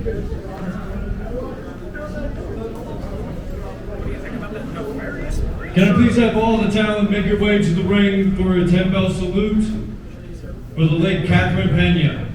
Can I please have all the talent make your way to the ring for a 10-bell salute for the late Catherine Pena.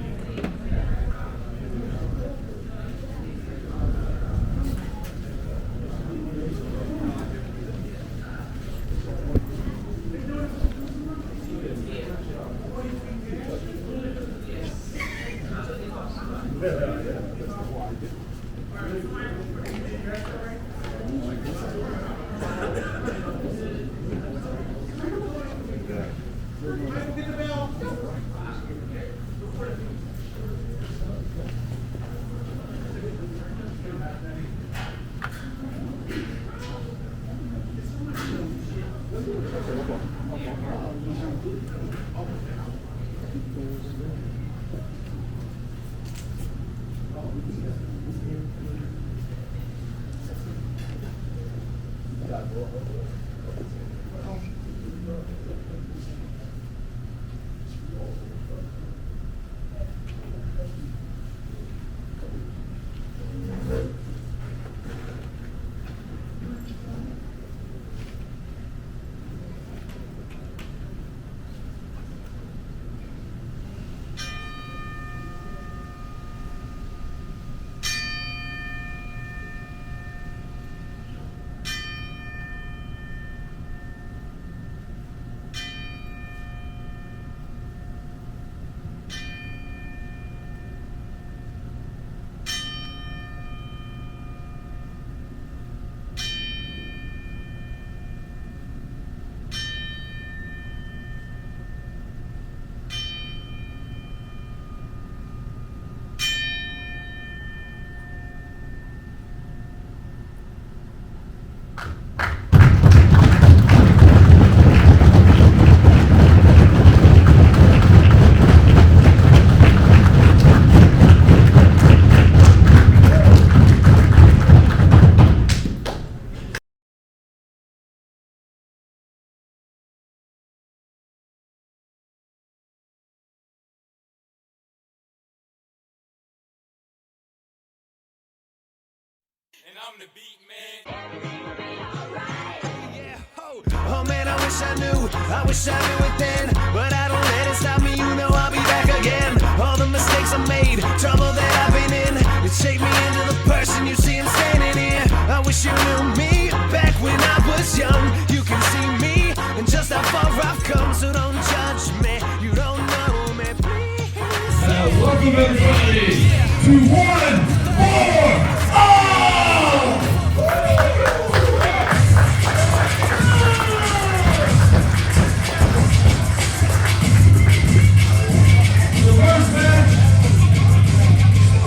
I'm the beat man. Oh man, I wish I knew it then, but I don't let it stop me, you know I'll be back again. All the mistakes I made, trouble that I've been in, it shaped me into the person you see I'm standing here. I wish you knew me back when I was young. You can see me and just how far I've come, so don't judge me, you don't know me, please. Welcome everybody to WeR1.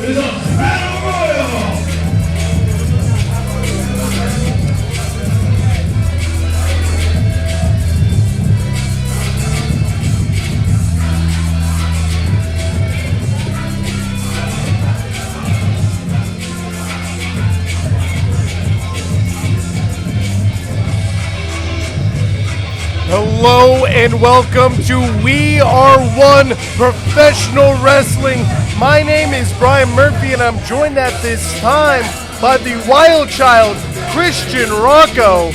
Is a battle royal. Hello and welcome to WeR1 Professional Wrestling. My name is Brian Murphy and I'm joined at this time by the wild child, Christian Rocco.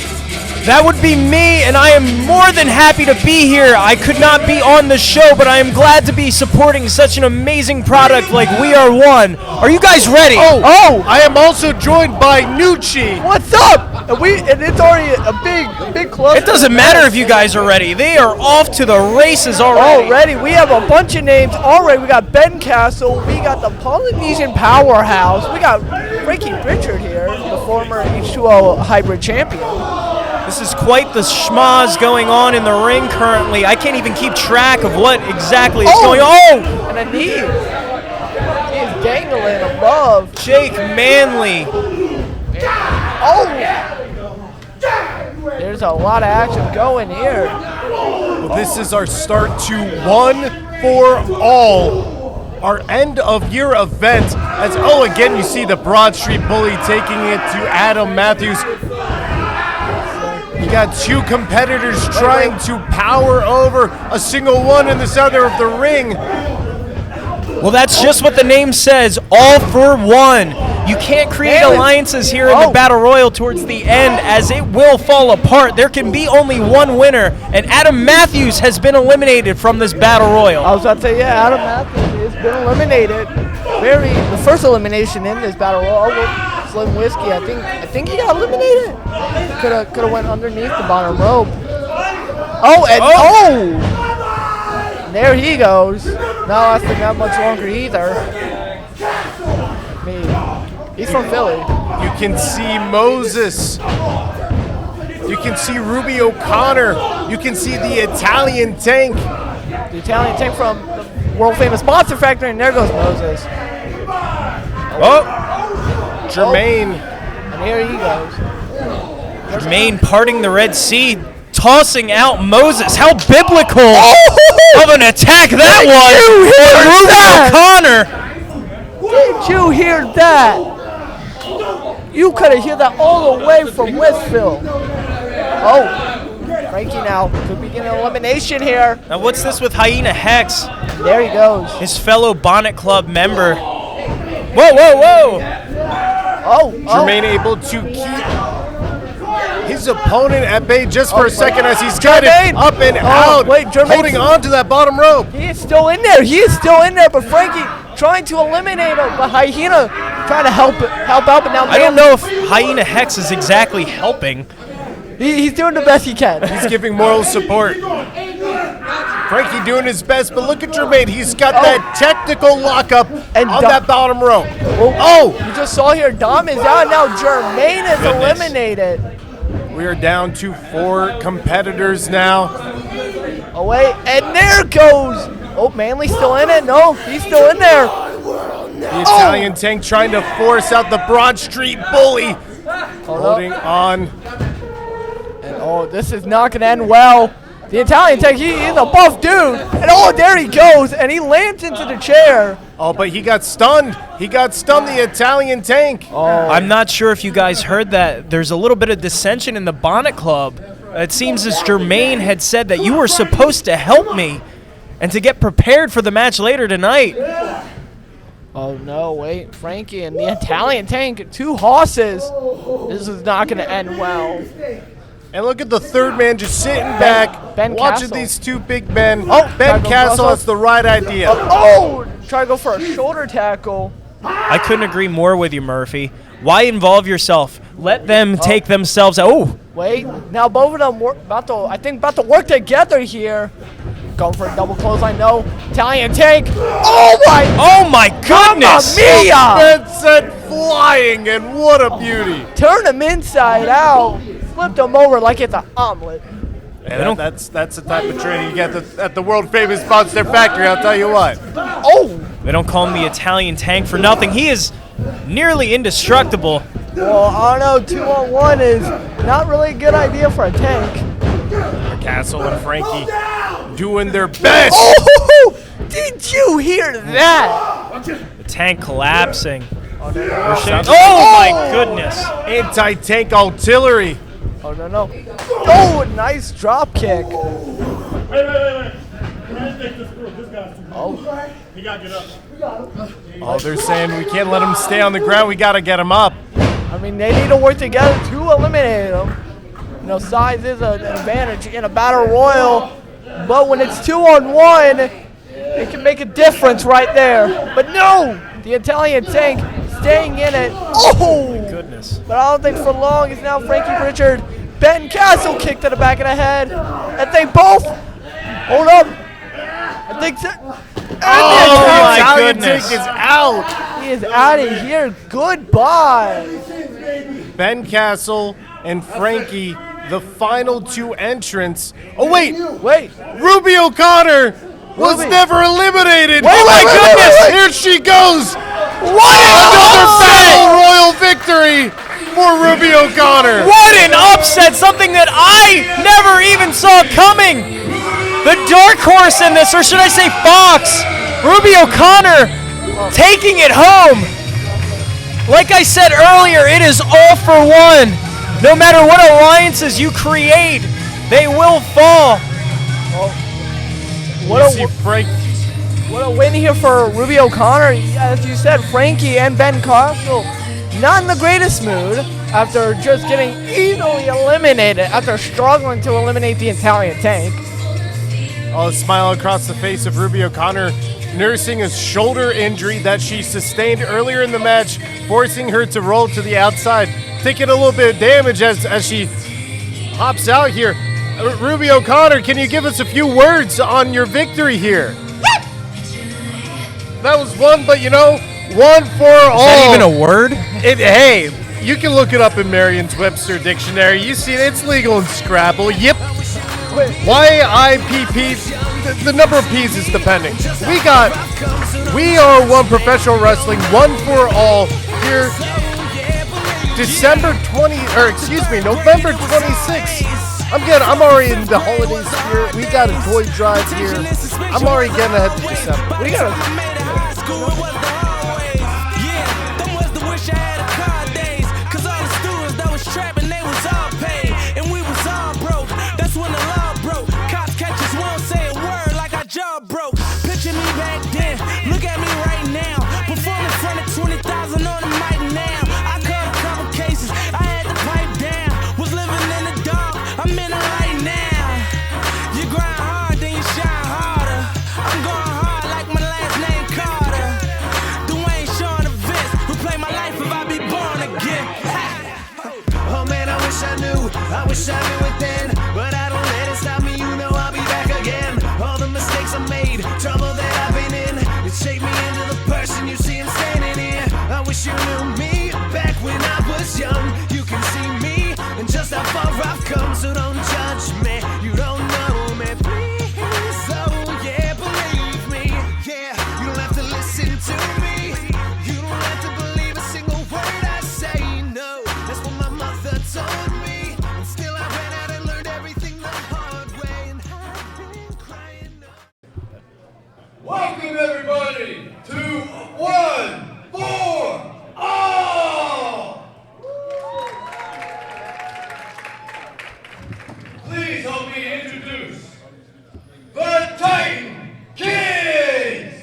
That would be me, and I am more than happy to be here. I could not be on the show, but I am glad to be supporting such an amazing product like WeR1. Are you guys ready? Oh! I am also joined by Nucci. What's up? And it's already a big club. It doesn't matter if you guys are ready. They are off to the races already. We have a bunch of names already. We got Ben Castle. We got the Polynesian Powerhouse. We got Ricky Richard here, the former H2O hybrid champion. This is quite the schmaz going on in the ring currently. I can't even keep track of what exactly is going on. Oh! And a knee. He is dangling above. Jake Manley. Oh! There's a lot of action going here. Well, this is our start to One for All, our end of year event. Again, you see the Broad Street Bully taking it to Adam Matthews. You got two competitors trying to power over a single one in the center of the ring. Well, that's just what the name says, all for one. You can't create alliances here in the Battle Royal towards the end, as it will fall apart. There can be only one winner, and Adam Matthews has been eliminated from this Battle Royal. I was about to say, yeah, Adam Matthews has been eliminated. The first elimination in this Battle Royal. Oh, Slim Whiskey, I think he got eliminated. Could have went underneath the bottom rope. There he goes. Not lasting that much longer either. I mean, he's from Philly. You can see Moses. You can see Ruby O'Connor. You can see the Italian Tank. The Italian Tank from the world famous Monster Factory, and there goes Moses. Jermaine. And here he goes. Jermaine parting the Red Sea, tossing out Moses. How biblical of an attack that was! Ruby O'Connor. Did you hear that? You could have heard that all the way from Westfield. Frankie now could be getting an elimination here. Now what's this with Hyena Hex? There he goes. His fellow Bonnet Club member. Whoa! Jermaine able to keep his opponent at bay just for a second as he's got it up and out, holding on to that bottom rope. He is still in there. But Frankie trying to eliminate him. But Hyena trying to help out. But now I don't know if Hyena Hex is exactly helping. He's doing the best he can. He's giving moral support. Frankie doing his best, but look at Jermaine. He's got that technical lockup on that bottom rope. You just saw here, Dom is out. Now Jermaine is eliminated. We are down to 4 competitors now. And there goes. Manley's still in it. No, he's still in there. The Italian Tank trying to force out the Broad Street Bully. Holding on. And this is not going to end well. The Italian Tank, he's a buff dude. And there he goes. And he lands into the chair. But he got stunned. The Italian Tank. I'm not sure if you guys heard that. There's a little bit of dissension in the Bonnet Club. It seems as Jermaine had said that you were supposed to help me and to get prepared for the match later tonight. Frankie and the Italian Tank, 2 horses. This is not going to end well. And look at the third man just sitting back, watching these 2 big men. Ben Castle has the right idea. Try to go for a shoulder tackle. I couldn't agree more with you, Murphy. Why involve yourself? Let them take themselves out. Now both of them about to work together here. Going for a double clothesline, no. Italian Tank. Oh my goodness! Ben sent flying, and what a beauty. Turn him inside out. Flipped him over like it's an omelet. And that's the type of training you get at the world famous Monster Factory, I'll tell you what. They don't call him the Italian Tank for nothing. He is nearly indestructible. Well, I don't know, 2-on-1 is not really a good idea for a tank. Castle and Frankie doing their best. Did you hear that? The tank collapsing. My goodness. Anti-tank artillery. No. Nice drop kick. Wait. He got to get up. They're saying we can't let him stay on the ground. We got to get him up. I mean, they need to work together to eliminate him. Size is an advantage in a battle royal, but when it's 2-on-1, it can make a difference right there. But no, the Italian Tank staying in it. My goodness. But I don't think for long. It's now Frankie Richard. Ben Castle kick to the back of the head. And they both, hold up. I think so. The Italian Tank is out. He is out of here. Goodbye. Ben Castle and Frankie, the final 2 entrants. Wait. Ruby O'Connor was never eliminated. My goodness. Here she goes. What Another Battle Royal victory for Ruby O'Connor. What an upset. Something that I never even saw coming. The dark horse in this, or should I say Fox, Ruby O'Connor taking it home. Like I said earlier, it is all for one. No matter what alliances you create, they will fall. What a win here for Ruby O'Connor. As you said, Frankie and Ben Castle not in the greatest mood after just getting easily eliminated after struggling to eliminate the Italian tank. A smile across the face of Ruby O'Connor, nursing a shoulder injury that she sustained earlier in the match, forcing her to roll to the outside, taking a little bit of damage as she hops out here. Ruby O'Connor, can you give us a few words on your victory here? That was one, but you know, one for all. Is that even a word? Hey, you can look it up in Merriam-Webster dictionary. You see, it's legal in Scrabble. Yep. YIPP, the number of P's is depending. We got WeR1 Professional Wrestling, one for all here. November 26th. I'm already in the holiday spirit. We got a toy drive here. I'm already getting ahead to December. We got Picture me back then, look at me right now. Perform in front of 20,000 on the mic now. I cut a couple cases, I had to pipe down. Was living in the dark, I'm in the light now. You grind hard, then you shine harder. I'm going hard like my last name Carter. Dwayne, Sean, and Vince will play my life if I be born again. Oh man, I wish I knew it then. But I don't let it stop me, you know I'll be back again. All the mistakes I made, trouble that I've been in, it shaped me into the person you see I'm standing here. I wish you knew me back when I was young. You can see me and just how far I've come, so don't judge me. You don't know me, please. Oh yeah, believe me. Yeah, you don't have to listen to me. You don't have to believe a single word I say. No, that's what my mother told me. And still I ran out and learned everything the hard way. And I've been crying. Welcome everybody to One for All! Please help me introduce the Titan Kids!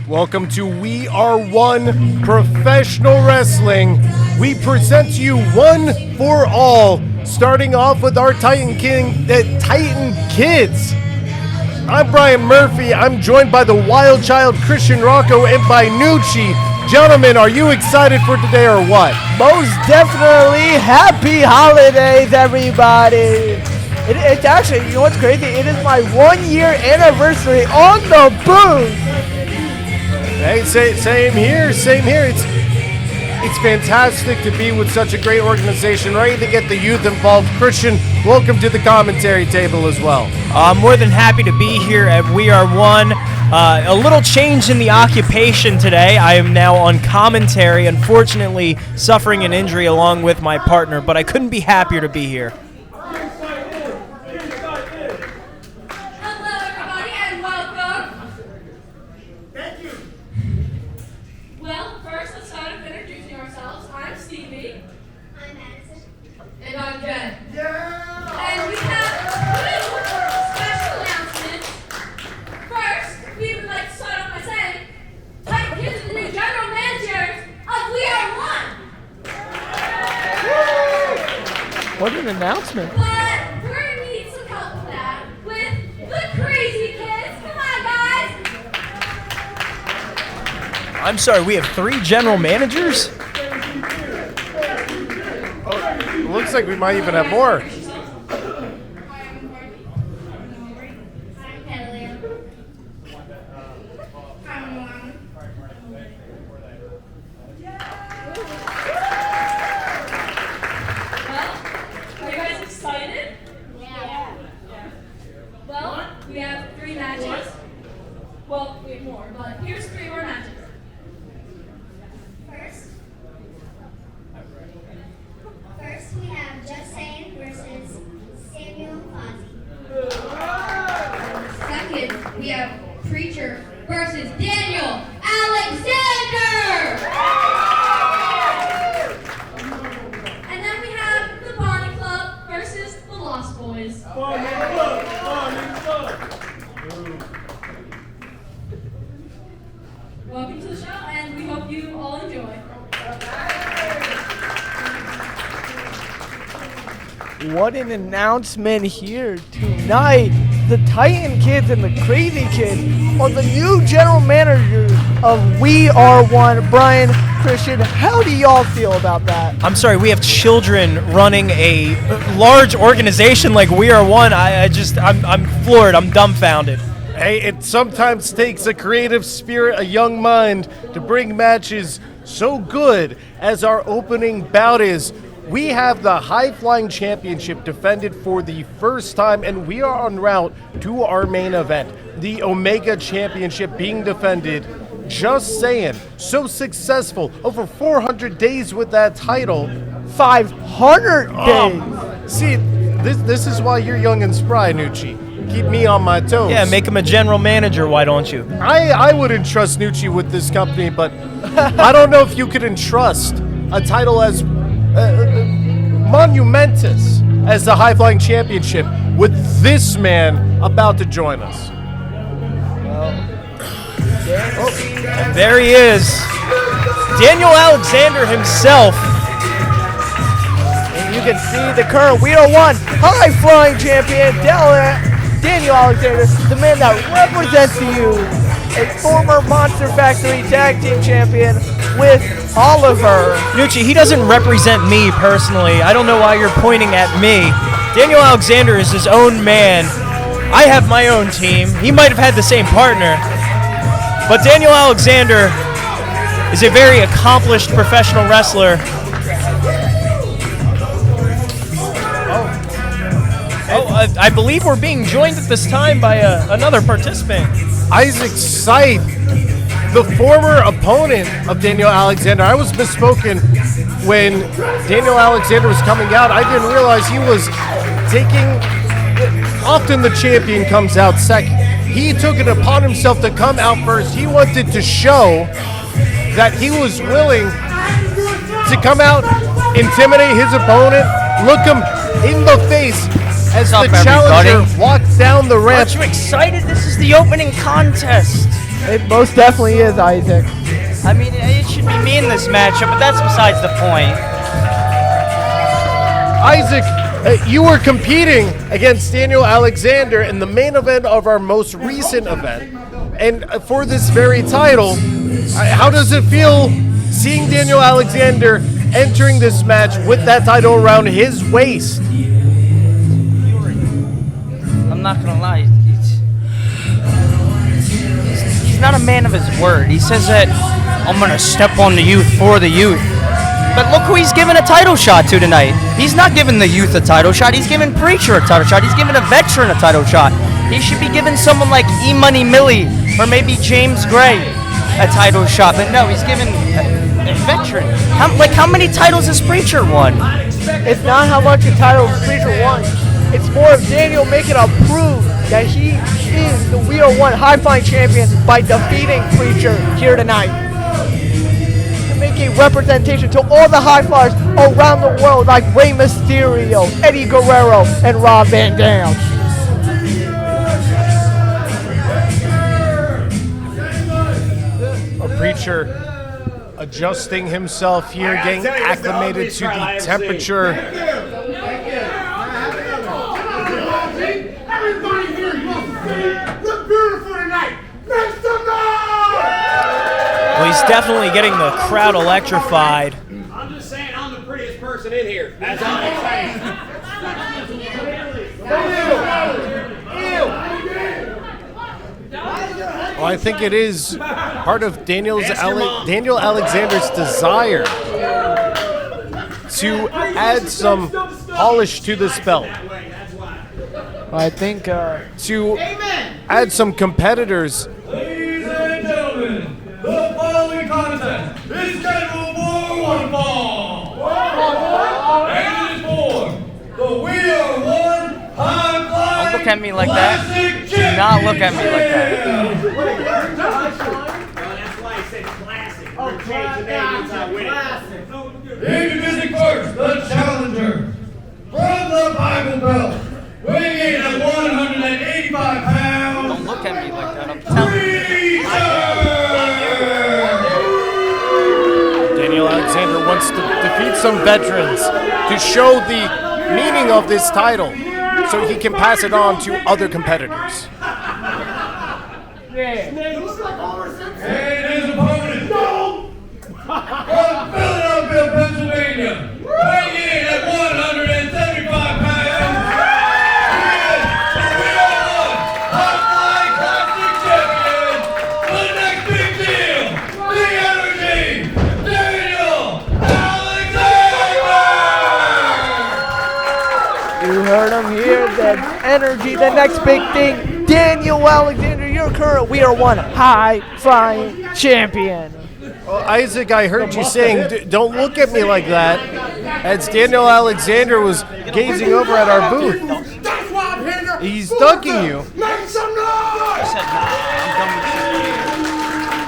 Welcome to WeR1 Professional Wrestling. We present to you One for All, starting off with our Titan Kids. I'm Brian Murphy. I'm joined by the Wild Child Christian Rocco and by Nucci. Gentlemen, are you excited for today or what? Most definitely happy holidays, everybody. It's actually, you know what's crazy? It is my 1 year anniversary on the booth. Hey, same here. It's fantastic to be with such a great organization, ready to get the youth involved. Christian, welcome to the commentary table as well. I'm more than happy to be here at WeR1. A little change in the occupation today. I am now on commentary, unfortunately suffering an injury along with my partner, but I couldn't be happier to be here. Hello, everybody, and welcome. Thank you. Well, first, let's start with introducing ourselves. I'm Stevie. I'm Madison. And I'm Jen. And we have two special announcements. First, we would like to start off by saying, Titan Kids are the new general managers of WeR1. What an announcement. But we're going to need some help with that with the crazy kids. Come on, guys. I'm sorry, we have 3 general managers? Looks like we might even have more. I'm Pedalia. I'm Mom. Well, are you guys excited? Yeah. Well, we have 3 matches. Well, we have more, but here's 3 more matches. First, we have Just Sayin versus Samuel and Fawzi. Second, we have Preacher versus Daniel Alexander. And then we have the Bonnie Club versus the Lost Boys. Bonnie Club, Bonnie Club. Welcome to the show, and we hope you all enjoy. What an announcement here tonight. The Titan Kids and the Crazy Kids are the new general managers of WeR1. Brian, Christian, how do y'all feel about that? I'm sorry, we have children running a large organization like WeR1. I'm floored. I'm dumbfounded. Hey, it sometimes takes a creative spirit, a young mind, to bring matches so good as our opening bout is. We have the High Flying Championship defended for the first time, and we are en route to our main event, the Omega Championship being defended. Just saying, so successful, over 400 days with that title. 500 days. See, this is why you're young and spry, Nucci. Keep me on my toes. Yeah, make him a general manager, why don't you? I would entrust Nucci with this company, but I don't know if you could entrust a title as monumentous as the High Flying Championship with this man about to join us. And there he is, Daniel Alexander himself. And you can see the current WeR1 High Flying Champion, Daniel Alexander, the man that represents you, a former Monster Factory Tag Team Champion with Oliver. Nucci, he doesn't represent me personally. I don't know why you're pointing at me. Daniel Alexander is his own man. I have my own team. He might have had the same partner. But Daniel Alexander is a very accomplished professional wrestler. I believe we're being joined at this time by another participant. Isaac Scythe, the former opponent of Daniel Alexander. I was misspoken when Daniel Alexander was coming out. I didn't realize he was taking. Often the champion comes out second. He took it upon himself to come out first. He wanted to show that he was willing to come out, intimidate his opponent, look him in the face as the challenger walks down the ramp. Aren't you excited? This is the opening contest. It most definitely is, Isaac. I mean, it should be me in this matchup, but that's besides the point. Isaac, you were competing against Daniel Alexander in the main event of our most recent event. And for this very title, how does it feel seeing Daniel Alexander entering this match with that title around his waist? I'm not gonna lie, he's not a man of his word. He says that I'm gonna step on the youth for the youth. But look who he's giving a title shot to tonight. He's not giving the youth a title shot, he's giving Preacher a title shot, he's giving a veteran a title shot. He should be giving someone like E-Money Milli or maybe James Gray a title shot, but no, he's giving a veteran. How many titles has Preacher won? It's not how much a title Preacher won. It's more of Daniel making a prove that he is the WeR1 High Flying Champion by defeating Preacher here tonight. To make a representation to all the high flyers around the world like Rey Mysterio, Eddie Guerrero, and Rob Van Dam. Preacher adjusting himself here, getting acclimated to the temperature. Everybody here, look beautiful tonight. Make some noise! Well, he's definitely getting the crowd electrified. I'm just saying I'm the prettiest person in here. That's all I'm saying. Well, I think it is part of Daniel Alexander's desire to add some polish to this belt. I think to add some competitors. Ladies and gentlemen, the following contest is scheduled for one fall. And it is for the WeR1 High Flying Don't look at me like that. Do not look at me like that. That's why I said classic. We're changing names I win. Introducing first, the challenger from the Bible Belt, weighing in at 185 pounds. defeat some veterans to show the meaning of this title so he can pass it on to other competitors. And his opponent from Philadelphia, Pennsylvania, weighing in at 175 pounds, he is the WeR1 High Classic Champion. The next big deal, the energy, Daniel Alexander. You heard him here, the energy, the next big thing. Daniel Alexander, your current WeR1 High Flying Champion. Well, Isaac, I heard you saying, don't look at me like that, as Daniel Alexander was gazing over at our booth. That's why I'm here. He's ducking you. Make some noise.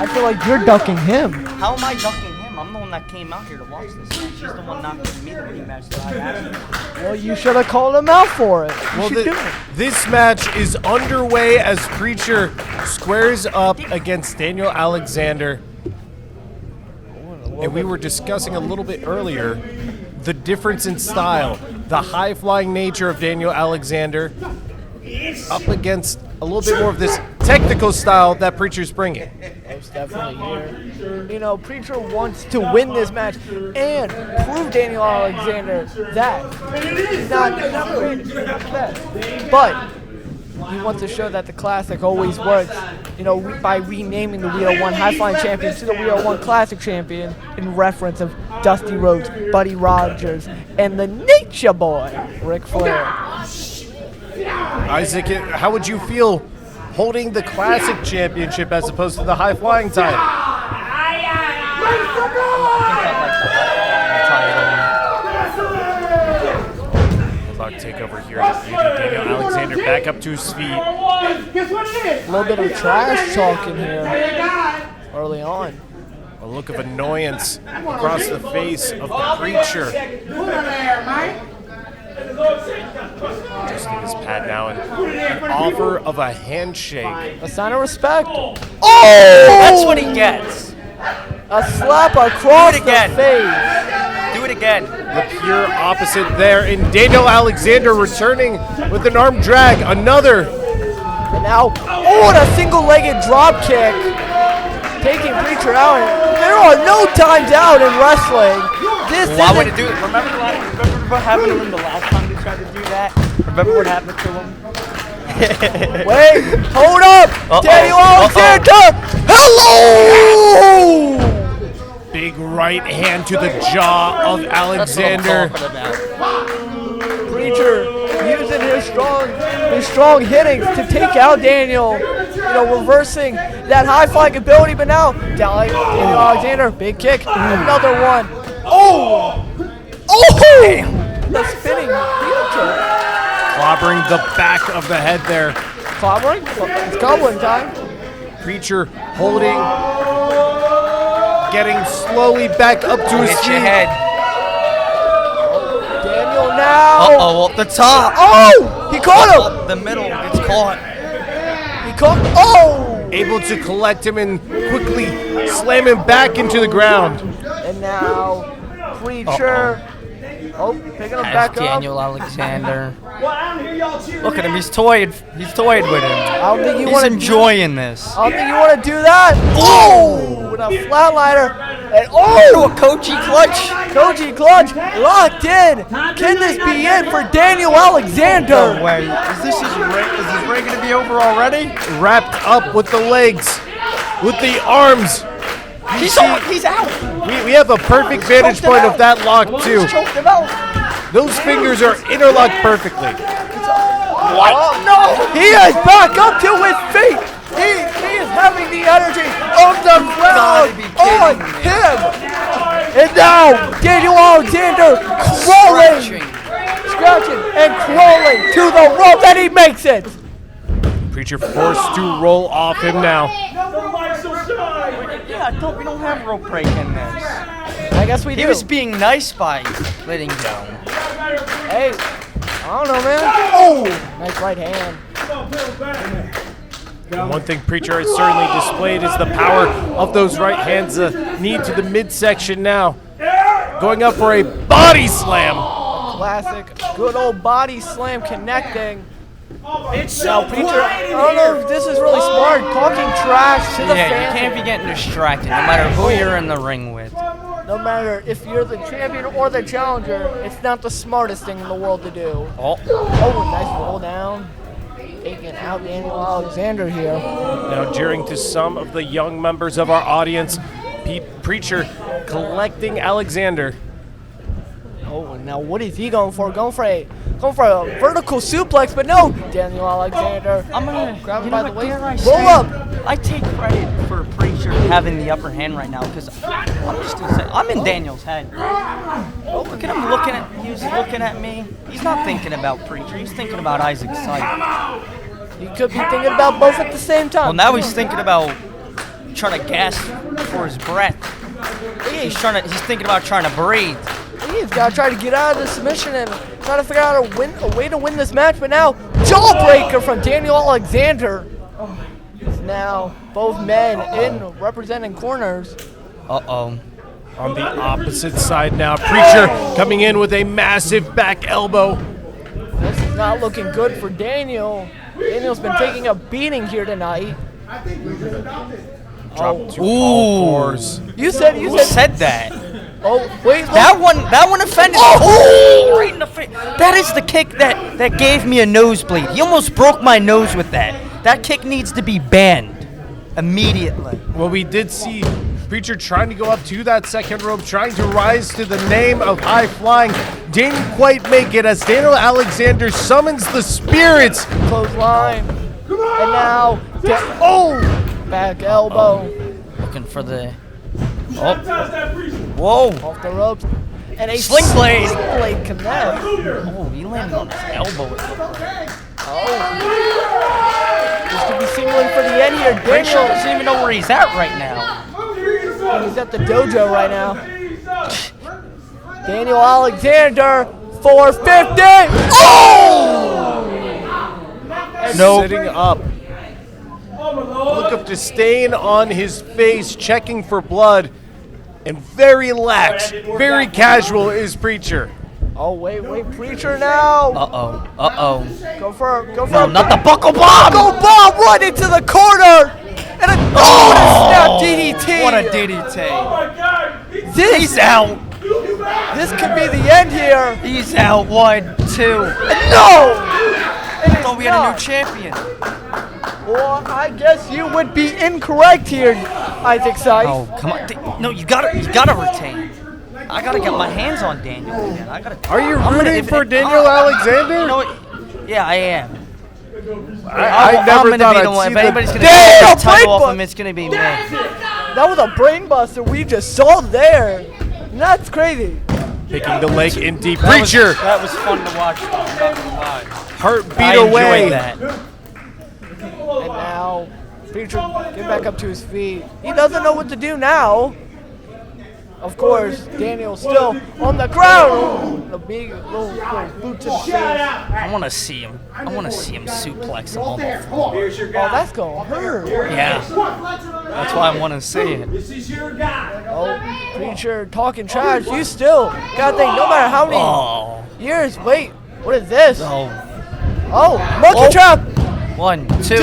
I feel like you're ducking him. How am I ducking him? I'm the one that came out here to watch this match. He's the one not giving me the rematch that I asked for. Well, you should have called him out for it. You Well, should do it. this match is underway as Preacher squares up against Daniel Alexander. And we were discussing a little bit earlier the difference in style, the high-flying nature of Daniel Alexander up against a little bit more of this technical style that Preacher's bringing. Most definitely here. You know, Preacher wants to win this match and prove Daniel Alexander that he's not really the best. But he wants to show that the Classic always works, you know, by renaming the WeR1 High Flying Champion to the WeR1 Classic Champion in reference of Dusty Rhodes, Buddy Rogers, and the Nature Boy, Ric Flair. Isaac, how would you feel holding the Classic Championship as opposed to the high-flying title? Locke takeover here. Daniel Alexander back up to his feet. Guess what it is? A little bit of trash talk in here early on. A look of annoyance across the face of the Preacher. Put it there, Mike. Just in his pad now and an offer of a handshake. A sign of respect. Oh! That's what he gets. A slap across Do it the again. face. Do it again. The pure opposite there. And Daniel Alexander returning with an arm drag. Another. And now, and a single-legged drop kick, taking Preacher out. There are no times out in wrestling. This Why isn't- would it do it? Remember what happened to him the last time they tried to do that? Remember what happened to him? Wait, hold up, Daniel Alexander. Hello. Big right hand to the jaw of Alexander. Preacher using his strong hitting to take out Daniel. You know, reversing that high flying ability, but now Daniel Alexander, big kick, another one. Oh! The spinning heel kick. Clobbering the back of the head there. Clobbering? It's gobbling time. Preacher holding, getting slowly back up to his Hit your feet. head. Daniel now. Uh-oh, the top. Oh! He caught him. Up the middle gets caught. He caught. Oh! Able to collect him and quickly slam him back into the ground. And now, Preacher. Oh, picking him back That's Daniel Alexander. Well, I don't hear y'all cheering. Look at him. He's toyed with him. I don't think you He's want to. enjoying this. I don't think you want to do that. Oh! With a flatliner. And oh! A Koji clutch. Koji clutch locked in. Can this be it for Daniel Alexander? No way. Is this ring going to be over already? Wrapped up with the legs, with the arms. He's out. We have a perfect vantage point of that lock too. He's choked him out. Those fingers are interlocked perfectly. What? No! He is back up to his feet. He is having the energy of the crowd on him. And now Daniel Alexander crawling, scratching and crawling to the rope, and he makes it. Preacher forced to roll off him now. Yeah, we don't have rope break in this. I guess we do. He was being nice by letting go. Hey, I don't know, man. Oh, nice right hand. And one thing Preacher has certainly displayed is the power of those right hands. Knee to the midsection now. going up for a body slam. Classic, good old body slam connecting. Now, Preacher, I don't know if this is really smart. Talking trash to the Yeah, fans. you can't be getting distracted no matter who you're in the ring with. No matter if you're the champion or the challenger, it's not the smartest thing in the world to do. Oh, Nice roll down. Taking out Daniel Alexander here. Now jeering to some of the young members of our audience. Preacher collecting Alexander. Oh, and now what is he going for? Going for a vertical suplex, but no. Daniel Alexander. I'm gonna grab him you by know the what, waist. dare I Roll say, up. I take credit for Preacher having the upper hand right now because I'm just gonna say I'm in Daniel's head. Oh, look at him looking at. He's looking at me. He's not thinking about Preacher. He's thinking about Isaac's side. He could be thinking about both at the same time. Well, now he's thinking about trying to gasp for his breath. He's thinking about trying to breathe. He's got to try to get out of the submission and try to figure out a way to win this match. But now, jawbreaker from Daniel Alexander. Now, both men in representing corners. Uh-oh. On the opposite side now, Preacher coming in with a massive back elbow. This is not looking good for Daniel. Daniel's been taking a beating here tonight. Drop to all fours. You said Who said that? Oh, wait, look. That one offended me. Oh, right in the face. That is the kick that gave me a nosebleed. He almost broke my nose with that. That kick needs to be banned immediately. Well, we did see Preacher trying to go up to that second rope, trying to rise to the name of high flying. Didn't quite make it as Daniel Alexander summons the spirits. Clothesline. And now, back elbow. Looking for the. Oh. Whoa. Off the ropes. And a Sling blade. Sling blade connect. Oh, he landed on his elbow. This could be signaling for the end here. Preacher Daniel, doesn't even know where he's at right now. he's at the dojo right now. Daniel Alexander, 450. Oh! No. Sitting up. Look of disdain on his face, checking for blood. And very lax, very casual is Preacher. Oh, wait, Preacher now. Uh-oh. No, not the buckle bomb. Buckle bomb right into the corner. And a snap DDT. What a DDT. He's out. This could be the end here. He's out. 1, 2. No! I thought we had a new champion. Well, I guess you would be incorrect here, Isaac Sykes. Oh, come on. No, you gotta retain. I gotta get my hands on Daniel again. Are you rooting for Daniel Alexander? You know what? Yeah, I am. I never thought I'd see if anybody's gonna Damn, get the title brain off him, it's gonna be me. That was a brain buster we just saw there. That's crazy. Picking the leg in deep. Preacher. That was fun to watch. I'm not gonna lie. Heart beat I away. enjoyed that. And now, Preacher get back up to his feet. He doesn't know what to do now. Of course, Daniel's still on the ground. The big little boot to the face. I want to see him. I want to see him suplex him on the floor. Oh, that's gonna hurt. Yeah. That's why I want to see it. Oh, Preacher talking trash. You still gotta think, no matter how many years. Wait, what is this? Oh, monkey trap. 1, 2, 3.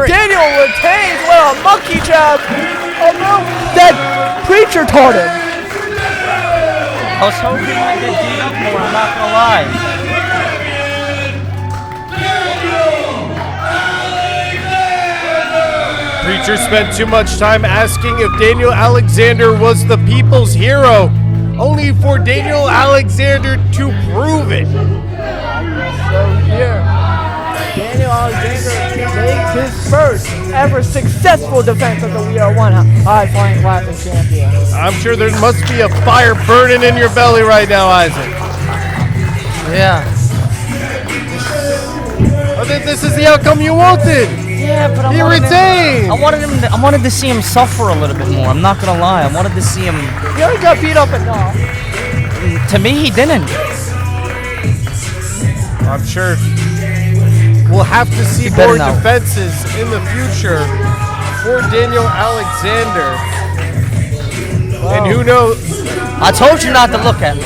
Daniel retains with a monkey trap. Oh no, that Preacher taught him. I was hoping I could beat up more, I'm not gonna lie. Preacher spent too much time asking if Daniel Alexander was the people's hero, only for Daniel Alexander to prove it. So here, Daniel Alexander makes his first ever successful defense of the WeR1 High Flying Classic champion. I'm sure there must be a fire burning in your belly right now, Isaac. Yeah. This is the outcome you wanted. Yeah, but he retained. I wanted to see him suffer a little bit more. I'm not gonna lie. I wanted to see him. He already got beat up enough. To me, he didn't. I'm sure we'll have to see more defenses in the future for Daniel Alexander. And who knows? I told you not to look at me.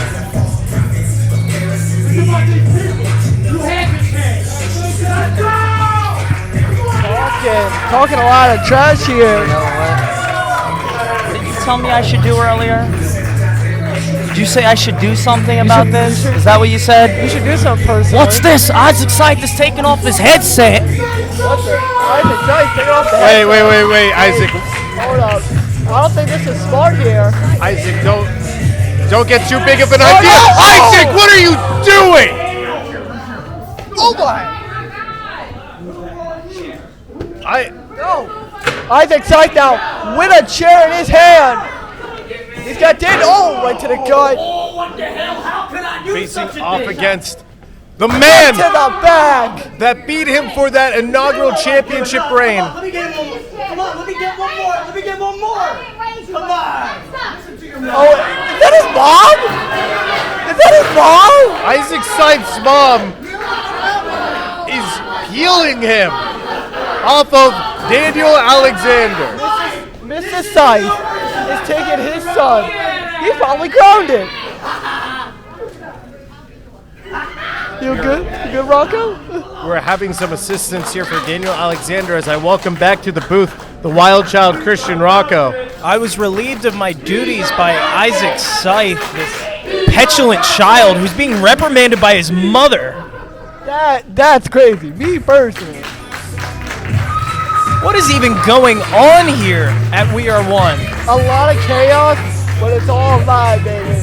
Talking a lot of trash here. You know what? Did you tell me I should do earlier? Did you say I should do something about this? Is that what you said? You should do something personally. What's this? Isaac Scythe is taking off his headset. What the? Isaac Scythe, take off the headset. Wait, Isaac. Hold up. I don't think this is smart here. Isaac, don't get too big of an idea. no! Isaac, what are you doing? Oh my! No. Isaac Scythe now with a chair in his hand. He's got right to the gut. Oh, what the hell? How could I do Facing such a off thing? against the man To the back. that beat him for that inaugural championship reign. Let me get one more. Come on, let me get one more. Let me get one more. Come on. Listen to your Oh, is that his mom? Is that his mom? Isaac Scythe's mom is healing him off of Daniel Alexander. Mr. Scythe is taking his son. He's probably grounded. You good? You good, Rocco? We're having some assistance here for Daniel Alexander as I welcome back to the booth the wild child Christian Rocco. I was relieved of my duties by Isaac Scythe, this petulant child who's being reprimanded by his mother. That's crazy. Me personally. What is even going on here at WeR1? A lot of chaos, but it's all live, baby.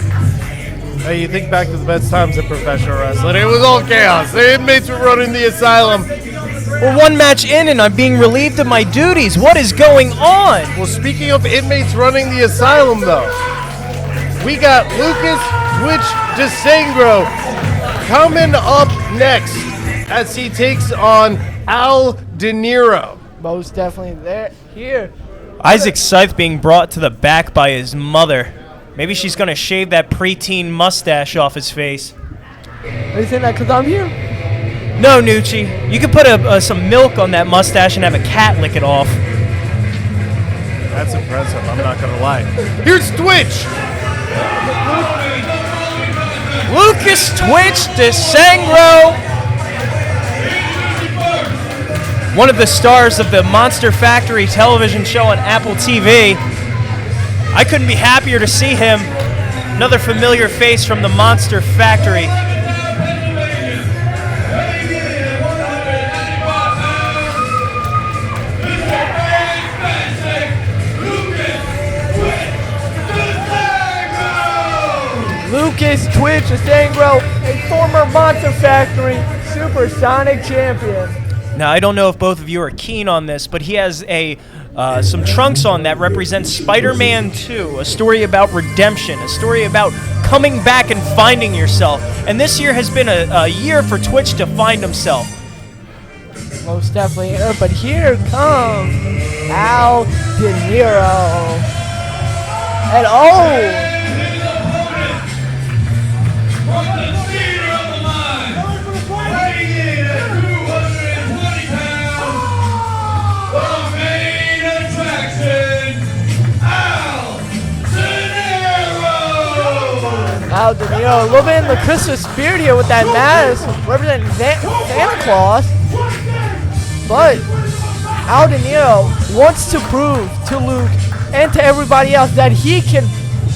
Hey, you think back to the best times in professional wrestling. It was all chaos. The inmates were running the asylum. We're one match in and I'm being relieved of my duties. What is going on? Well, speaking of inmates running the asylum, though, we got Lucas Twitch Disangro coming up next as he takes on DeNiro. Most definitely here. Isaac Scythe being brought to the back by his mother. Maybe she's going to shave that preteen mustache off his face. Are you saying that because I'm here? No, Nucci. You could put some milk on that mustache and have a cat lick it off. That's impressive, I'm not going to lie. Here's Twitch! Lucas Twitch Disangro, one of the stars of the Monster Factory television show on Apple TV. I couldn't be happier to see him. Another familiar face from the Monster Factory. Lucas Twitch Disangro, a former Monster Factory Supersonic champion. Now, I don't know if both of you are keen on this, but he has some trunks on that represents Spider-Man 2, a story about redemption, a story about coming back and finding yourself. And this year has been a year for Twitch to find himself. Most definitely. But here comes DeNiro. And DeNiro, a little bit in the Christmas spirit here with that mask representing Santa Claus. But DeNiro wants to prove to Luke and to everybody else that he can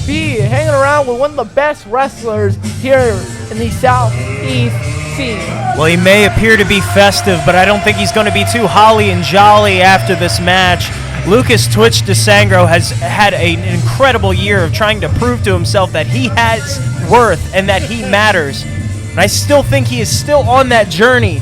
be hanging around with one of the best wrestlers here in the Southeast scene. Well, he may appear to be festive, but I don't think he's going to be too holly and jolly after this match. Lucas Twitch Disangro has had an incredible year of trying to prove to himself that he has worth and that he matters. And I still think he is still on that journey.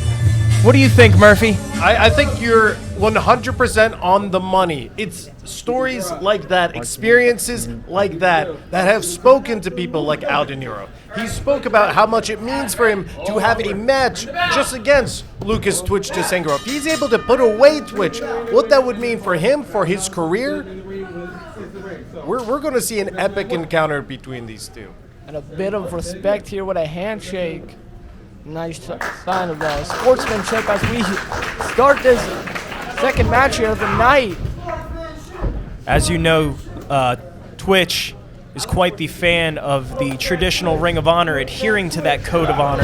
What do you think, Murphy? I think you're 100% on the money. It's stories like that, experiences like that have spoken to people like DeNiro. He spoke about how much it means for him to have a match just against Lucas Twitch Disangro. If he's able to put away Twitch, what that would mean for him, for his career, we're going to see an epic encounter between these two. And a bit of respect here with a handshake. Nice sign of sportsmanship as we start this second match here of the night. As you know, Twitch is quite the fan of the traditional Ring of Honor, adhering to that code of honor,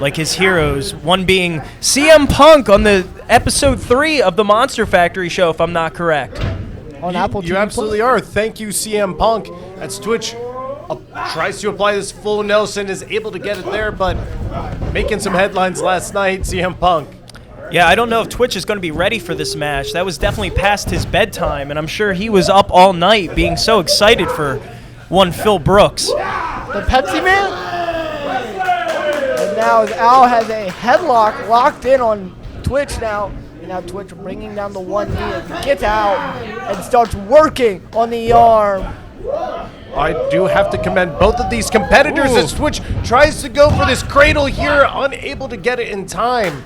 like his heroes. One being CM Punk on the episode 3 of the Monster Factory show, if I'm not correct. On Apple TV You absolutely are. Thank you, CM Punk. As Twitch tries to apply this full Nelson, is able to get it there, but making some headlines last night, CM Punk. Yeah, I don't know if Twitch is going to be ready for this match. That was definitely past his bedtime, and I'm sure he was up all night being so excited for one Phil Brooks. The Pepsi Man? And now Al has a headlock locked in on Twitch now. And now Twitch bringing down the one knee as he gets out and starts working on the arm. I do have to commend both of these competitors as Twitch tries to go for this cradle here, unable to get it in time.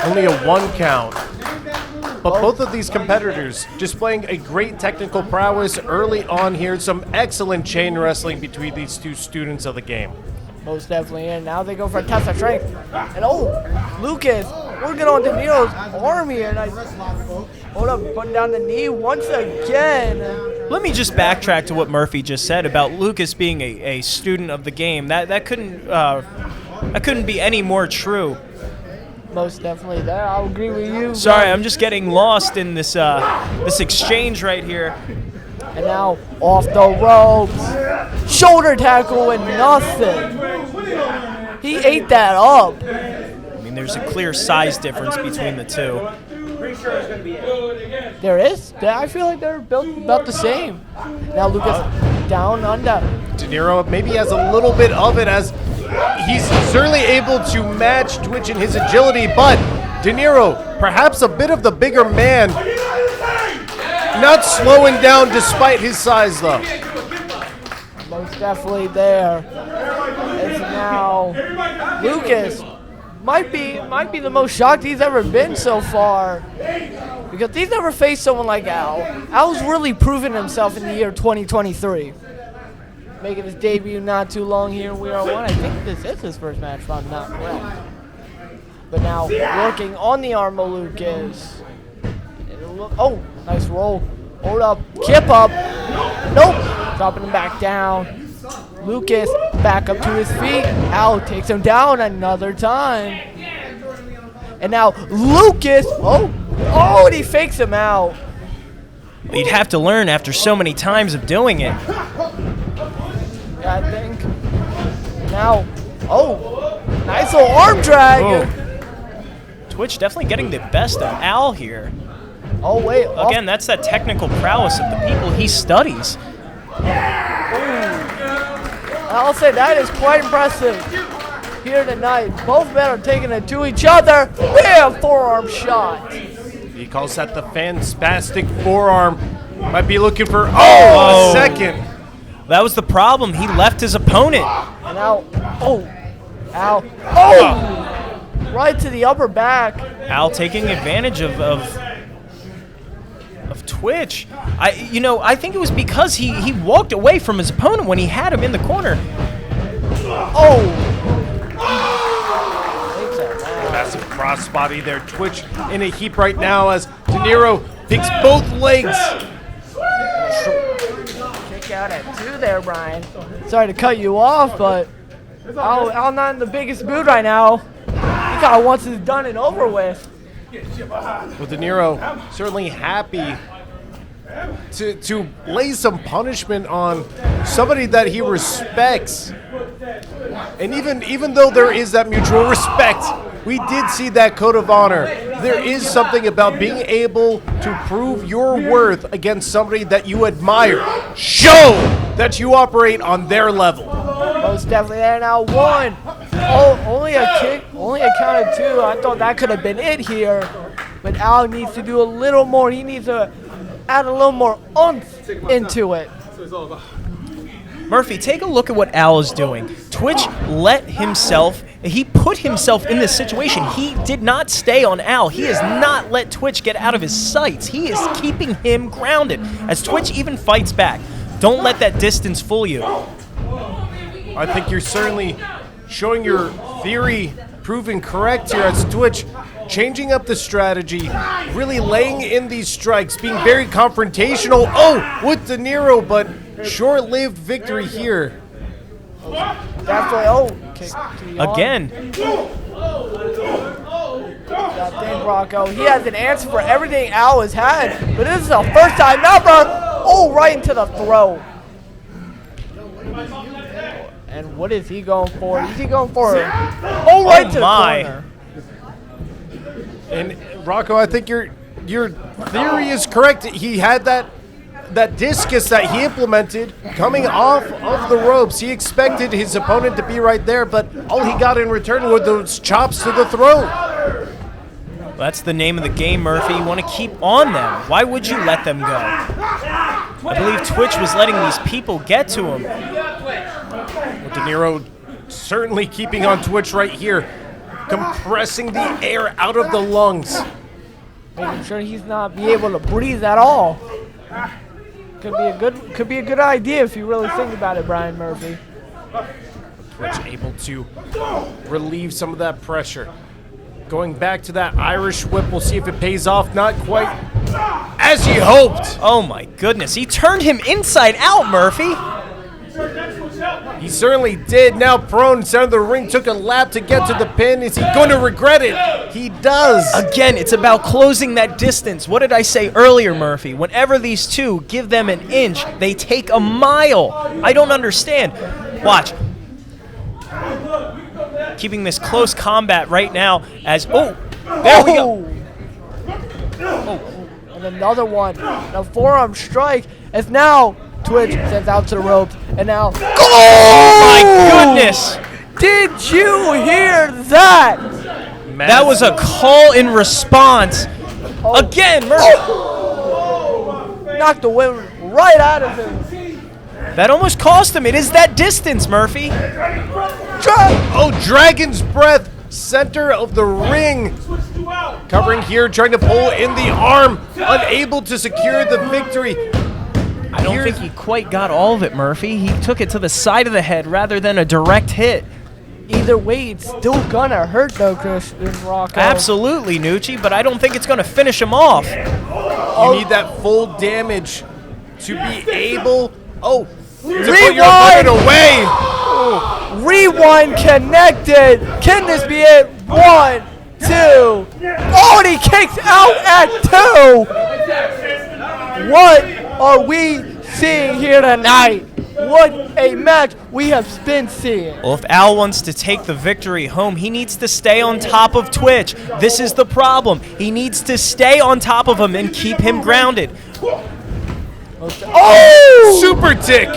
Only a 1 count. But both of these competitors displaying a great technical prowess early on here. Some excellent chain wrestling between these two students of the game. Most definitely. And now they go for a test of strength. And Lucas working on DeNiro's arm here. And hold up, putting down the knee once again. Let me just backtrack to what Murphy just said about Lucas being a student of the game. That couldn't be any more true. Most definitely there. I'll agree with you. Sorry, I'm just getting lost in this this exchange right here. And now off the ropes. Shoulder tackle and nothing. He ate that up. I mean, there's a clear size difference between the two. There is? I feel like they're built about the same. Now Lucas down under. DeNiro maybe has a little bit of it as he's certainly able to match Twitch in his agility, but DeNiro, perhaps a bit of the bigger man, not slowing down despite his size though. Most definitely there. It's now Lucas might be the most shocked he's ever been so far, because he's never faced someone like Al. Al's really proven himself in the year 2023. Making his debut not too long here in WeR1. I think this is his first match, if I'm not correct. But now working on the arm of Lucas. Oh, nice roll. Hold up, kip up. Nope, dropping him back down. Lucas back up to his feet. Al takes him down another time. And now Lucas, and he fakes him out. You'd have to learn after so many times of doing it. I think. Now, nice little arm drag. Twitch definitely getting the best of Al here. Oh, wait. Again, that's that technical prowess of the people he studies. I'll say that is quite impressive here tonight. Both men are taking it to each other. Bam! Forearm shot. He calls that the fantastic forearm. Might be looking for, a second. That was the problem. He left his opponent. And now, Al. Right to the upper back. Al taking advantage of Twitch. I think it was because he walked away from his opponent when he had him in the corner. Massive crossbody there. Twitch in a heap right now as DeNiro picks both legs. Kick out at 2 there, Brian. Sorry to cut you off, but Al not in the biggest mood right now. He kind of wants this done and over with. Well, DeNiro certainly happy to lay some punishment on somebody that he respects. And even though there is that mutual respect, we did see that code of honor. There is something about being able to prove your worth against somebody that you admire. Show that you operate on their level. Most definitely there now. 1. Only a kick, only a count of 2. I thought that could have been it here. But Al needs to do a little more. He needs to add a little more oomph into it. Murphy, take a look at what Al is doing. Twitch he put himself in this situation. He did not stay on Al. He has not let Twitch get out of his sights. He is keeping him grounded as Twitch even fights back. Don't let that distance fool you. I think you're certainly showing your theory proven correct here as Twitch changing up the strategy, really laying in these strikes, being very confrontational. Oh, with DeNiro, but short-lived victory here. Definitely. Oh, kick to the arm. Again. That thing, Rocco. He has an answer for everything Al has had, but this is the first time ever. Oh, right into the throat. And what is he going for? Is he going for? Oh, right to the corner. And Rocco, I think your theory is correct. He had that discus that he implemented coming off of the ropes. He expected his opponent to be right there, but all he got in return were those chops to the throat. That's the name of the game, Murphy. You want to keep on them. Why would you let them go? I believe Twitch was letting these people get to him. Well, DeNiro certainly keeping on Twitch right here, compressing the air out of the lungs. Making sure he's not be able to breathe at all. Could be a good idea if you really think about it, Brian Murphy. Twitch able to relieve some of that pressure. Going back to that Irish whip, we'll see if it pays off. Not quite as he hoped. Oh my goodness, he turned him inside out, Murphy. He certainly did. Now prone, center of the ring, took a lap to get to the pin. Is he going to regret it? He does. Again, it's about closing that distance. What did I say earlier, Murphy? Whenever these two give them an inch, they take a mile. I don't understand. Watch. Keeping this close combat right now as, oh, there we go. Oh, and another one. The forearm strike is now Twitch sends out to the ropes, and now. Oh my goodness! Did you hear that? That was a call in response. Again, Murphy. Knocked the wind right out of him. That almost cost him. It is that distance, Murphy. Oh, Dragon's Breath, center of the ring. Covering here, trying to pull in the arm, unable to secure the victory. I don't think he quite got all of it, Murphy. He took it to the side of the head rather than a direct hit. Either way, it's still gonna hurt though, Christian Rocco. Absolutely, Nucci, but I don't think it's gonna finish him off. You need that full damage to be able, to Rewind! put your opponent away. Rewind connected. Can this be it? 1, 2. Oh, and he kicks out at 2. What are we seeing here tonight? What a match we have been seeing. Well, if Al wants to take the victory home, he needs to stay on top of Twitch. This is the problem. He needs to stay on top of him and keep him grounded. Oh! Super tick.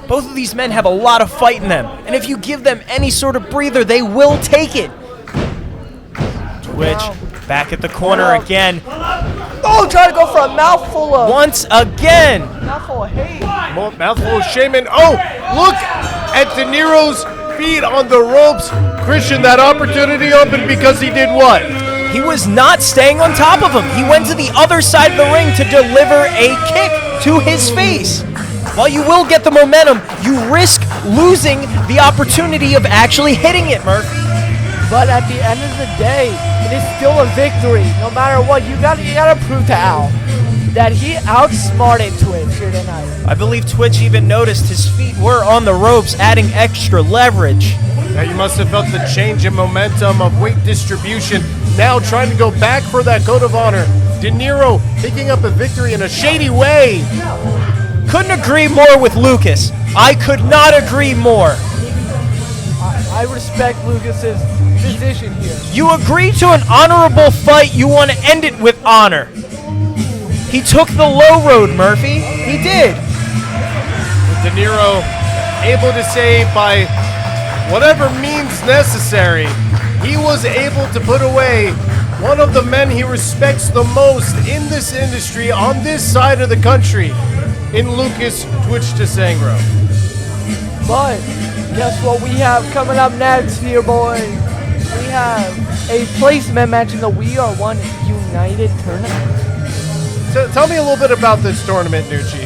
Both of these men have a lot of fight in them, and if you give them any sort of breather, they will take it. Twitch back at the corner again. Oh, trying to go for a mouthful of. Once again. Mouthful of hate. Mouthful of shame. And oh, look at DeNiro's feet on the ropes. Christian, that opportunity opened because he did what? He was not staying on top of him. He went to the other side of the ring to deliver a kick to his face. While you will get the momentum, you risk losing the opportunity of actually hitting it, Murphy. But at the end of the day, it is still a victory. No matter what, you gotta prove to Al that he outsmarted Twitch here tonight. I believe Twitch even noticed his feet were on the ropes, adding extra leverage. Now you must have felt the change in momentum of weight distribution. Now trying to go back for that code of honor. DeNiro picking up a victory in a shady way. Couldn't agree more with Lucas. I could not agree more. I respect Lucas's position here. You agree to an honorable fight, you want to end it with honor. He took the low road, Murphy. He did. DeNiro able to say by whatever means necessary, he was able to put away one of the men he respects the most in this industry on this side of the country, in Lucas Twitch Disangro. But guess what we have coming up next here, boys? We have a placement match in the WeR1 United Tournament. Tell me a little bit about this tournament, Nucci.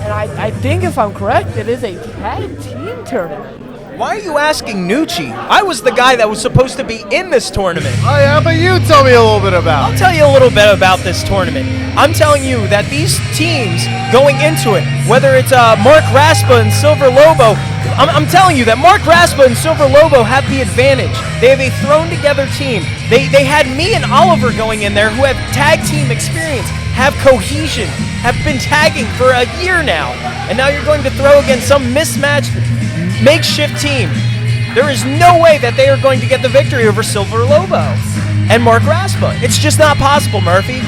And I think if I'm correct, it is a tag team tournament. Why are you asking Nucci? I was the guy that was supposed to be in this tournament. Oh yeah, but you tell me a little bit about I'll it. tell you a little bit about this tournament. I'm telling you that these teams going into it, whether it's Mark Raspa and Silver Lobo, I'm telling you that Mark Raspa and Silver Lobo have the advantage. They have a thrown-together team. They had me and Oliver going in there who have tag team experience, have cohesion, have been tagging for a year now. And now you're going to throw against some mismatched makeshift team. There is no way that they are going to get the victory over Silver Lobo and Mark Raspa. It's just not possible, Murphy.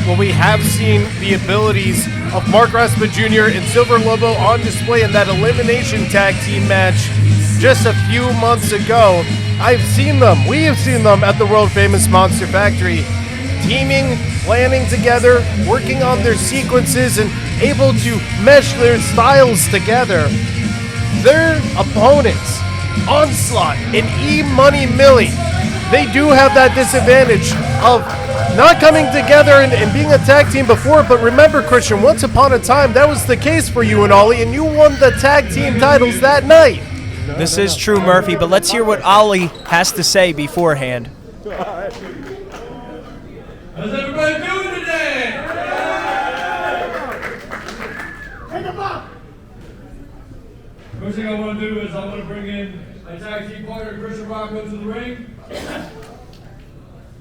Well, we have seen the abilities of Mark Raspa Jr. and Silver Lobo on display in that elimination tag team match just a few months ago. I've seen them. We have seen them at the world famous Monster Factory, teaming, planning together, working on their sequences, and able to mesh their styles together. Their opponents, Onslaught and E-Money Milli, they do have that disadvantage of not coming together and being a tag team before. But remember, Christian, once upon a time, that was the case for you and Ollie, and you won the tag team titles that night. This is true, Murphy, but let's hear what Ollie has to say beforehand. How's everybody doing today? Take him up! First thing I want to do is I want to bring in my tag team partner, Christian Rocco, to the ring.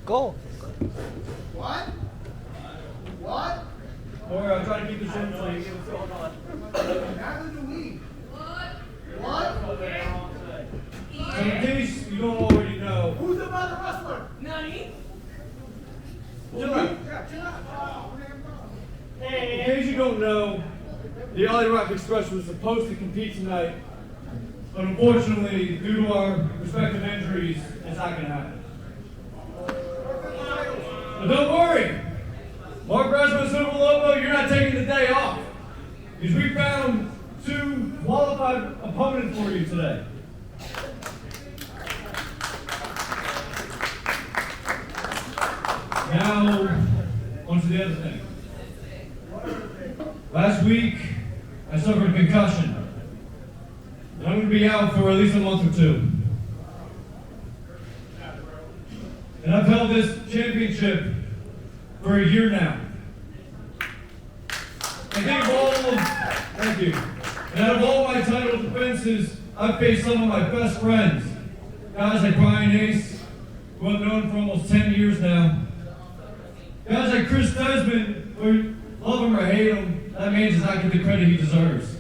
Go. What? What? Don't worry, I'll try to keep this in place. Neither do we. What? So in case you don't already know, Who's the mother wrestler? Nani? Chill out. Yeah, chill out. In case you don't know, the Alley Rock Express was supposed to compete tonight, but unfortunately, due to our respective injuries, it's not going to happen. But don't worry, Mark Raspa and Silver Lobo, you're not taking the day off, because we found 2 qualified opponents for you today. Now, on to the other thing. Last week, I suffered a concussion. And I'm going to be out for at least a month or 2. And I've held this championship for a year now. Thank you. And out of all my title defenses, I've faced some of my best friends. Guys like Brian Ace, who I've known for almost 10 years now. Guys like Chris Desmond, who love him or hate him, that man does not get the credit he deserves.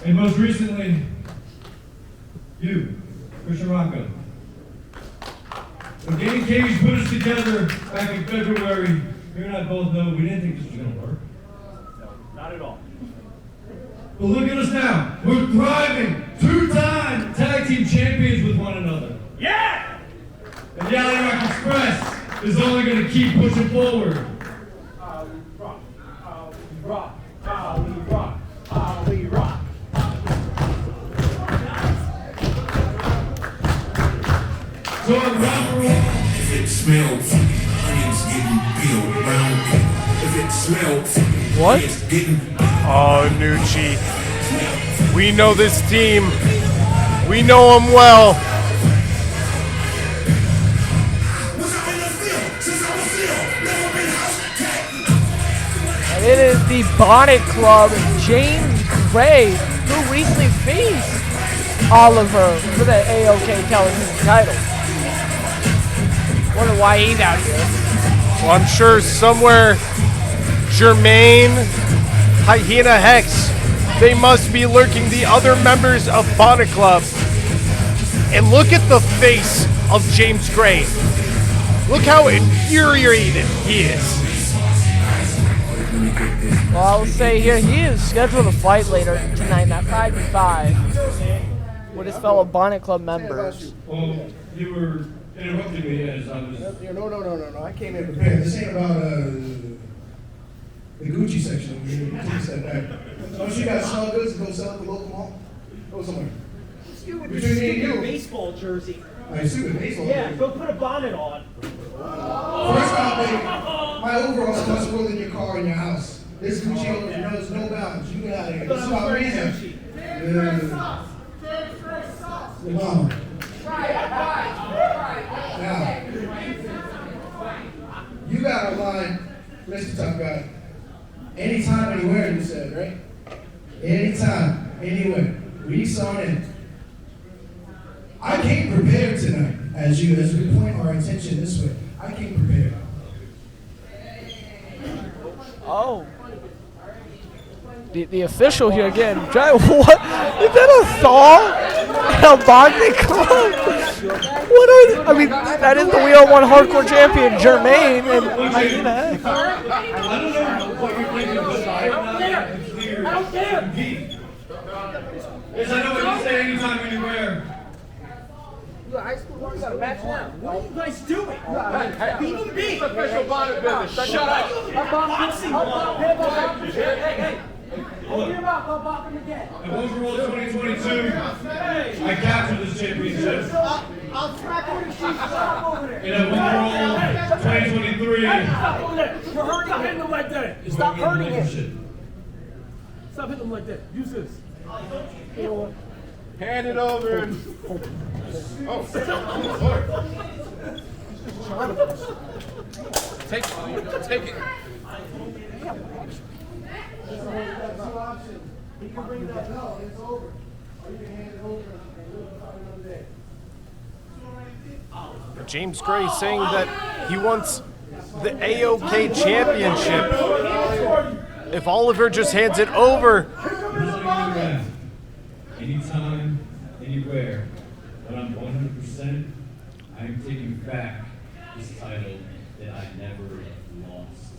And most recently, you, Christian Rocco. When Game Cage put us together back in February, you and I both know we didn't think this was going to work. No, not at all. But look at us now. We're thriving. 2-time tag team champions with one another. Yeah! And the Alley Rock Express is only going to keep pushing forward. Ali rock, Ali rock, Ali rock, Ali rock. So I'm round. If it smells, onions getting peeled round. If it smells, What? it's getting Oh, Nucci. We know this team. We know them well. And it is the Bonnet Club, James Gray, who recently faced Oliver for the AOK television title. Wonder why he's out here. Well, I'm sure somewhere Jermaine, Hyena Hex, they must be lurking, the other members of Bonnet Club. And look at the face of James Gray. Look how infuriated he is. Well, I will say here, he is scheduled to fight later tonight at 5-5 with his fellow Bonnet Club members. Well, you were interrupting me as I was. No. I came in prepared. This ain't about the Gucci section. You said that. Don't you guys sell goods and go sell at the local mall? Go somewhere. You with Between your me and stupid you. baseball jersey. I stupid baseball. Yeah, go put a bonnet on. First off, baby, my overalls cost more than your car and your house. This Gucci over knows no bounds. You get out of here. I thought This is I was about wearing Reno. sushi. This Your mama. Now, you got a line, Mr. Tough Guy. Anytime, anywhere, you said, right? Anytime, anywhere. Weeks on end. I came prepared tonight, as we point our attention this way. I came prepared. Oh. The official here again. What? Is that a song? A boxing club? What are? I mean, that is the WeR1 Hardcore Champion, Jermaine, and I don't know what you're thinking, but I don't care. Yes, I know what you say anytime, anywhere. You got a match now. What are you guys doing? Beat. Official bonded business. Shut up. Boxing club. Hey. Open your mouth, I'll bop him again. In overall 2022, I captured this championship. I'll track over the sheet. Stop over there. In overall 2023, Stop over there. You're hurting. Stop hitting him like that. Stop hurting him. Stop hitting him like that. Use this. Hand it over. Take it. He can bring that bell, it's over. Or you can hand it over and do it another day. James Gray saying that he wants the AOK championship. If Oliver just hands it over. Anytime, anywhere, but I'm 100%, I'm taking back this title that I never lost.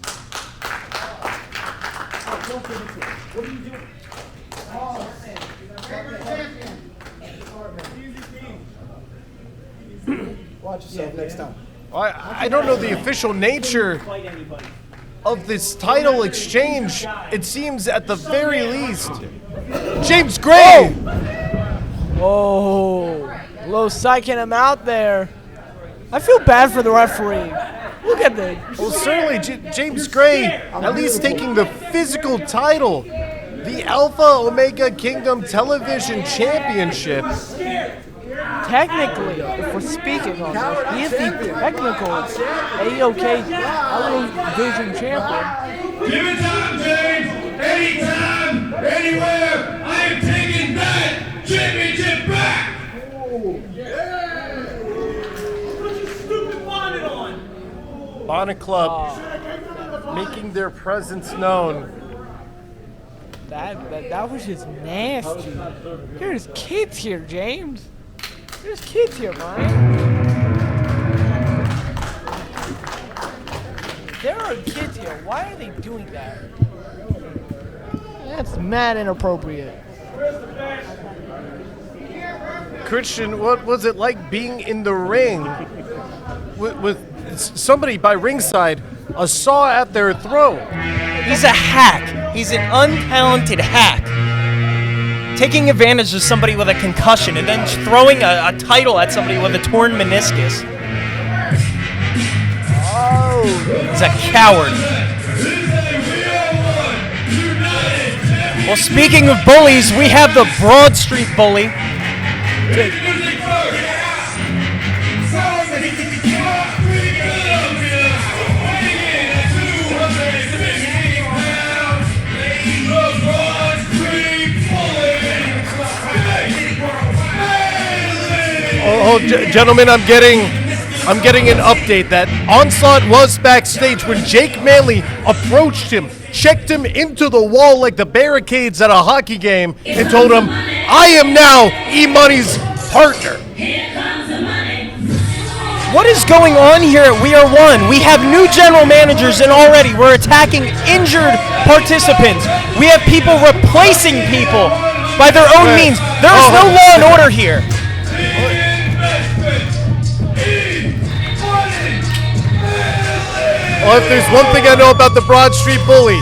What are you doing? Watch yourself next time. I don't know the official nature of this title exchange. It seems at the very least. James Gray! Oh, low psyching him out there. I feel bad for the referee. Look at this. Well, certainly James Gray at least taking the physical title, the Alpha Omega Kingdom Television Championship. Technically, if we're speaking on this, he is the technical AOK Television Champion. Give it time, James! Anytime, anywhere, I am taking that championship back! Put your stupid bonnet on. Bonnet Club making their presence known. That was just nasty. There's kids here, James. There's kids here, man. There are kids here. Why are they doing that? That's mad inappropriate. Christian, what was it like being in the ring with somebody by ringside, a saw at their throat? He's a hack. He's an untalented hack. Taking advantage of somebody with a concussion and then throwing a title at somebody with a torn meniscus. Oh. He's a coward. Well, speaking of bullies, we have the Broad Street Bully. Oh, gentlemen, I'm getting an update that Onslaught was backstage when Jake Manley approached him, checked him into the wall like the barricades at a hockey game, and told him, "I am now E-Money's partner." What is going on here at WeR1? We have new general managers, and already we're attacking injured participants. We have people replacing people by their own means. There is no law and order here. Well, if there's one thing I know about the Broad Street Bully,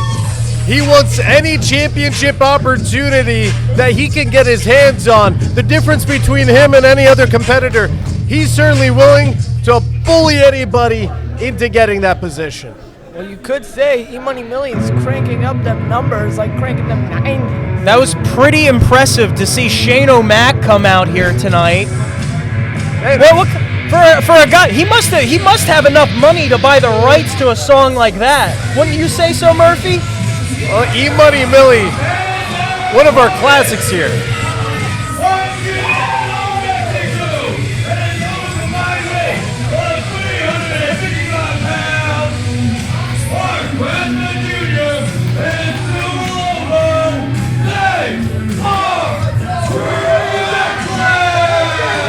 he wants any championship opportunity that he can get his hands on. The difference between him and any other competitor, he's certainly willing to bully anybody into getting that position. Well, you could say E-Money Milli is cranking up them numbers, like cranking them 90s. That was pretty impressive to see Shane O'Mac come out here tonight. Well, for a guy, he must have enough money to buy the rights to a song like that. Wouldn't you say so, Murphy? E-Money Milli, one of our classics here.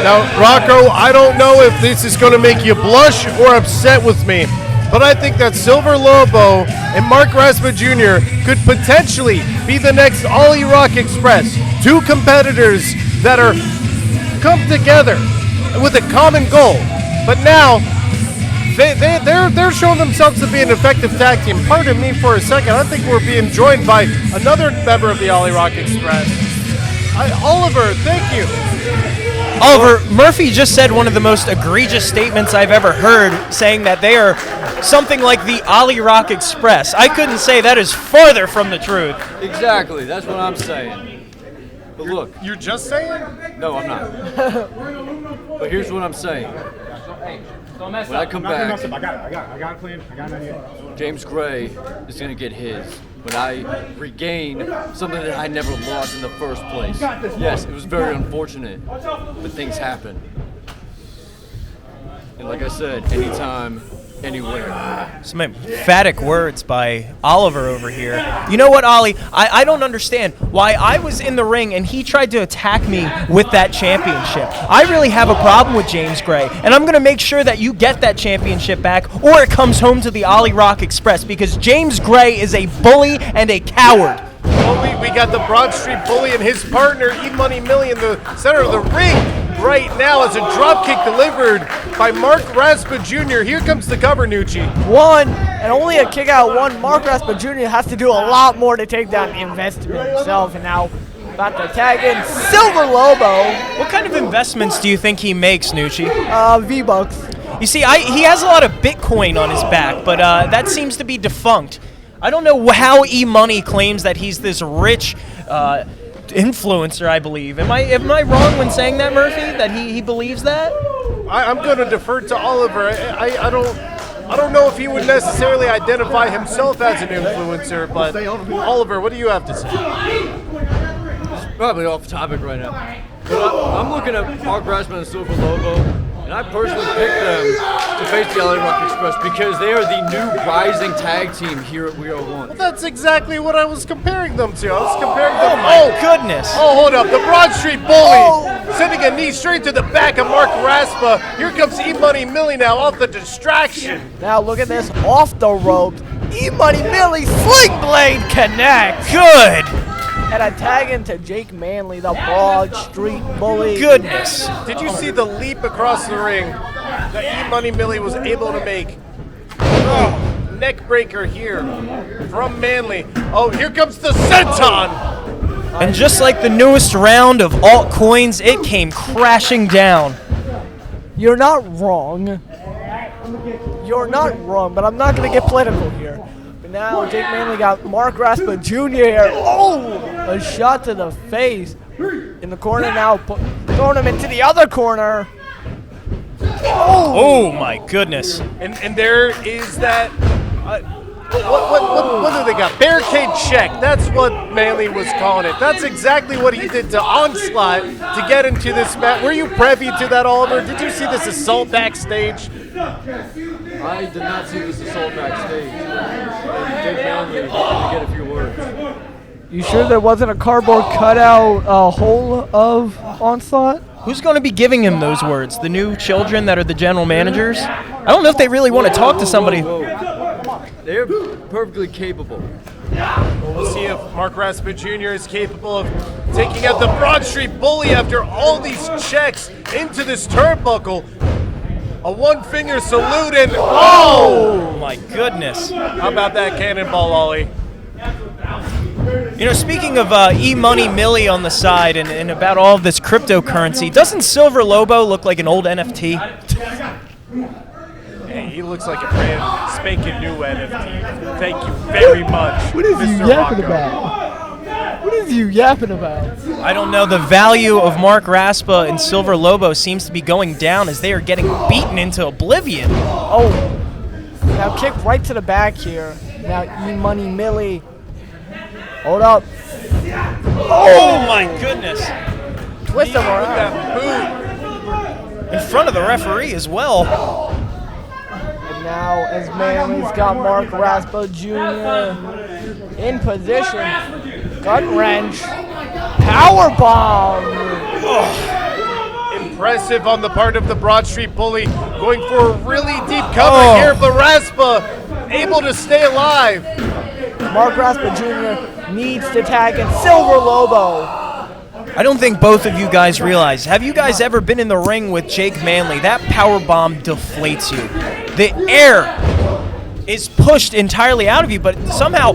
Now, Rocco, I don't know if this is going to make you blush or upset with me, but I think that Silver Lobo and Mark Raspa Jr. could potentially be the next Ollie Rock Express. Two competitors that are come together with a common goal. But now, they're showing themselves to be an effective tag team. Pardon me for a second. I think we're being joined by another member of the Ollie Rock Express. Oliver, thank you. Oliver, Murphy just said one of the most egregious statements I've ever heard, saying that they are something like the Ollie Rock Express. I couldn't say that is farther from the truth. Exactly, that's what I'm saying. But look. You're just saying? No, I'm not. But here's what I'm saying. Don't mess When up. I come I'm not gonna back, mess up. I got a plan. I got an idea. James Gray is going to get his. When I regain something that I never lost in the first place. Yes, it was very unfortunate, but things happen. And like I said, anytime, anywhere. Some emphatic words by Oliver over here. You know what, Ollie? I don't understand why I was in the ring and he tried to attack me with that championship. I really have a problem with James Gray, and I'm going to make sure that you get that championship back or it comes home to the Ollie Rock Express, because James Gray is a bully and a coward. Well, we got the Broad Street Bully and his partner, E-Money Milli, in the center of the ring right now as a dropkick delivered by Mark Raspa Jr. Here comes the cover, Nucci. One, and only a kick out one. Mark Raspa Jr. has to do a lot more to take down the investment himself, and now about to tag in Silver Lobo. What kind of investments do you think he makes, Nucci? V-Bucks. You see, he has a lot of Bitcoin on his back, but that seems to be defunct. I don't know how E-Money claims that he's this rich influencer, I believe. Am I wrong when saying that, Murphy? That he believes that? I'm going to defer to Oliver. I don't know if he would necessarily identify himself as an influencer, but Oliver, what do you have to say? Probably off topic right now. But I'm looking at Mark Raspa and Silver Lobo, and I personally picked them to face the LA Rock Express because they are the new rising tag team here at WeR1. Well, that's exactly what I was comparing them to. I was comparing them. Oh my goodness! Oh, hold up. The Broad Street Bully sending a knee straight to the back of Mark Raspa. Here comes E-Money Milli now off the distraction. Now look at this, off the ropes. E-Money Milli Sling Blade connect. Good. And a tag into Jake Manley, the Broad Street Bully. Goodness. Did you see the leap across the ring that E-Money Milli was able to make? Oh, neck breaker here from Manley. Oh, here comes the senton. And just like the newest round of altcoins, it came crashing down. You're not wrong. You're not wrong, but I'm not going to get political here. But now Jake Manley got Mark Raspa Jr. here. Oh, a shot to the face. In the corner now, throwing him into the other corner. Oh my goodness. And there is that. What do they got? Barricade check. That's what Manley was calling it. That's exactly what he did to Onslaught to get into this match. Were you privy to that, Oliver? Did you see this assault backstage? I did not see this assault backstage. Jake Manley to get a few words. You sure there wasn't a cardboard cutout hole of Onslaught? Who's going to be giving him those words? The new children that are the general managers? I don't know if they really want to talk to somebody. They're perfectly capable. We'll see if Mark Raspa Jr. is capable of taking out the Broad Street Bully after all these checks into this turnbuckle. A one-finger salute and Oh my goodness. How about that cannonball, Ollie? You know, speaking of E-Money Milli on the side and about all of this cryptocurrency, doesn't Silver Lobo look like an old NFT? Hey, he looks like a brand spanking new NFT. Thank you very much, What is Mr. you yapping Rocco. about? What is you yapping about? I don't know. The value of Mark Raspa and Silver Lobo seems to be going down as they are getting beaten into oblivion. Oh, now kick right to the back here. Now E-Money Milli. Hold up. Oh my goodness. Twist him around. That boot. In front of the referee as well. And now as Manley's got Mark Raspa Jr. in position. Gut wrench. Power bomb. Impressive on the part of the Broad Street Bully, going for a really deep cover here, but Raspa able to stay alive. Mark Raspa Jr. needs to tag in Silver Lobo. I don't think both of you guys realize. Have you guys ever been in the ring with Jake Manley? That power bomb deflates you. The air is pushed entirely out of you, but somehow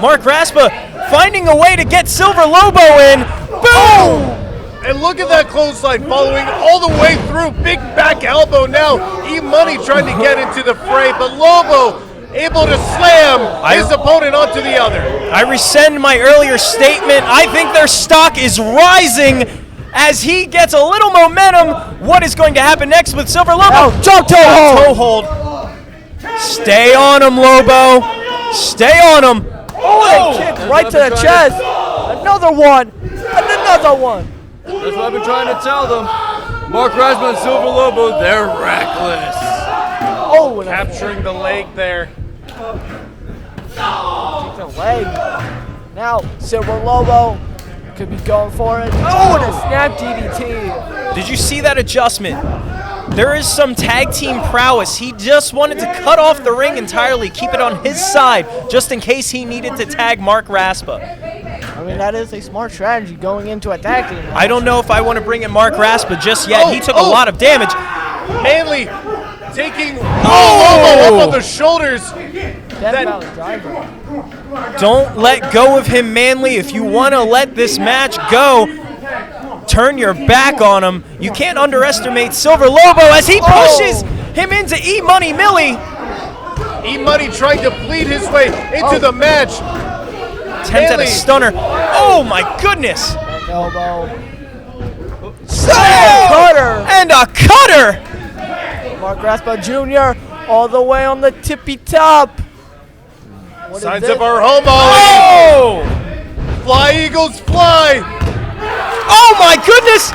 Mark Raspa finding a way to get Silver Lobo in. Boom! And look at that clothesline following all the way through. Big back elbow now. E-Money trying to get into the fray, but Lobo able to slam his opponent onto the other. I rescind my earlier statement. I think their stock is rising as he gets a little momentum. What is going to happen next with Silver Lobo? Oh, jump toe hold. Stay on him, Lobo. Stay on him. Oh, they kick right to the chest. Another one. And another one. That's what I've been trying to tell them. Mark Raspa and Silver Lobo, they're reckless. Oh, and Capturing the leg there. the leg. Now, Silver Lobo could be going for it. Oh, and a snap DDT. Did you see that adjustment? There is some tag team prowess. He just wanted to cut off the ring entirely, keep it on his side, just in case he needed to tag Mark Raspa. I mean, that is a smart strategy going into a tag team. I don't know if I want to bring in Mark Raspa just yet. He took a lot of damage. Manley taking Lobo up on the shoulders. Don't let go of him, Manley. If you want to let this match go, turn your back on him. You can't underestimate Silver Lobo as he pushes him into E-Money Milli. E-Money trying to bleed his way into the match. Attempt at a stunner. Oh my goodness. Elbow. Cutter. And a cutter. Mark Raspa Jr. all the way on the tippy top. What Signs is of this? our home Oh! Fly Eagles fly. Oh my goodness.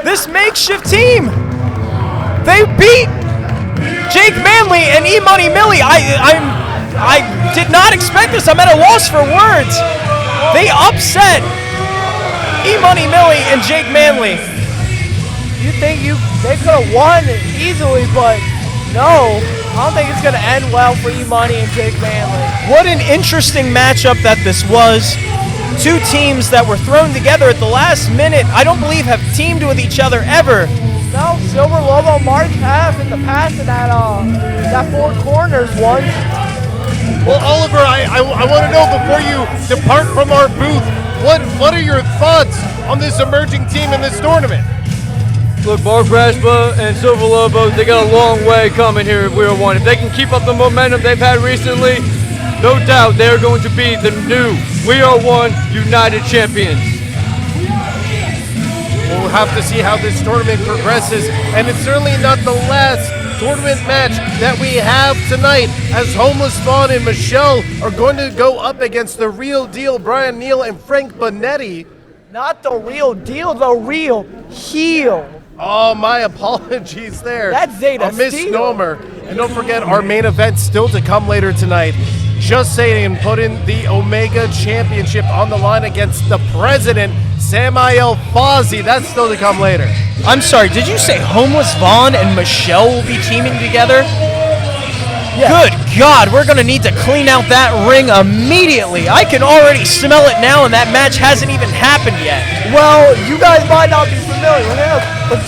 This makeshift team. They beat Jake Manley and E-Money Milli. I did not expect this. I'm at a loss for words. They upset E-Money Milli and Jake Manley. You think they could have won easily, but no. I don't think it's going to end well for E-Money and Jake Manley. What an interesting matchup that this was. Two teams that were thrown together at the last minute. I don't believe have teamed with each other ever. No, Silver Lobo, Mark have in the past in that Four Corners one. Well, Oliver, I want to know before you depart from our booth, what are your thoughts on this emerging team in this tournament? Look, Mark Raspa and Silver Lobo, they got a long way coming here at WeR1. If they can keep up the momentum they've had recently, no doubt they're going to be the new WeR1 United Champions. We'll have to see how this tournament progresses, and it's certainly not the last tournament match that we have tonight, as Homeless Vaughn and Michelle are going to go up against the real deal, Brian Neal and Frank Bonetti. Not the real deal, the real heel. Oh, my apologies there. That's Zeta a misnomer. And don't forget our main event still to come later tonight. Just Saying put in the Omega Championship on the line against the president, Samael Fawzi. That's still to come later. I'm sorry, did you say Homeless Vaughn and Michelle will be teaming together? Yeah. Good God, we're going to need to clean out that ring immediately. I can already smell it now, and that match hasn't even happened yet. Well, you guys might not be familiar with him, but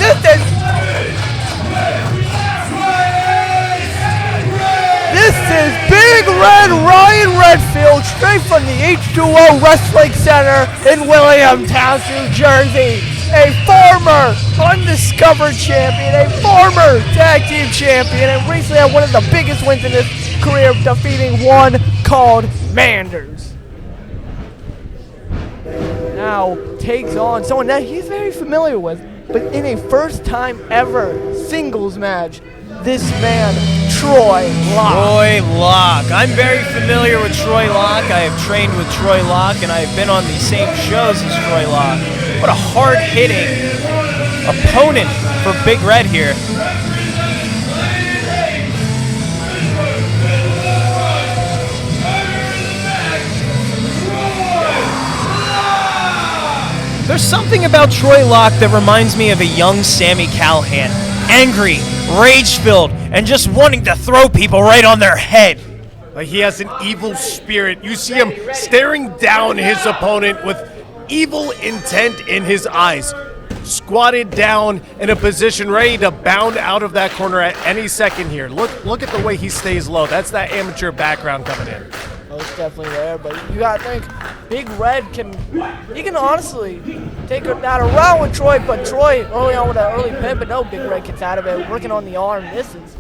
this is Big Red Ryan Redfield, straight from the H2O Wrestling Center in Williamstown, New Jersey. a former undiscovered champion, a former tag team champion, and recently had one of the biggest wins in his career, defeating one called Manders. Now takes on someone that he's very familiar with, but in a first time ever singles match, this man, Troy Locke. Troy Locke. I'm very familiar with Troy Locke. I have trained with Troy Locke, and I have been on the same shows as Troy Locke. What a hard-hitting opponent for Big Red here. There's something about Troy Locke that reminds me of a young Sami Callihan. Angry, rage-filled, and just wanting to throw people right on their head. Like he has an evil spirit. You see him staring down his opponent with evil intent in his eyes. Squatted down in a position ready to bound out of that corner at any second here. Look at the way he stays low. That's that amateur background coming in. It's definitely there, but you gotta think Big Red can honestly take that around with Troy, but Troy early on with that early pin, but no, Big Red gets out of it, working on the arm. This is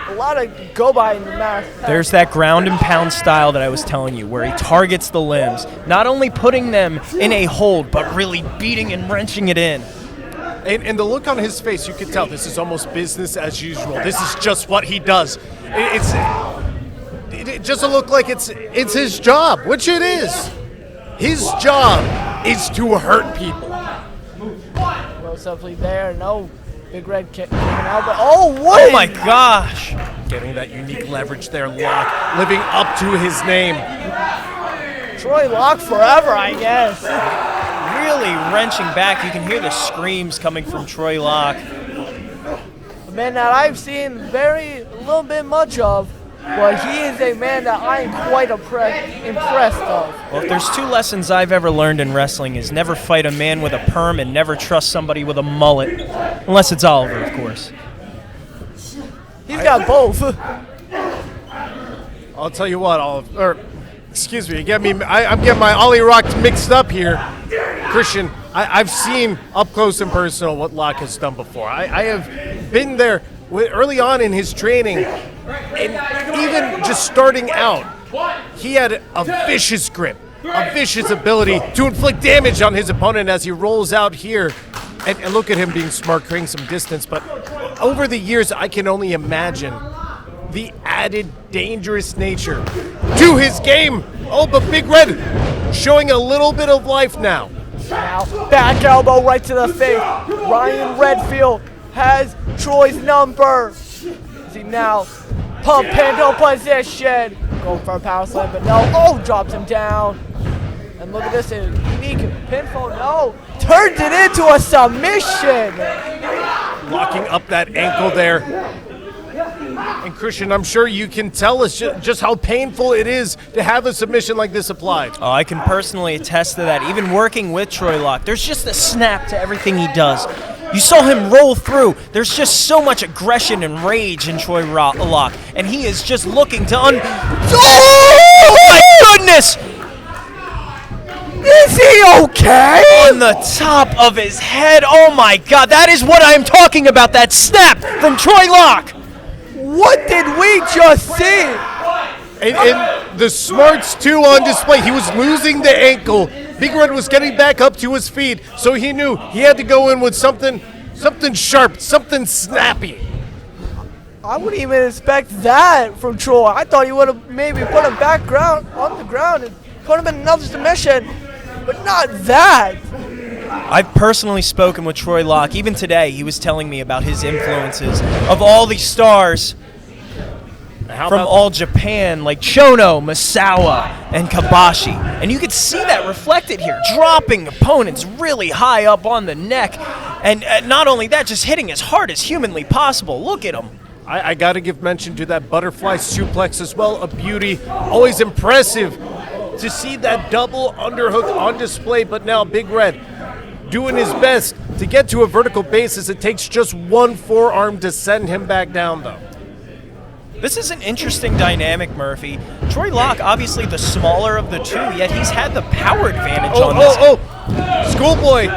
a lot of go by in the match. There's that ground and pound style that I was telling you, where he targets the limbs, not only putting them in a hold, but really beating and wrenching it in. And the look on his face, you can tell this is almost business as usual. This is just what he does. It doesn't look like it's his job, which it is. His job is to hurt people. Most definitely there. No, Big Red kicking out, but oh my gosh! Getting that unique leverage there, Locke, living up to his name. Troy Locke forever, I guess. Really wrenching back. You can hear the screams coming from Troy Locke. A man that I've seen a little bit much of. But he is a man that I am quite impressed of. Well, if there's two lessons I've ever learned in wrestling is never fight a man with a perm and never trust somebody with a mullet. Unless it's Oliver, of course. He's got both. I'll tell you what, excuse me, I'm getting my Ollie Rocks mixed up here. Christian, I've seen up close and personal what Locke has done before. I have been there early on in his training. And even just starting out, he had a vicious grip, a vicious ability to inflict damage on his opponent as he rolls out here. And look at him being smart, creating some distance. But over the years, I can only imagine the added dangerous nature to his game. Oh, but Big Red showing a little bit of life now. Now, back elbow right to the face. Ryan Redfield has Troy's number. See now. Pump handle position. Going for a power slam, but no. Oh, drops him down. And look at this unique pinfall. No. Turns it into a submission. Locking up that ankle there. And Christian, I'm sure you can tell us just how painful it is to have a submission like this applied. Oh, I can personally attest to that. Even working with Troy Locke, there's just a snap to everything he does. You saw him roll through. There's just so much aggression and rage in Troy Locke, and he is just looking to Oh my goodness! Is he okay? On the top of his head. Oh my God, that is what I'm talking about. That snap from Troy Locke. What did we just see? And the smarts too on display. He was losing the ankle. Big Red was getting back up to his feet, so he knew he had to go in with something sharp, something snappy. I wouldn't even expect that from Troy. I thought he would have maybe put him back on the ground and put him in another submission, but not that. I've personally spoken with Troy Locke. Even today, he was telling me about his influences of all these stars from all Japan, like Chono, Misawa, and Kabashi. And you could see that reflected here, dropping opponents really high up on the neck. And not only that, just hitting as hard as humanly possible. Look at him. I got to give mention to that butterfly suplex as well, a beauty. Always impressive to see that double underhook on display, but now Big Red doing his best to get to a vertical basis. It takes just one forearm to send him back down, though. This is an interesting dynamic, Murphy. Troy Locke, obviously the smaller of the two, yet he's had the power advantage on this. Schoolboy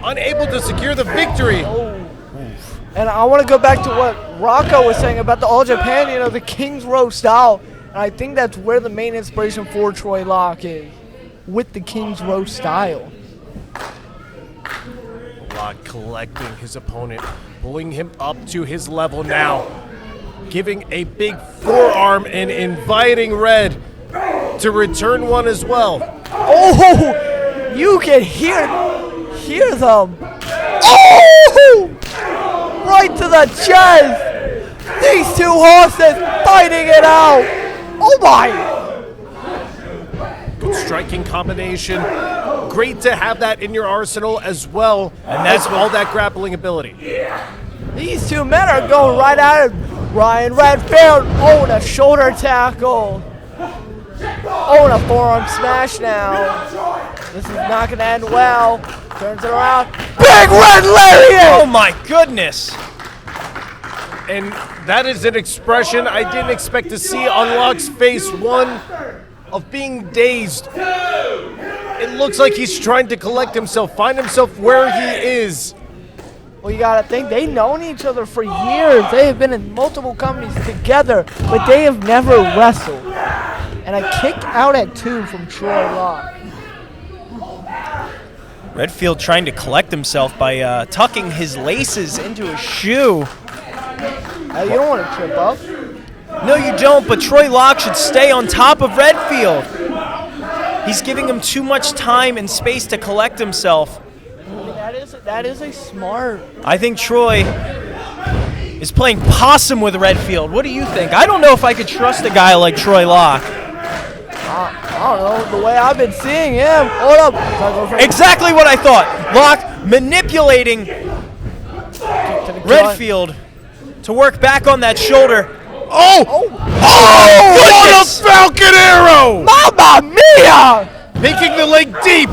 unable to secure the victory. And I want to go back to what Rocco was saying about the All Japan, you know, the King's Row style. And I think that's where the main inspiration for Troy Locke is, with the King's Row style. Locke collecting his opponent, pulling him up to his level now, giving a big forearm and inviting Red to return one as well. Oh, you can hear them. Oh, right to the chest. These two horses fighting it out. Oh my. Good striking combination. Great to have that in your arsenal as well. And that's all that grappling ability. These two men are going right at it. Ryan Redfield. Oh, and a shoulder tackle. Oh, and a forearm smash now. This is not going to end well. Turns it around. Big red lariat! Oh my goodness! And that is an expression I didn't expect to see on Locke's face. One of being dazed. It looks like he's trying to collect himself, find himself where he is. Well, you gotta think, they've known each other for years. They have been in multiple companies together, but they have never wrestled. And a kick out at 2 from Troy Locke. Redfield trying to collect himself by tucking his laces into his shoe. You don't want to trip up. No, you don't, but Troy Locke should stay on top of Redfield. He's giving him too much time and space to collect himself. That is a smart. I think Troy is playing possum with Redfield. What do you think? I don't know if I could trust a guy like Troy Locke. I don't know, the way I've been seeing him. Hold up. Exactly what I thought. Locke manipulating Redfield to work back on that shoulder. Oh, what a Falcon Arrow! Mamma mia! Making the leg deep.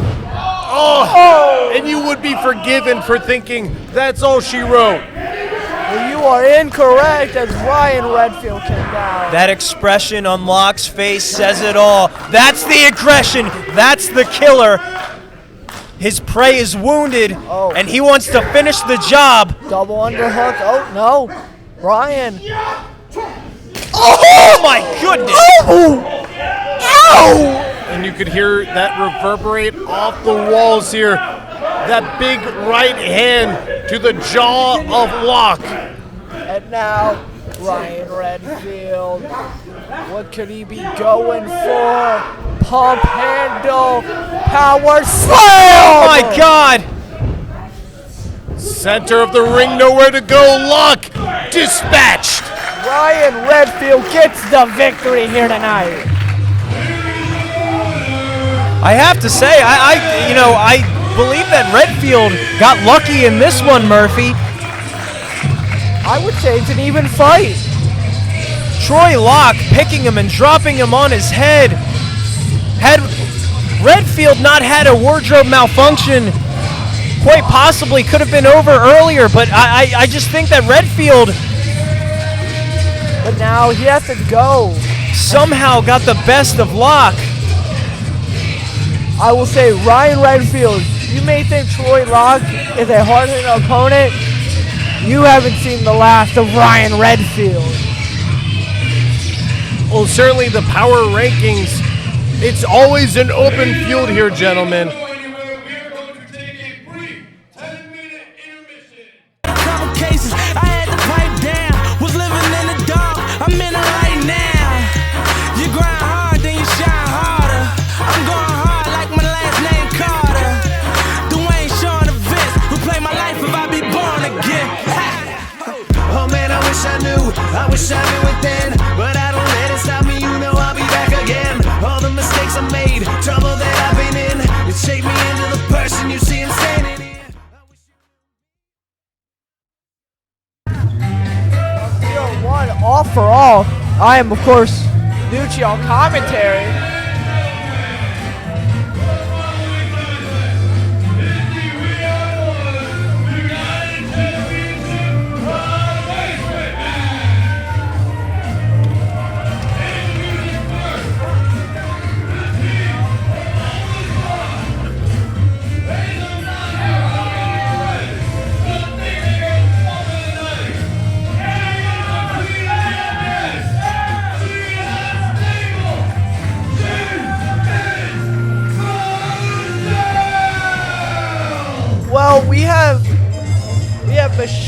Oh, and you would be forgiven for thinking that's all she wrote. Well, you are incorrect as Ryan Redfield came down. That expression on Locke's face says it all. That's the aggression. That's the killer. His prey is wounded, and he wants to finish the job. Double underhook. Oh, no. Ryan. Oh, my goodness. Oh! Ow! And you could hear that reverberate off the walls here. That big right hand to the jaw of Locke. And now, Ryan Redfield. What could he be going for? Pump handle. Power slam! Oh, my God. Center of the ring, nowhere to go. Locke dispatched. Ryan Redfield gets the victory here tonight. I have to say, I believe that Redfield got lucky in this one, Murphy. I would say it's an even fight. Troy Locke picking him and dropping him on his head. Had Redfield not had a wardrobe malfunction, quite possibly could have been over earlier, but I just think that Redfield... But now he has to go. Somehow got the best of Locke. I will say, Ryan Redfield, you may think Troy Locke is a hard-hitting opponent. You haven't seen the last of Ryan Redfield. Well, certainly the power rankings, it's always an open field here, gentlemen. Couple cases, I had to pipe down. Was living in the dark, I'm in it right now. You grind hard, then you shine harder. I'm going hard like my last name Carter. Dwayne, Sean, and Vince will play my life if I be born again. Oh man, I wish I knew it then, but I don't let it stop me. You know I'll be back again. All the mistakes I made, trouble that I've been in, it shaped me into the person you see I'm standing in. WeR1 all for all. I am, of course, Nucci on commentary.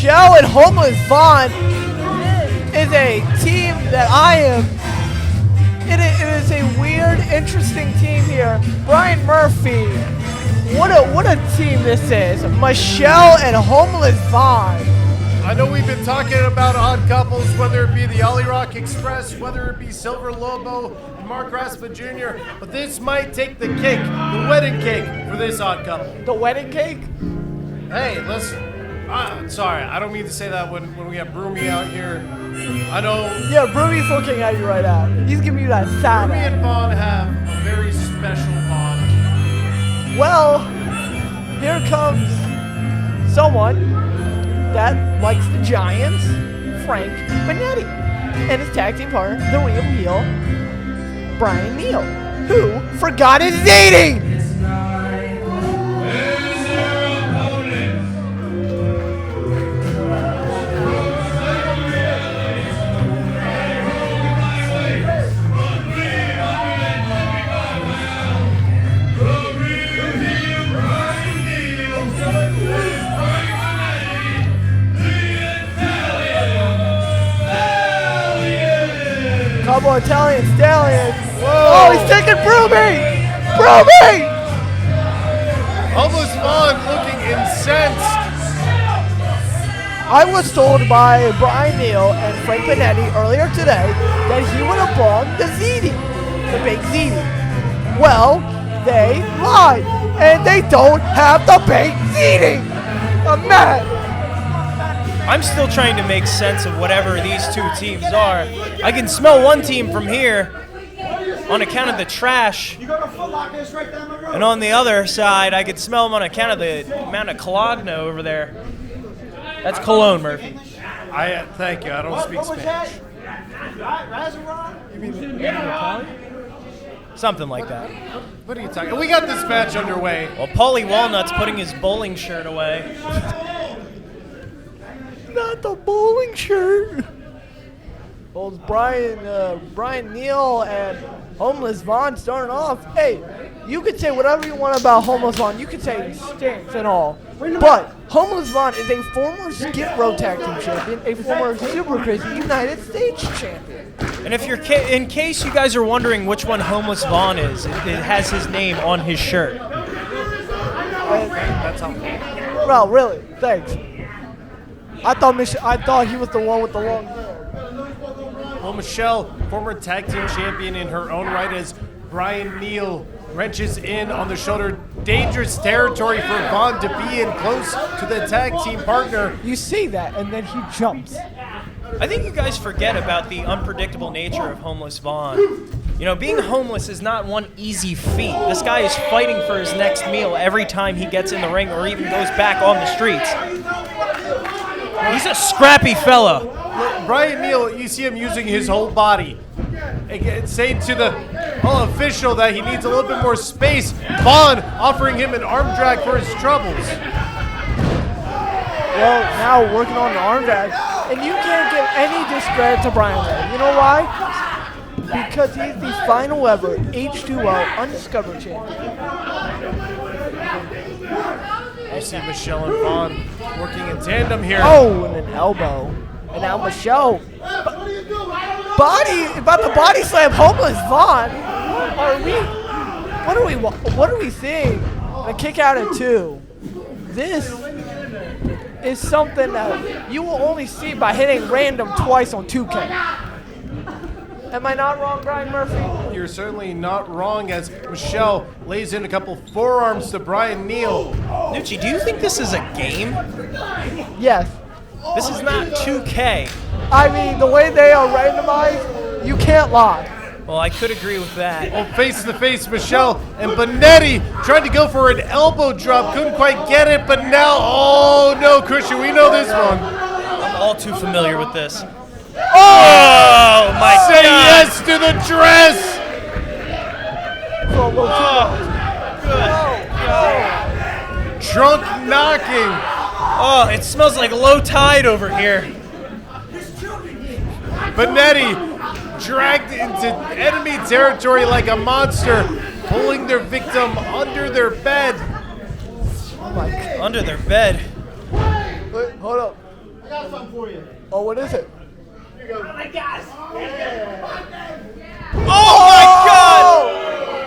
Michelle and Homeless Vaughn is a team that I am. It is a weird, interesting team here. Brian Murphy, what a team this is. Michelle and Homeless Vaughn. I know we've been talking about odd couples, whether it be the Ollie Rock Express, whether it be Silver Lobo and Mark Raspa Jr., but this might take the cake, the wedding cake, for this odd couple. The wedding cake? Hey, let's... sorry, I don't mean to say that when we have Broomy out here. I know... Yeah, Broomy's looking at you right now. He's giving you that side Broomy eye. and Vaughn have a very special bond. Well, here comes someone that likes the Giants, Frank Benetti, and his tag team partner, the real heel, Brian Neal, who forgot his dating. Couple Italian Stallions. Oh, he's taking Broomy! Broomy! Homeless Vaughn looking incensed. I was told by Brian Neal and Frank Benetti earlier today that he would have brought the ziti, the big ziti. Well, they lied, and they don't have the big ziti. I'm mad. I'm still trying to make sense of whatever these two teams are. I can smell one team from here on account of the trash. And on the other side, I could smell them on account of the amount of cologne over there. That's cologne, Murphy. Thank you. I don't speak Spanish. You mean Italian? Something like that. What are you talking? We got this match underway. Well, Paulie Walnut's putting his bowling shirt away. Not the bowling shirt. Well, it's Brian Neal and Homeless Vaughn starting off. Hey, you could say whatever you want about Homeless Vaughn. You could say he stinks and all. But Homeless Vaughn is a former Skid Row Tag Team Champion, a former Super Crazy United States Champion. And if you're in case you guys are wondering which one Homeless Vaughn is, it has his name on his shirt. That's how. Well, really? Thanks. I thought he was the one with the long hair. Well, Michelle, former tag team champion in her own right, as Brian Neal wrenches in on the shoulder. Dangerous territory for Vaughn to be in close to the tag team partner. You see that, and then he jumps. I think you guys forget about the unpredictable nature of Homeless Vaughn. You know, being homeless is not one easy feat. This guy is fighting for his next meal every time he gets in the ring or even goes back on the streets. He's a scrappy fella. Brian Neal, you see him using his whole body. Saying to the official that he needs a little bit more space. Vaughn offering him an arm drag for his troubles. Well, now working on the arm drag. And you can't give any discredit to Brian Neal. You know why? Because he's the final ever H2O Undiscovered Champion. You see Michelle and Vaughn working in tandem here. Oh, and an elbow. And now Michelle. About to body slam Homeless Vaughn. What are we seeing? A kick out at 2. This is something that you will only see by hitting random twice on 2K. Am I not wrong, Brian Murphy? You're certainly not wrong, as Michelle lays in a couple forearms to Brian Neal. Nucci, do you think this is a game? Yes. This is not 2K. I mean, the way they are randomized, you can't lie. Well, I could agree with that. Well, face to face, Michelle and Benetti tried to go for an elbow drop, couldn't quite get it, but now, oh no, Christian, we know this one. I'm all too familiar with this. Oh my Say God! yes to the dress! For a little Trunk knocking. Oh, it smells like low tide over here. Benetti dragged into enemy territory like a monster, pulling their victim under their bed. Under their bed. Wait, hold up. got something for you. Oh, what is it? Oh my gosh! Oh my God!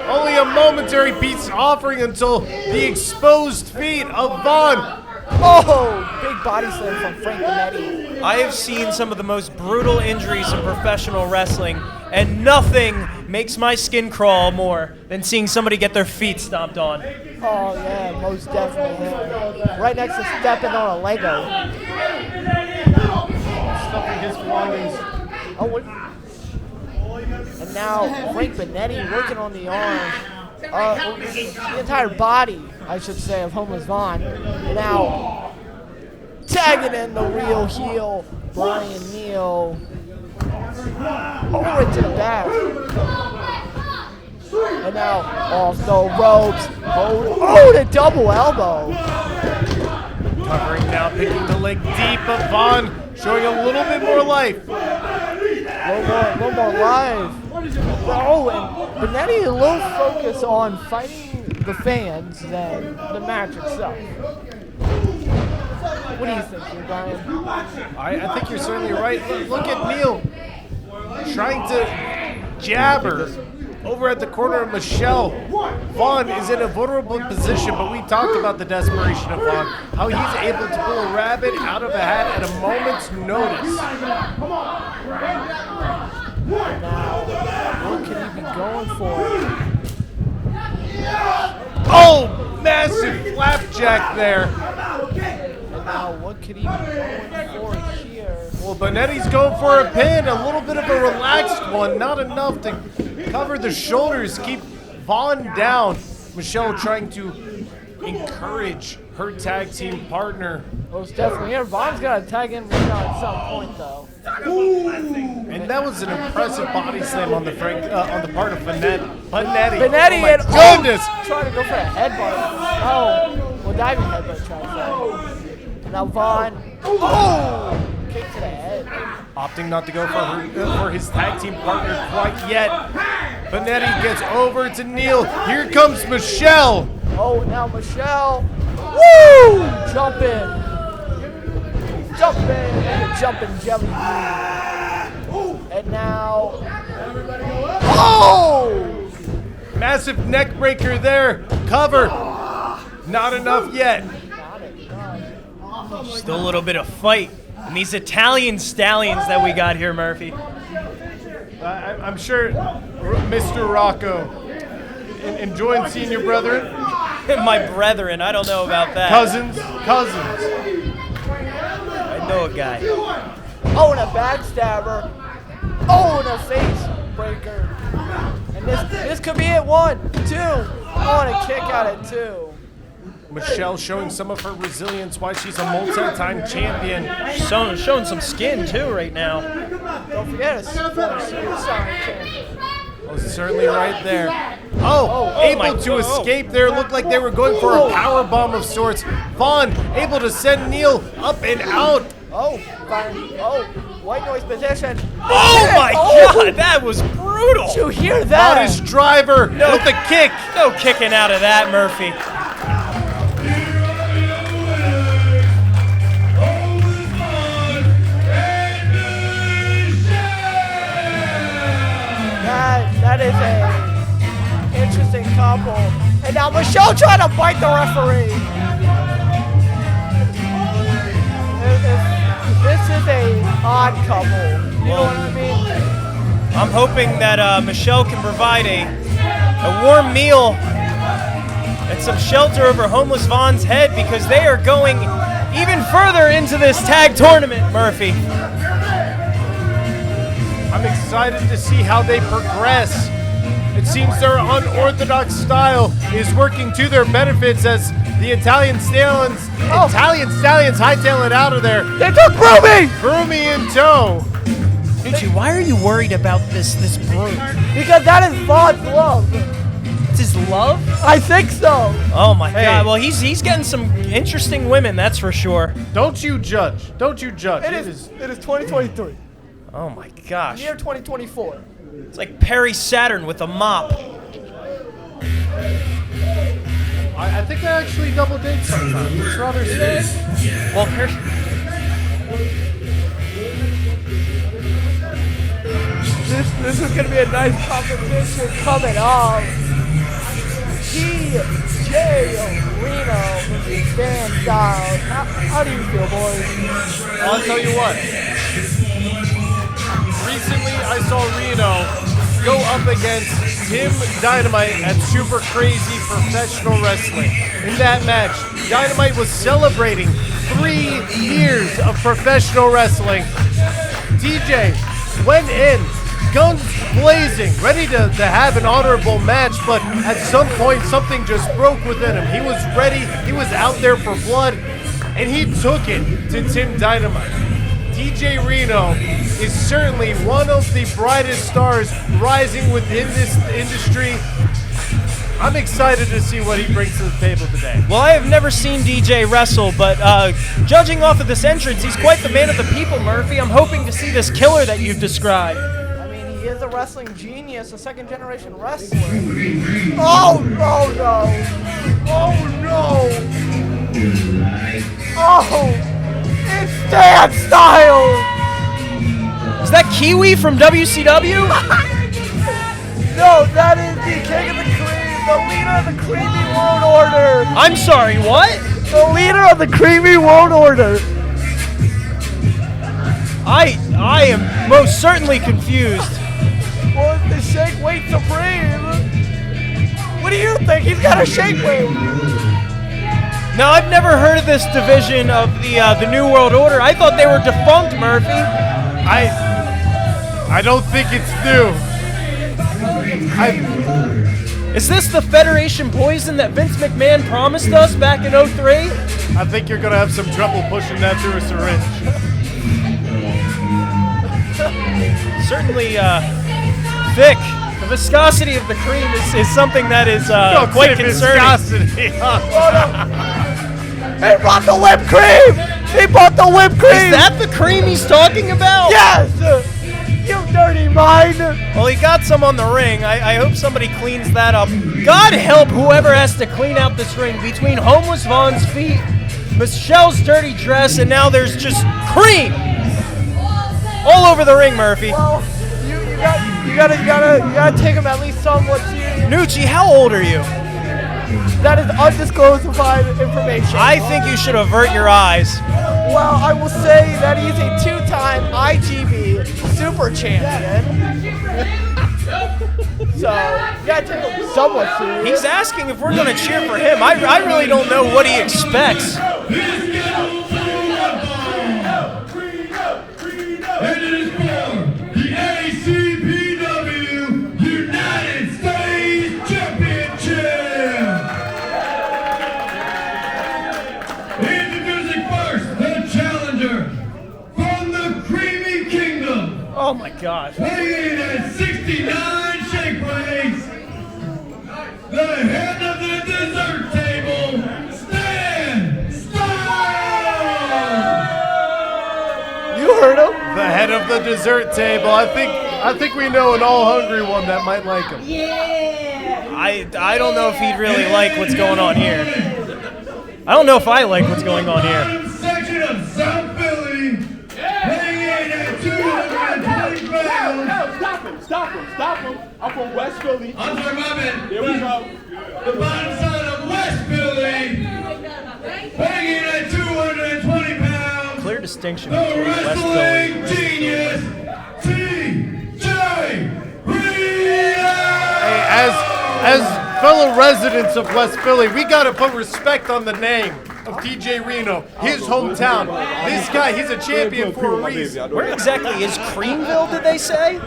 Only a momentary peace offering until the exposed feet of Vaughn. Oh, big body slam from Frank Benetti. I have seen some of the most brutal injuries in professional wrestling, and nothing makes my skin crawl more than seeing somebody get their feet stomped on. Oh, yeah, most definitely. Yeah. Right next to stepping on a Lego. Stuffing his belongings. Oh, what? And now Frank Benetti working on the arm. The entire body, I should say, of Homeless Vaughn. Now, tagging in the real heel, Brian Neal. Over into the back. And now, off the ropes. Oh, the double elbow. Covering now, picking the leg deep of Vaughn, showing a little bit more life. One more live. Oh, and Benetti a little focused on fighting the fans than the match itself. What do you think, Brian? I think you're certainly right. Look at Neil trying to jab her over at the corner of Michelle. Vaughn is in a vulnerable position, but we talked about the desperation of Vaughn, how he's able to pull a rabbit out of a hat at a moment's notice. Now, what can he be going for? Oh, massive flapjack there. And now, what could he be going for here? Well, Benetti's going for a pin, a little bit of a relaxed one, not enough to cover the shoulders, keep Vaughn down. Michelle trying to encourage her tag team partner. Most definitely here. Vaughn's got to tag in Reno at some point, though. And that was an impressive body slam on the on the part of Benetti. Benetti oh my and goodness! Trying to go for a headbutt. Oh, well, diving headbutt trying to say. Now Vaughn. Oh! Kick to the head. Opting not to go for his tag team partner quite yet. Benetti gets over to Neil. Here comes Michelle. Oh, now Michelle. Woo! Jumping. Jumping jelly bean. And now. Oh! Massive neck breaker there. Cover. Not enough yet. Still a little bit of fight. And these Italian stallions that we got here, Murphy. I'm sure Mr. Rocco enjoying seeing your brethren. My brethren, I don't know about that. Cousins. I know a guy. Oh, and a backstabber. Oh, and a face breaker. And this could be it. 1, 2. Oh, and a kick out at 2. Michelle showing some of her resilience, why she's a multi-time champion. Showing some skin too right now. Don't forget a former superstar champion. Oh, certainly right there. Able to escape there. Looked like they were going for a power bomb of sorts. Vaughn able to send Neil up and out. White noise position. Oh my God, that was brutal. Did you hear that? Bodice driver with the kick. No kicking out of that, Murphy. That is a interesting couple. And now Michelle trying to bite the referee. This is a odd couple. You know what I mean? I'm hoping that Michelle can provide a warm meal and some shelter over homeless Vaughn's head, because they are going even further into this tag tournament, Murphy. I'm excited to see how they progress. It seems their unorthodox style is working to their benefits as the Italian Stallions hightail it out of there. They took Broomy! Broomy in tow. Michi, why are you worried about this broom? Because that is Vaughn's love. It's his love? I think so. Oh my God! Well, he's getting some interesting women, that's for sure. Don't you judge. It is 2023. Oh my gosh! Year 2024. It's like Perry Saturn with a mop. I think I actually double date sometimes. It's rather sad. Well, This is gonna be a nice competition coming up. DJ Reno versus Dan Styles. How do you feel, boys? I'll tell you what. Recently, I saw Reno go up against Tim Dynamite at Super Crazy Professional Wrestling. In that match, Dynamite was celebrating 3 years of professional wrestling. DJ went in, guns blazing, ready to have an honorable match, but at some point something just broke within him. He was ready, he was out there for blood, and he took it to Tim Dynamite. DJ Reno is certainly one of the brightest stars rising within this industry. I'm excited to see what he brings to the table today. Well, I have never seen DJ wrestle, but judging off of this entrance, he's quite the man of the people, Murphy. I'm hoping to see this killer that you've described. I mean, he is a wrestling genius, a second-generation wrestler. Oh, no, no. Oh, no. Oh, it's Dan Styles. Is that Kiwi from WCW? No, that is the king of the cream, the leader of the creamy world order. I'm sorry, what? The leader of the creamy world order. I am most certainly confused. Well, it's the shake weight supreme. What do you think? He's got a shake weight. Now, I've never heard of this division of the New World Order. I thought they were defunct, Murphy. I don't think it's new. Is this the Federation poison that Vince McMahon promised us back in 03? I think you're gonna have some trouble pushing that through a syringe. Certainly thick. The viscosity of the cream is something that is quite concerning. Viscosity. He brought the whipped cream! He brought the whipped cream! Is that the cream he's talking about? Yes! You dirty mind! Well, he got some on the ring. I hope somebody cleans that up. God help whoever has to clean out this ring between Homeless Vaughn's feet, Michelle's dirty dress, and now there's just cream all over the ring, Murphy. Well, you gotta take him at least somewhat serious. Nucci, how old are you? That is undisclosed information. I think you should avert your eyes. Well, I will say that he's a 2-time IGB Super Champion. So, you gotta take him somewhat serious. He's asking if we're gonna cheer for him. I really don't know what he expects. And it is for the ACPW United States Championship. Introducing first the challenger from the Creamy Kingdom. Oh my God. Weighing at 69 shake weights, the head of the dessert table, You heard him. The head of the dessert table. I think we know an all-hungry one that might like him. I don't know if he'd really like what's going on here. I don't know if I like what's going on here. section of South Philly, weighing in at 220 pounds. Stop him. I'm from West Philly. I'm sorry, my bad. There we go. The bottom side of West Philly, weighing in at 220 pounds. Clear distinction The between West Philly wrestling and West Philly. genius, TJ Reno. Hey, as fellow residents of West Philly, we gotta put respect on the name of TJ Reno, his hometown. This guy, he's a champion for a reason. Where exactly is Creamville, did they say?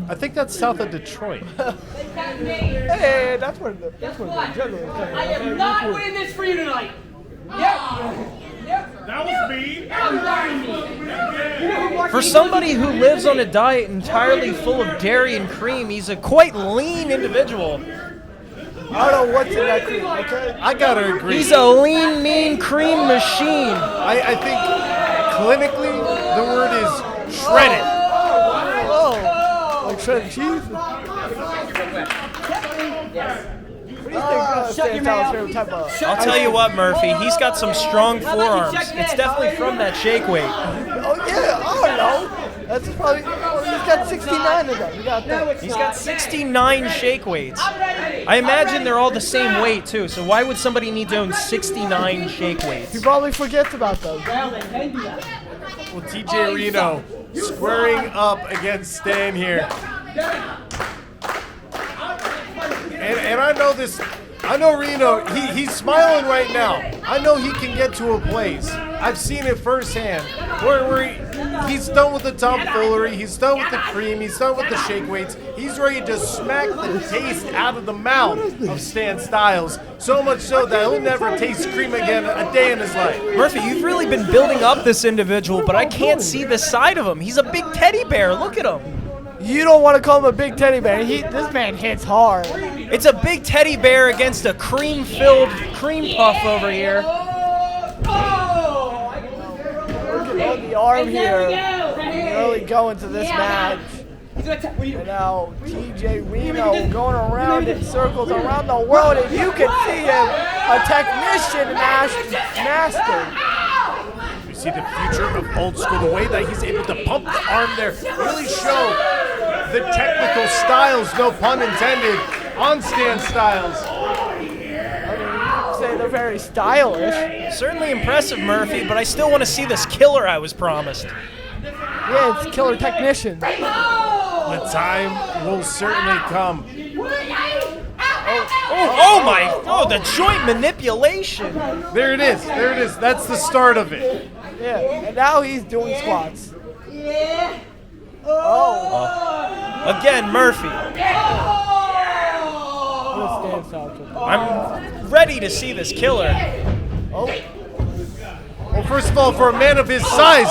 I think that's south of Detroit. Hey, that's where the juggler is. I am not winning this for you tonight. That was me. For somebody who lives on a diet entirely full of dairy and cream, he's a quite lean individual. I don't know what's in that cream, okay? I gotta agree. He's a lean, mean cream machine. I think clinically the word is shredded. Oh, like shredded cheese? do you think Stan's favorite type of? I'll tell you what, Murphy. He's got some strong forearms. It's definitely from that shake weight. Oh yeah, I don't know. That's probably. He's got 69 of them. You got that. He's got 69 shake weights. I imagine they're all the same weight too. So why would somebody need to own 69 shake weights? He probably forgets about them. Well, TJ Reno squaring up against Stan here. And I know this. I know Reno, he's smiling right now. I know he can get to a place. I've seen it firsthand. Where he's done with the tomfoolery, he's done with the cream, he's done with the shake weights. He's ready to smack the taste out of the mouth of Stan Stylez. So much so that he'll never taste cream again a day in his life. Murphy, you've really been building up this individual, but I can't see the side of him. He's a big teddy bear. Look at him. You don't want to call him a big teddy bear. This man hits hard. It's a big teddy bear against a cream-filled cream puff over here. Look at the arm here. Really going to this match. And now TJ Reno going around in circles around the world, and you can see him, a technician master. You see the future of old school, the way that he's able to pump the arm there, really show the technical styles, no pun intended, on Stan Stylez. I mean, you could say they're very stylish. Certainly impressive, Murphy, but I still want to see this killer I was promised. Yeah, it's killer technician. The time will certainly come. Oh, the joint manipulation. There it is, there it is. That's the start of it. Yeah, and now he's doing squats. Oh. Again, Murphy. I'm ready to see this killer. Oh. Well, first of all, for a man of his size,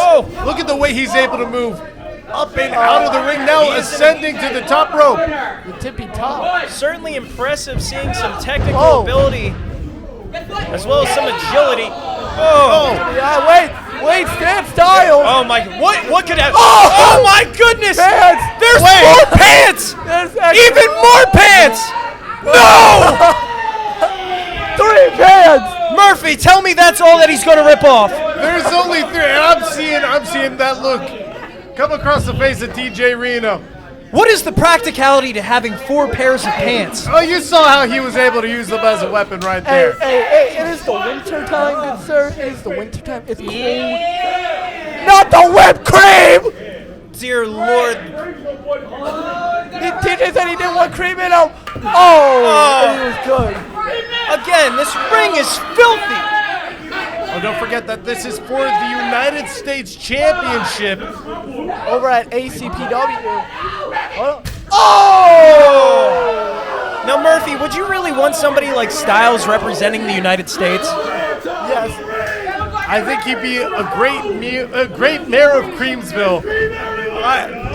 look at the way he's able to move up and out of the ring, now ascending to the top rope. The tippy top. Certainly impressive seeing some technical ability as well as some agility. Yeah, wait, Stan Stylez. Oh my, what could happen? Oh my goodness! Pants. There's more pants! Even more pants! No! 3 pants! Murphy, tell me that's all that he's gonna rip off. There's only 3, and I'm seeing that look come across the face of TJ Reno. What is the practicality to having 4 pairs of pants? Oh, you saw how he was able to use them as a weapon right there. Hey, it is the winter time, good sir. It is the winter time. It's cold. Not the whipped cream! Dear Lord. TJ said he didn't want cream in him. Oh, he was good. Again, this ring is filthy. Oh, don't forget that this is for the United States Championship over at ACPW. Now, Murphy, would you really want somebody like Stylez representing the United States? Yes. I think he'd be a great mayor of Creamsville.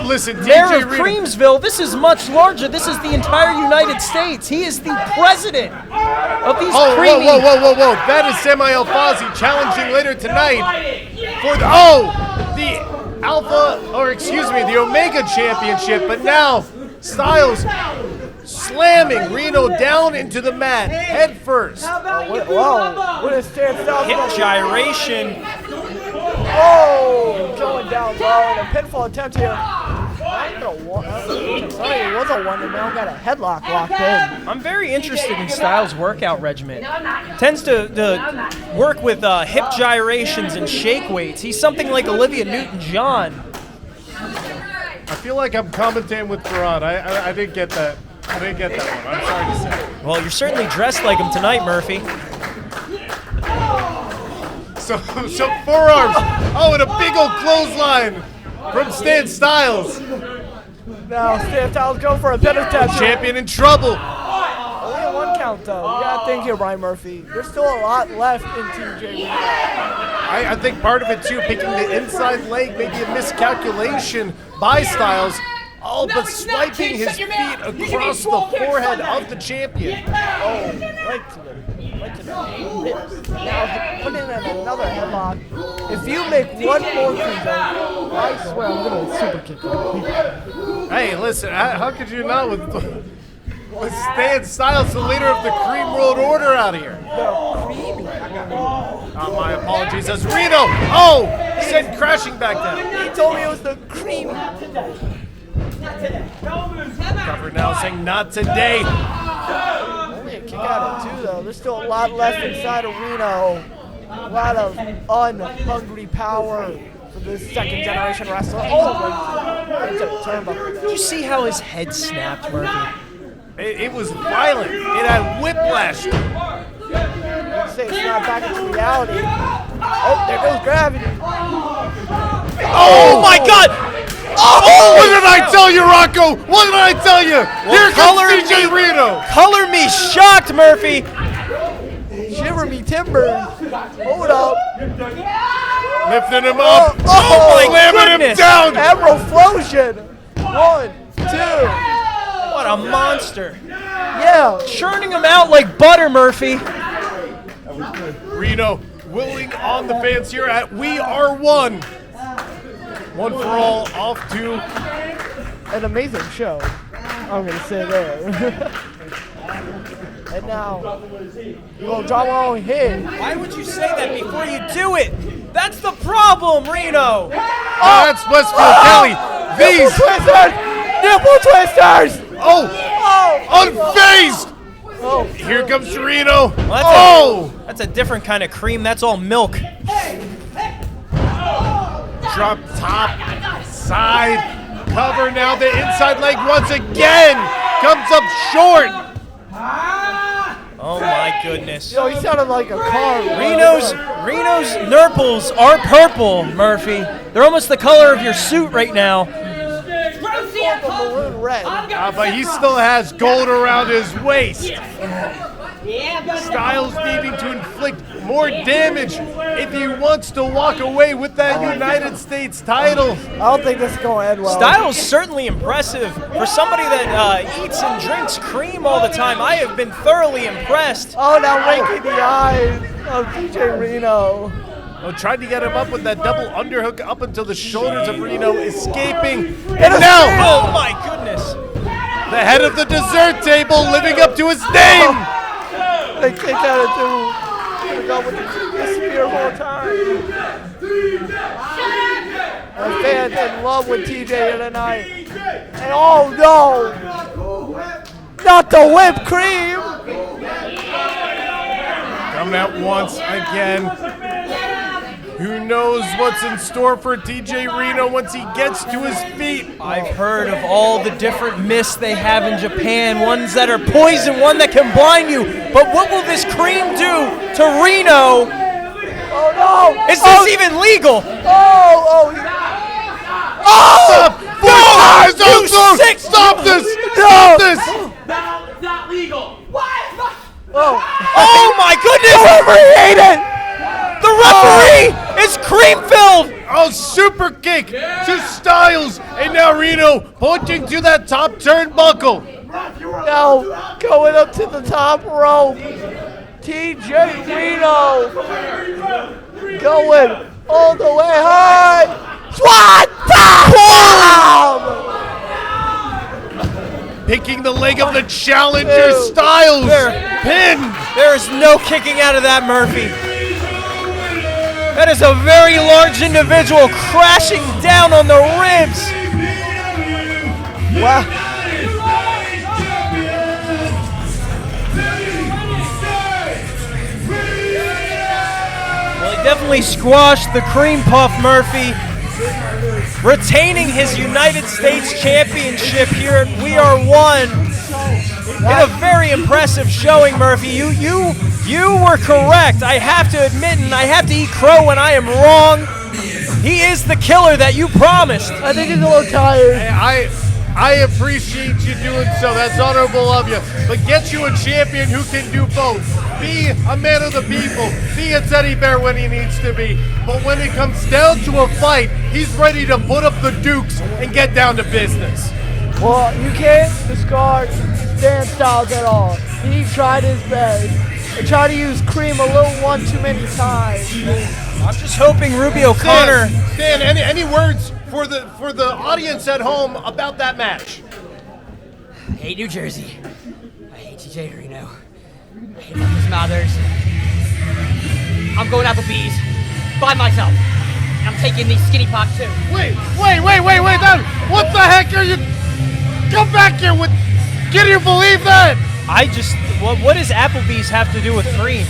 Listen, Mayor of Creamsville, this is much larger. This is the entire United States. He is the president of these creamy... Whoa. That is Samael Fawzi challenging later tonight for the Omega Championship. But now, Stylez slamming Reno down into the mat, head first. What is Stan Stylez? Hip gyration. Oh, going down low and a pinfall attempt here. It was a wonder man. Got a headlock locked in. I'm very interested in Stylez' workout regimen. Tends to work with hip gyrations and shake weights. He's something like Olivia Newton-John. I feel like I'm commentating with Farad. I didn't get that. I didn't get that one. I'm sorry to say. Well, you're certainly dressed like him tonight, Murphy. So forearms. Oh, and a big old clothesline from Stan Stylez. Now Stan Stylez going for a better tap. Champion in trouble. Only a 1 count though. You gotta think here, Brian Murphy. There's still a lot left in TJ. I think part of it too, picking the inside leg, maybe a miscalculation by Stylez. All but swiping his feet across the forehead of the champion. Oh, right to the lips. Now put in another headlock. If you make one more conversion, I swear I'm gonna super kick you. Hey, listen, how could you not with Stan Stylez, the leader of the Cream World Order out here. My apologies as Reno, sent crashing back down. He told me it was the cream. Cover now saying not today. Only a kick out of 2 though. There's still a lot left inside of Reno. A lot of unhungry power for this second generation wrestler. Into the turnbuckle. Did you see how his head snapped, Murphy? It was violent. It had whiplash. Let's say it's not back into reality. Oh, there goes gravity. Oh my God! Oh, what did I tell you, Rocco? What did I tell you? Here comes DJ Reno. Color me shocked, Murphy. Shiver me timbers. Hold up. Lifting him up. Oh my slamming him goodness. down. Aeroflosion. 1, 2. What a monster. Yeah. Churning him out like butter, Murphy. Reno willing on the fans here at WeR1. One for all, off to an amazing show. I'm gonna say there. And now, you gonna drop on hit. Why would you say that before you do it? That's the problem, Reno. That's Westfield Kelly. These nipple twisters. Unfazed. Here comes Reno. Well, that's a different kind of cream. That's all milk. Drop top, side, cover now. The inside leg once again comes up short. Oh my goodness. Yo, he sounded like a car. Reno's nurples are purple, Murphy. They're almost the color of your suit right now. Maroon red. But he still has gold around his waist. Stylez needing to inflict more damage if he wants to walk away with that United States title. I don't think this is going to end well. Stylez certainly impressive. For somebody that eats and drinks cream all the time, I have been thoroughly impressed. Oh, now winking the eyes of DJ Reno. Tried to get him up with that double underhook up until the shoulders of Reno, escaping. And now, oh my goodness. The head of the dessert table living up to his name. They kick out of 2. Go with the spear whole time. And fans in love with TJ here tonight. And oh no! Not the whipped cream! Coming out once again. Who knows what's in store for TJ Reno once he gets to his feet? I've heard of all the different mists they have in Japan, ones that are poison, one that can blind you. But what will this cream do to Reno? Oh no! Is this even legal? Oh! Stop this! No! Stop this! Not legal. Oh my goodness! The referee ate it! The referee is cream filled! Oh, super kick to Stylez, and now Reno pointing to that top turnbuckle. Now going up to the top rope. TJ Reno going all the way high. SWAT bomb! Picking the leg of the challenger, Stylez. Pin. There is no kicking out of that, Murphy. That is a very large individual crashing down on the ribs. Wow. Well, he definitely squashed the cream puff, Murphy. Retaining his United States Championship here at WeR1 in a very impressive showing, Murphy. You were correct. I have to admit, and I have to eat crow when I am wrong. He is the killer that you promised. I think he's a little tired. I appreciate you doing so. That's honorable of you. But get you a champion who can do both. Be a man of the people. Be a teddy bear when he needs to be. But when it comes down to a fight, he's ready to put up the dukes and get down to business. Well, you can't discard Stan Stylez at all. He tried his best. He tried to use cream a little one too many times. I'm just hoping Ruby O'Connor. Dan, any words for the audience at home about that match? I hate New Jersey. I hate TJ Reno. I hate Marcus Mathers. I'm going Applebee's by myself. And I'm taking these skinny pots too. Wait, then what the heck are you? Come back here with. Can you believe that? What does Applebee's have to do with cream?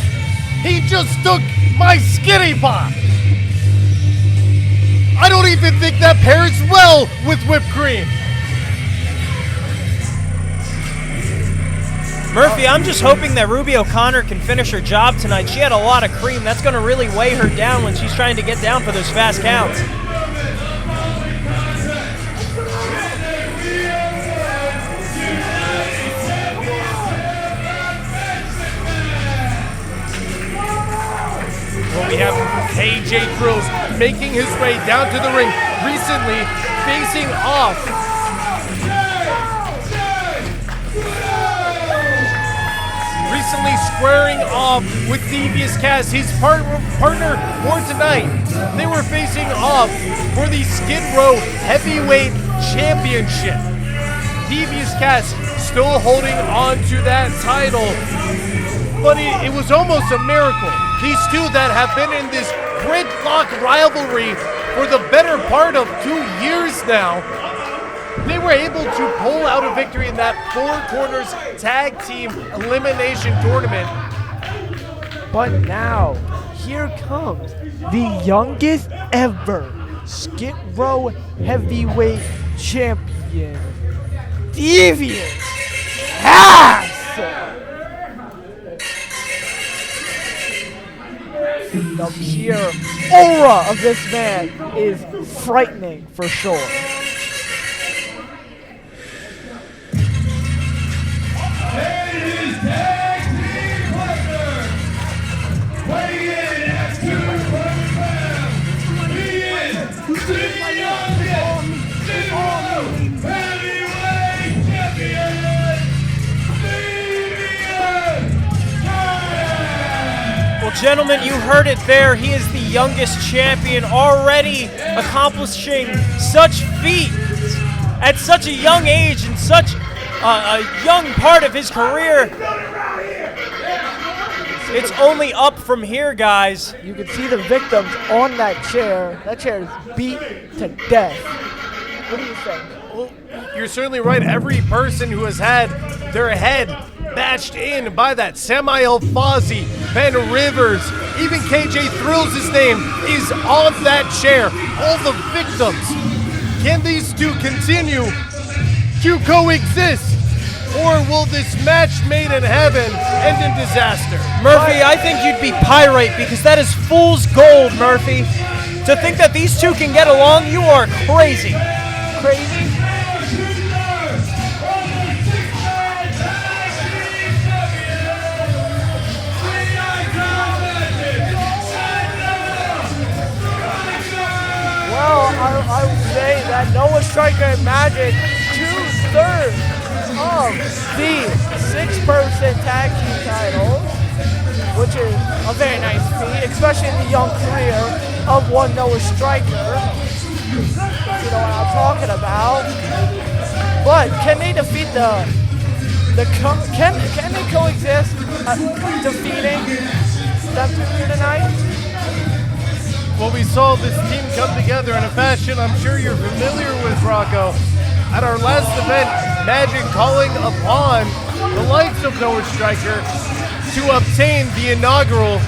He just took my skinny pop. I don't even think that pairs well with whipped cream. Murphy, I'm just hoping that Ruby O'Connor can finish her job tonight. She had a lot of cream. That's going to really weigh her down when she's trying to get down for those fast counts. Well, we have KJ Thrills making his way down to the ring, recently facing off. Recently squaring off with Devious Cass, his partner for tonight. They were facing off for the Skid Row Heavyweight Championship. Devious Cass still holding on to that title, but it was almost a miracle. These two that have been in this gridlock rivalry for the better part of 2 years now, they were able to pull out a victory in that Four Corners Tag Team Elimination Tournament. But now, here comes the youngest ever Skid Row Heavyweight Champion, Devious Cass! The sheer aura of this man is frightening for sure. And his tag team partner, weighing in at 200 pounds, he is the youngest Skid Row Heavyweight Champion, Devious Cass! Well, gentlemen, you heard it there. He is the youngest champion, already accomplishing such feats at such a young age and such a young part of his career. It's only up from here, guys. You can see the victims on that chair. That chair is beat to death. What do you think? Well, you're certainly right. Every person who has had their head bashed in by that Samael, Fawzi, Ben Rivers, even KJ Thrills, his name is on that chair. All the victims. Can these two continue to coexist? Or will this match made in heaven end in disaster? Murphy, I think you'd be pyrite because that is fool's gold, Murphy. To think that these two can get along, you are crazy. Crazy? Well, I would say that Noah Stryker and Magic, 2/3 of the 6-person tag team titles, which is a very nice feat, especially in the young career of one Noah Stryker. You know what I'm talking about. But can they defeat can they coexist defeating them two here tonight? Well, we saw this team come together in a fashion I'm sure you're familiar with, Rocco. At our last event, Magic calling upon the likes of Noah Stryker to obtain the inaugural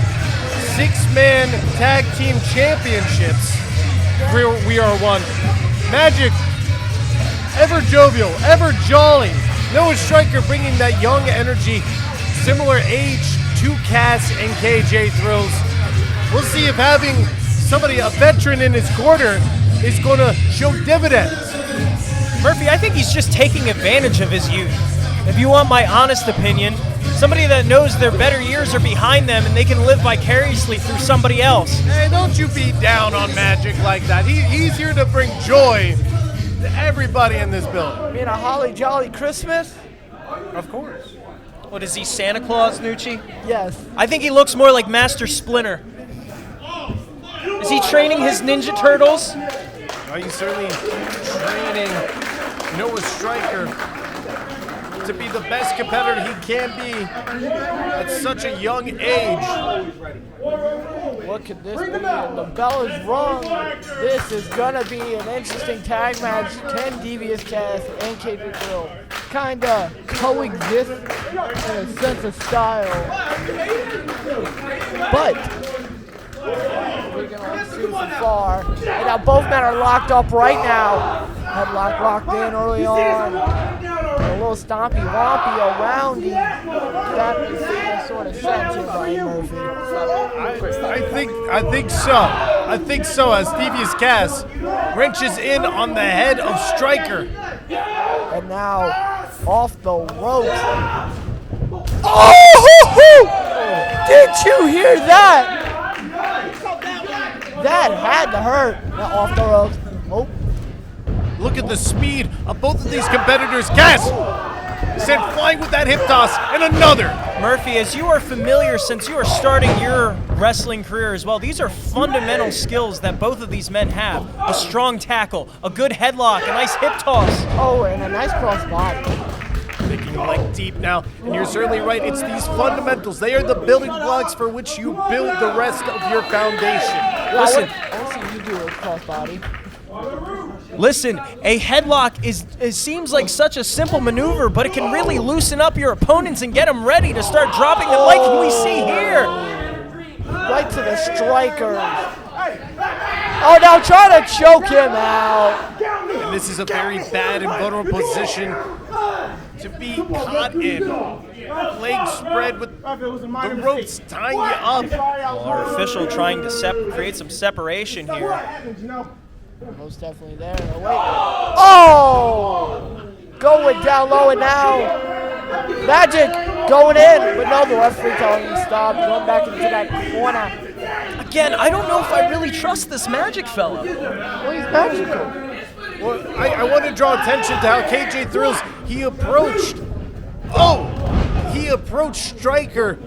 6-man tag team championships. WeR1. Magic, ever jovial, ever jolly. Noah Stryker bringing that young energy, similar age to Cass and KJ Thrills. We'll see if having somebody, a veteran in his corner, is going to show dividends. Murphy, I think he's just taking advantage of his youth. If you want my honest opinion, somebody that knows their better years are behind them and they can live vicariously through somebody else. Hey, don't you be down on Magic like that. He's here to bring joy to everybody in this building. I mean, a holly jolly Christmas? Of course. What is he, Santa Claus, Nucci? Yes. I think he looks more like Master Splinter. Is he training his Ninja Turtles? He's certainly training Noah Stryker to be the best competitor he can be at such a young age. What could this be? And the bell is rung. This is gonna be an interesting tag match. Can Devious Cast and KJ Thrill kinda coexist in a sense of style? But we're gonna see so far. And now both men are locked up right now. Headlock locked in early on. A little stompy wompy around him. That makes some sort of sense here by Murphy. I think so. I think so, as Devious Cast wrenches in on the head of Stryker. And now off the ropes. Oh! Did you hear that? That had to hurt. Now off the ropes. Oh. Look at the speed of both of these competitors. Cast sent flying with that hip toss, and another. Murphy, as you are familiar since you are starting your wrestling career as well, these are fundamental skills that both of these men have. A strong tackle, a good headlock, a nice hip toss. Oh, and a nice cross body. Thinking leg deep now, and you're certainly right. It's these fundamentals. They are the building blocks for which you build the rest of your foundation. Yeah, Listen. I want to see you do a cross body. Listen, a headlock it seems like such a simple maneuver, but it can really loosen up your opponents and get them ready to start dropping them like we see here. Right to the Stryker. Oh, now try to choke him out. And this is a very bad and vulnerable position to be caught in. Legs spread with the ropes tying you up. Well, our official trying to create some separation here. Most definitely there. Oh, wait. Oh! Going down low and now. Magic going in. But no, the referee telling him to stop. Going back into that corner. Again, I don't know if I really trust this Magic fella. Well, he's magical. Well, I want to draw attention to how KJ Thrills, he approached Stryker.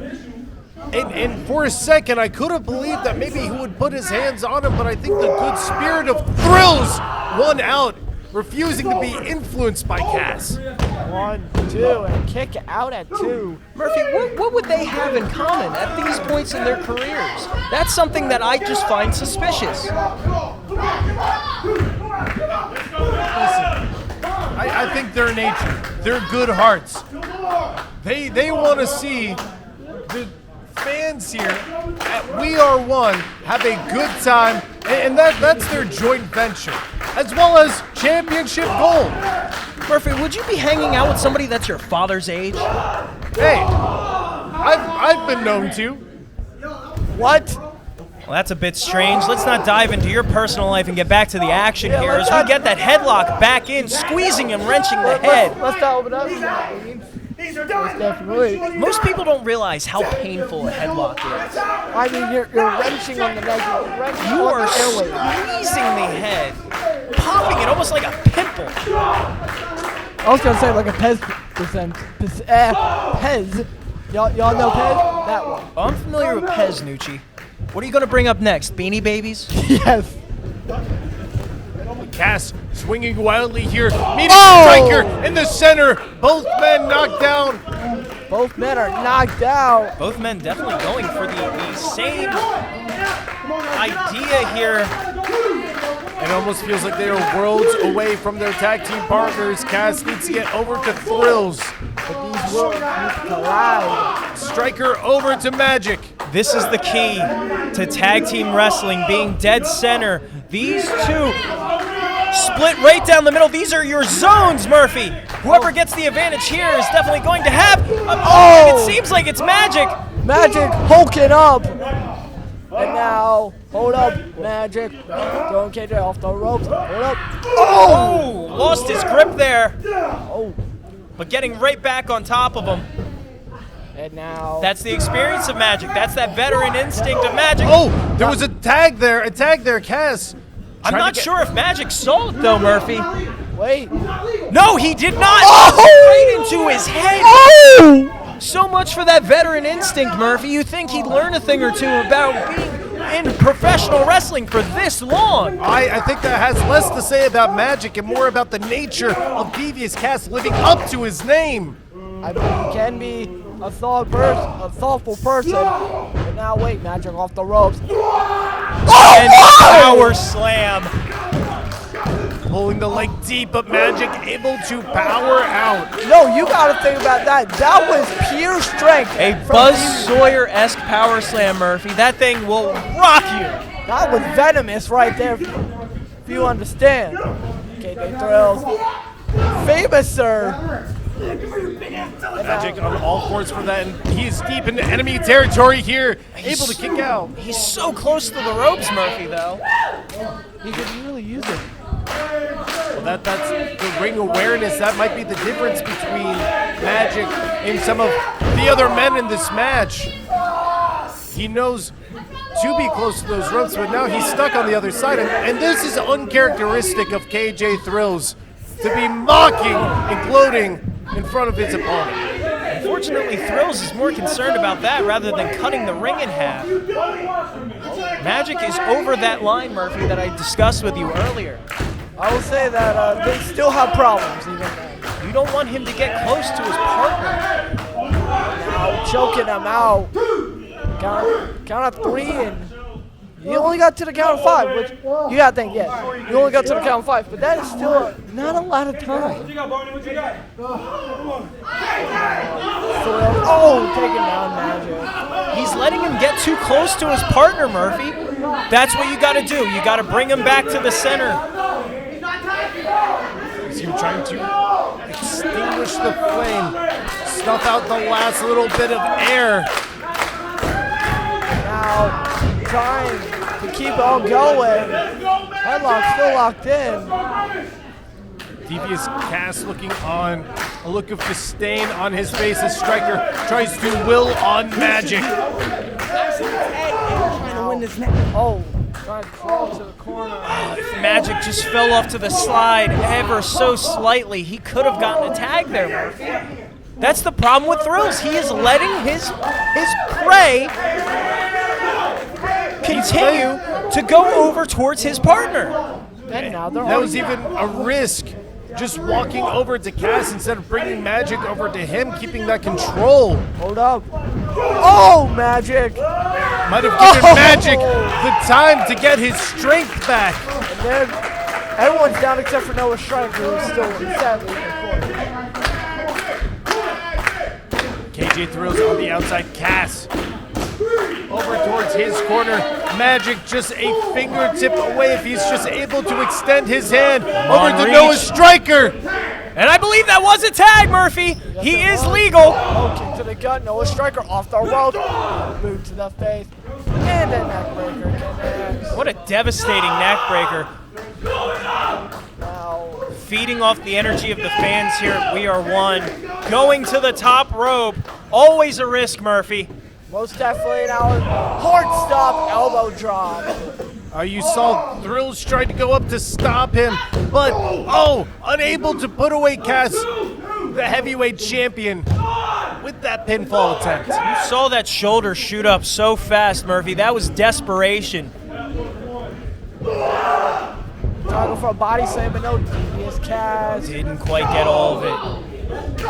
And for a second, I could have believed that maybe he would put his hands on him, but I think the good spirit of Thrills won out, refusing to be influenced by Cass. 1, 2, and kick out at 2. Murphy, what would they have in common at these points in their careers? That's something that I just find suspicious. I think they're nature. They're good hearts. They want to see the fans here at WeR1 have a good time, and that's their joint venture, as well as championship goal. Murphy, would you be hanging out with somebody that's your father's age? Hey, I've been known to. What? Well, that's a bit strange. Let's not dive into your personal life and get back to the action here as we get that headlock back in, squeezing and wrenching the head. Let's dial it up. Most definitely. Most people don't realize how painful a headlock is. I mean, you're wrenching on the neck. You are squeezing the head, popping it almost like a pimple. I was gonna say like a Pez percent. Pez. Y'all know Pez? That one. Oh, I'm familiar with Pez, Nucci. What are you gonna bring up next? Beanie Babies? Yes. Cass swinging wildly here, meeting Stryker in the center. Both men knocked down. Both men are knocked out. Both men definitely going for the same idea here. It almost feels like they are worlds away from their tag team partners. Cass needs to get over to Thrills. But these worlds need to collide. Stryker over to Magic. This is the key to tag team wrestling, being dead center. These two split right down the middle. These are your zones, Murphy. Whoever gets the advantage here is definitely going to have it seems like it's Magic. Magic hulking up. And now, hold up, Magic. Throwing KJ off the ropes. Hold up. Oh! Lost his grip there. Oh. But getting right back on top of him. And now. That's the experience of Magic. That's that veteran instinct of Magic. Oh, there was a tag there, Cass. I'm not sure if Magic saw it though, Murphy. Wait. No, he did not. Oh! Right into his head. Oh! So much for that veteran instinct, Murphy. You think he'd learn a thing or two about being in professional wrestling for this long. I think that has less to say about Magic and more about the nature of Devious Cass living up to his name. I mean, he can be a thoughtful person. But now wait, Magic off the ropes. And power slam. Pulling the leg deep, but Magic able to power out. No, you gotta think about that. That was pure strength. A from Buzz Devious. Sawyer-esque power slam, Murphy. That thing will rock you. That was venomous right there, if you understand. KJ Thrills. Famous, sir. Magic on all fours for that, and he's deep into enemy territory here, able to kick out. He's so close to the ropes, Murphy, though. He could really use it. Well, that's the ring awareness. That might be the difference between Magic and some of the other men in this match. He knows to be close to those ropes, but now he's stuck on the other side. And this is uncharacteristic of KJ Thrills, to be mocking and gloating in front of his opponent. Unfortunately, Thrills is more concerned about that rather than cutting the ring in half. Magic is over that line, Murphy, that I discussed with you earlier. I will say that they still have problems even then. You don't want him to get close to his partner. Now choking him out. Count of 3, and you only got to the count of 5, which you gotta think, yes. You only got to the count of 5, but that is still not a lot of time. What you got, Barney? What you got? Come on. Oh, taking down Magic. He's letting him get too close to his partner, Murphy. That's what you gotta do. You gotta bring him back to the center. Is he trying to extinguish the flame, snuff out the last little bit of air? Now trying to keep it all going. Headlock still locked in. Devious Cass looking on, a look of disdain on his face as Stryker tries to will on Magic. Oh, trying to crawl to the corner. Magic just fell off to the slide ever so slightly. He could have gotten a tag there, Murphy. That's the problem with Thrills. He is letting his prey continue to go over towards his partner. And now they're That was even a risk, just walking over to Cass instead of bringing Magic over to him, keeping that control. Hold up. Oh, Magic. Might have given Magic the time to get his strength back. And then everyone's down except for Noah Stryker, who's still sadly in the corner. KJ Thrills on the outside, Cass over towards his corner. Magic just a fingertip away if he's just able to extend his hand over to Noah Stryker. And I believe that was a tag, Murphy. He is legal. Oh, kick to the gut. Noah Stryker off the rope. Boot to the face. And a neckbreaker connects. What a devastating neckbreaker. Now, Feeding off the energy of the fans here at WeR1. Going to the top rope. Always a risk, Murphy. most definitely now. Hard stop, elbow drop. You saw Thrills tried to go up to stop him, but unable to put away Cass, the heavyweight champion, with that pinfall attempt. You saw that shoulder shoot up so fast, Murphy. That was desperation. Trying for a body slam, but no devious Cass. Didn't quite get all of it. Kick.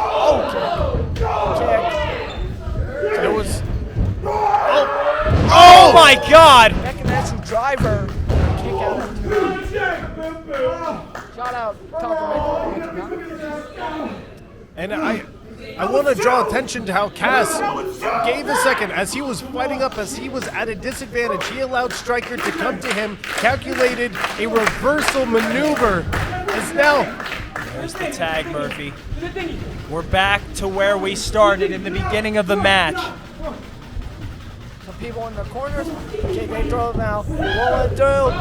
There was. Oh my God! Neck and natural driver. Kick out. Shout out, And I want to draw attention to how Cass gave a second as he was fighting up, as he was at a disadvantage. He allowed Stryker to come to him, calculated a reversal maneuver. As now, there's the tag, Murphy. We're back to where we started in the beginning of the match. Some people in the corners. Kick they throw it now. Roll it through.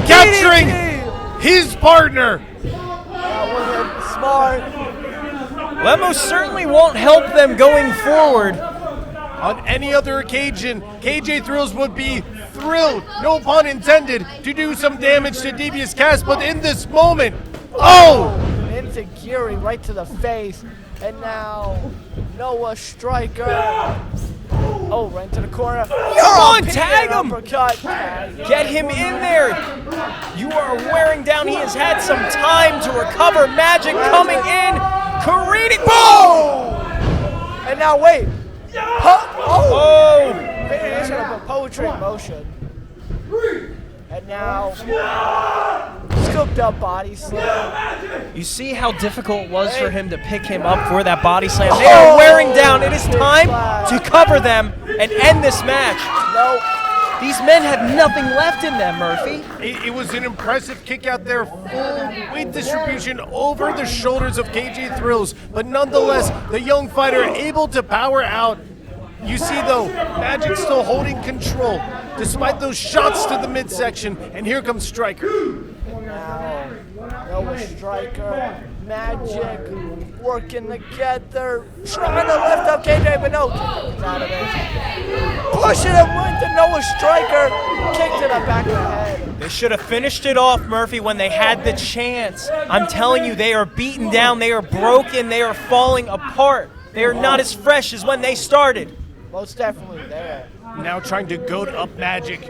Capturing his partner. That wasn't smart. That most certainly won't help them going forward. On any other occasion, KJ Thrills would be thrilled, no pun intended, to do some damage to Devious Cass, but in this moment, into Geary right to the face. And now Noah Stryker. Oh, right into the corner. Come on, Pin tag him! uppercut. Tag. Get him in there. You are wearing down. He has had some time to recover. Magic coming in. Careening. Boom! And now wait. Oh! Variation of a poetry in motion. And now, scooped up body slam. You see how difficult it was for him to pick him up for that body slam. They are wearing down. It is time to cover them and end this match. Nope. These men have nothing left in them, Murphy. It was an impressive kick out there, full weight distribution over the shoulders of KJ Thrills, but nonetheless, the young fighter able to power out. You see, though, Magic still holding control, despite those shots to the midsection, and here comes Stryker. Now, Noah Stryker, Magic, working together, trying to lift up KJ, but no, he's out of it. Pushing him into Noah Stryker, kick to the back of the head. They should have finished it off, Murphy, when they had the chance. I'm telling you, they are beaten down, they are broken, they are falling apart. They are not as fresh as when they started. Most definitely there. Now trying to goad up Magic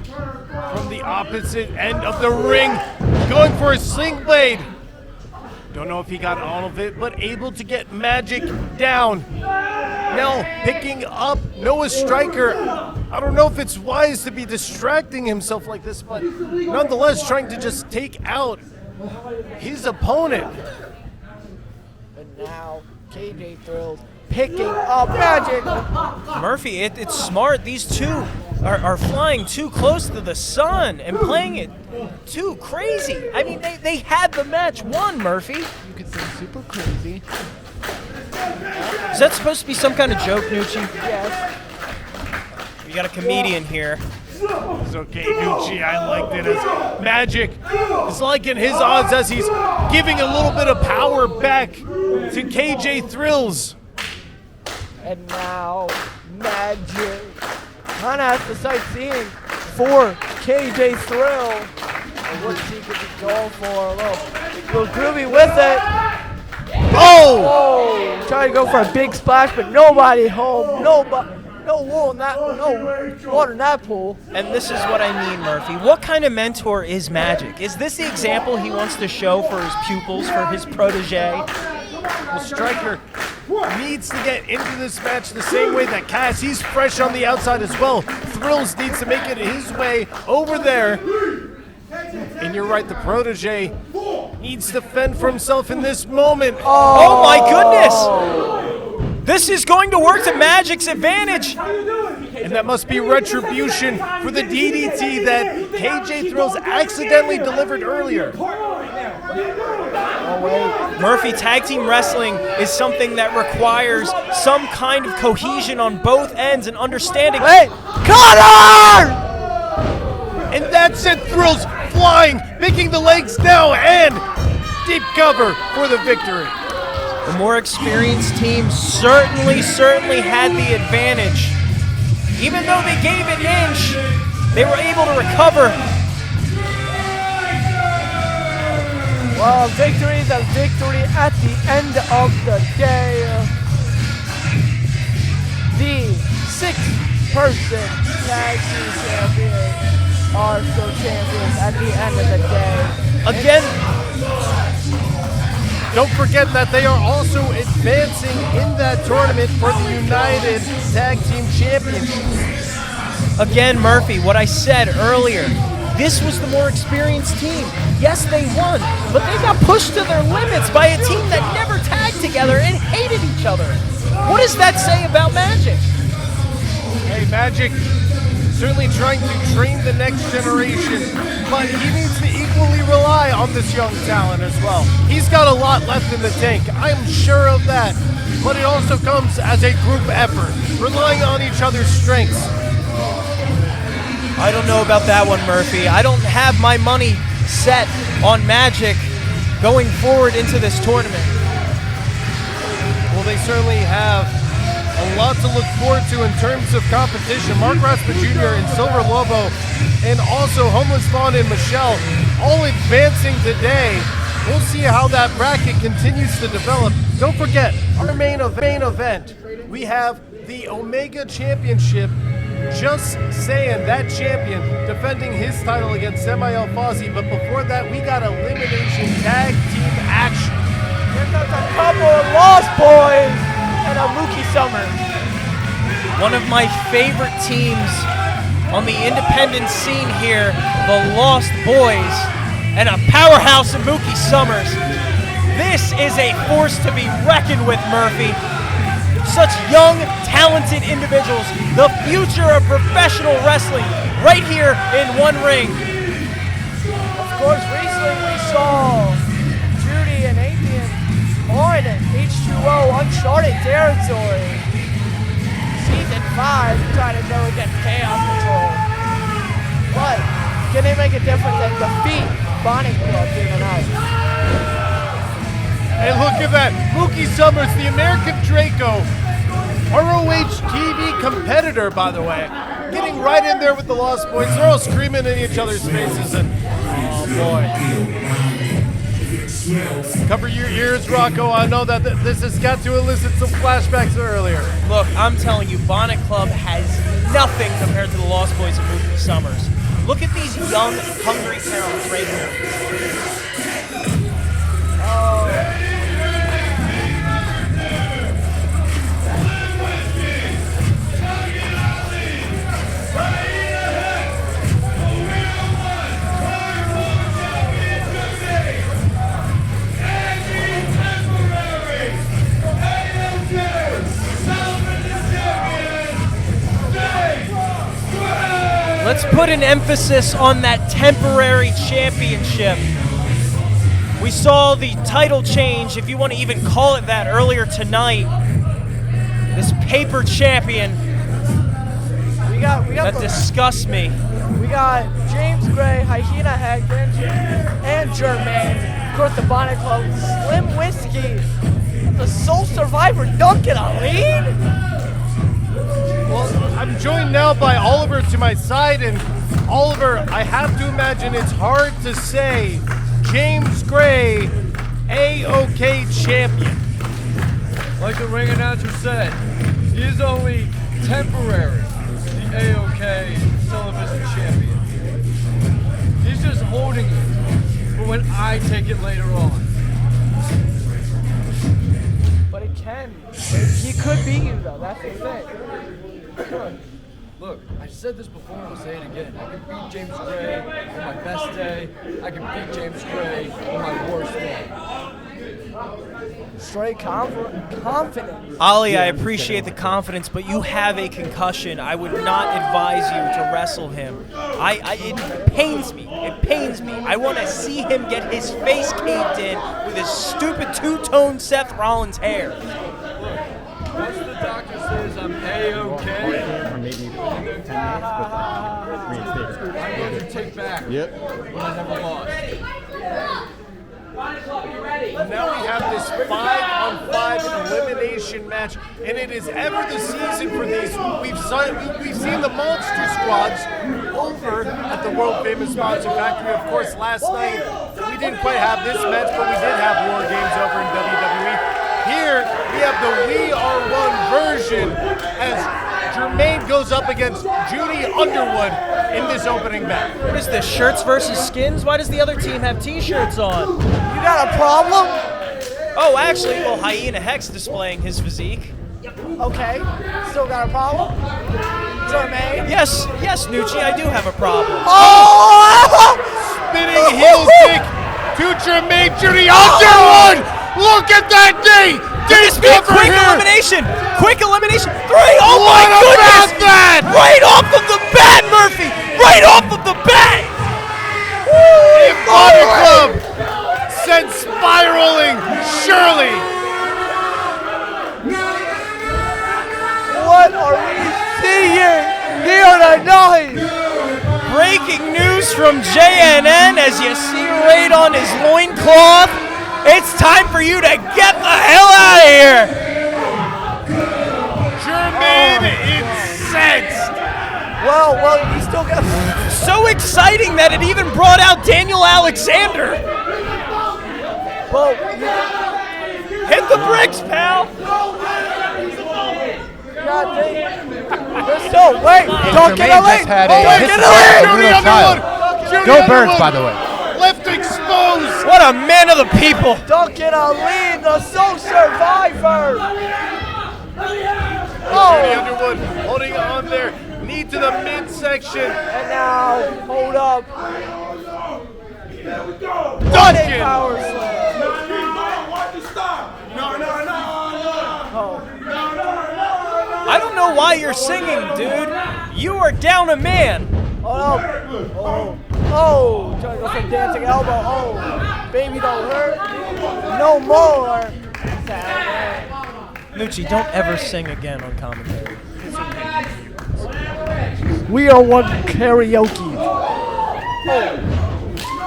from the opposite end of the ring, going for a sling blade. Don't know if he got all of it, but able to get Magic down. Now picking up Noah Stryker. I don't know if it's wise to be distracting himself like this, but nonetheless trying to just take out his opponent. And now KJ Thrills picking up Magic. Murphy, it's smart. These two are flying too close to the sun and playing it too crazy. I mean, they had the match won, Murphy. You could say super crazy. Is that supposed to be some kind of joke, Nucci? Yes. We got a comedian here. It's okay, Nucci, I liked it as Magic is liking his odds as he's giving a little bit of power back to KJ Thrills. And now Magic kind of has to start seeing for KJ Thrill. And what he could be going for. A little groovy with it. Oh! Trying to go for a big splash, but nobody home. No water in that pool. And this is what I mean, Murphy. What kind of mentor is Magic? Is this the example he wants to show for his pupils, for his protege? Well, Stryker needs to get into this match the same way that Cass. He's fresh on the outside as well. Thrills needs to make it his way over there. And you're right, the protege needs to fend for himself in this moment. Oh my goodness! This is going to work to Magic's advantage. And that must be retribution for the DDT that KJ Thrills accidentally delivered earlier. Murphy, tag team wrestling is something that requires some kind of cohesion on both ends and understanding. Hey, Connor! And that sent Thrills flying, picking the legs down, and deep cover for the victory. The more experienced team certainly had the advantage. Even though they gave an inch, they were able to recover. Well, victory is a victory at the end of the day. The six-person tag team champions are still champions at the end of the day. Again, don't forget that they are also advancing in that tournament for the United Tag Team Championship. Again, Murphy, what I said earlier, this was the more experienced team. Yes, they won, but they got pushed to their limits by a team that never tagged together and hated each other. What does that say about Magic? Hey, Magic, certainly trying to train the next generation, but he needs to equally rely on this young talent as well. He's got a lot left in the tank, I'm sure of that, but it also comes as a group effort, relying on each other's strengths. I don't know about that one, Murphy. I don't have my money set on Magic going forward into this tournament. Well, they certainly have a lot to look forward to in terms of competition. Mark Raspa Jr. and Silver Lobo, and also Homeless Vaughn and Michelle, all advancing today. We'll see how that bracket continues to develop. Don't forget, our main event, we have the Omega Championship. Just saying, that champion defending his title against Samael Fawzi. But before that, we got elimination tag team action. Here comes a couple of Lost Boys and a Mookie Summer. One of my favorite teams on the independent scene here, the Lost Boys, and a powerhouse of Mookie Summers. This is a force to be reckoned with, Murphy. Such young, talented individuals, the future of professional wrestling, right here in one ring. Of course, recently we saw Judy and Athenian on H2O Uncharted territory. Season 5, trying to go against Chaos Control. But can they make a difference and defeat Bonnie Club here tonight? Hey, look at that. Mookie Summers, the American Draco, ROH TV competitor, by the way. Getting right in there with the Lost Boys. They're all screaming in each other's faces, and oh boy. Cover your ears, Rocco. I know that this has got to elicit some flashbacks earlier. Look, I'm telling you, Bonnet Club has nothing compared to the Lost Boys of Mookie Summers. Look at these young, hungry talents right here. Let's put an emphasis on that temporary championship. We saw the title change, if you want to even call it that, earlier tonight. This paper champion. That disgusts me. We got James Gray, Hyena Heck, and Jermaine. Of course, the Bonnet Club, Slim Whiskey, the sole survivor, Duncan Aline. Well, I'm joined now by Oliver to my side, and Oliver, I have to imagine it's hard to say James Gray, A-OK champion. Like the ring announcer said, he is only temporary the A-OK television champion. He's just holding it for when I take it later on. But it can. He could beat you, though. That's the thing. Look, I said this before and I'll say it again. I can beat James Gray on my best day. I can beat James Gray on my worst day. Straight confident. Ali, I appreciate the confidence, but you have a concussion. I would not advise you to wrestle him. It pains me. It pains me. I want to see him get his face caved in with his stupid two-tone Seth Rollins hair. Once the doctor says I'm A-OK, I'm going to take back what I never lost. Now we have this 5-on-5 elimination match, and it is ever the season for these. We've seen the Monster Squads over at the world-famous Monster Factory. Of course, last night we didn't quite have this match, but we did have War Games over in WWE. Here we have the WeR1 version as Jermaine goes up against Judy Underwood in this opening match. What is this, shirts versus skins? Why does the other team have t-shirts on? You got a problem? Oh, actually, well, Hyena Heck's displaying his physique. Okay, still got a problem? Jermaine? Yes, Nucci, I do have a problem. Oh! Spinning heel kick to Jermaine, Judy Underwood! Look at that knee! This be a quick elimination! Quick elimination! 3! Oh my What goodness! about that? Right off of the bat, Murphy! Right off of the bat! The Bonnet Club sent spiraling Shirley. What are we seeing here tonight? Breaking news from JNN as you see right on his loincloth. It's time for you to get the hell out of here! Jermaine incensed. Well, you still got... So exciting that it even brought out Daniel Alexander. Well, hit the bricks, pal. you God dang. They're still, wait, don't get a Jermaine lead. just had Oh, a wait, hissy get fit a with lead. a little child. Go Birds, by the way. Left exposed. What a man of the people. Don't get a lead, the Soul Survivor. Danny Underwood holding on there. Knee to the midsection. And now, hold up. Duncan. Power slam. I don't know why you're singing, dude. You are down a man. Oh, trying to go for dancing elbow. Oh, baby don't hurt. No more. Nucci, don't ever sing again on commentary. We are one karaoke.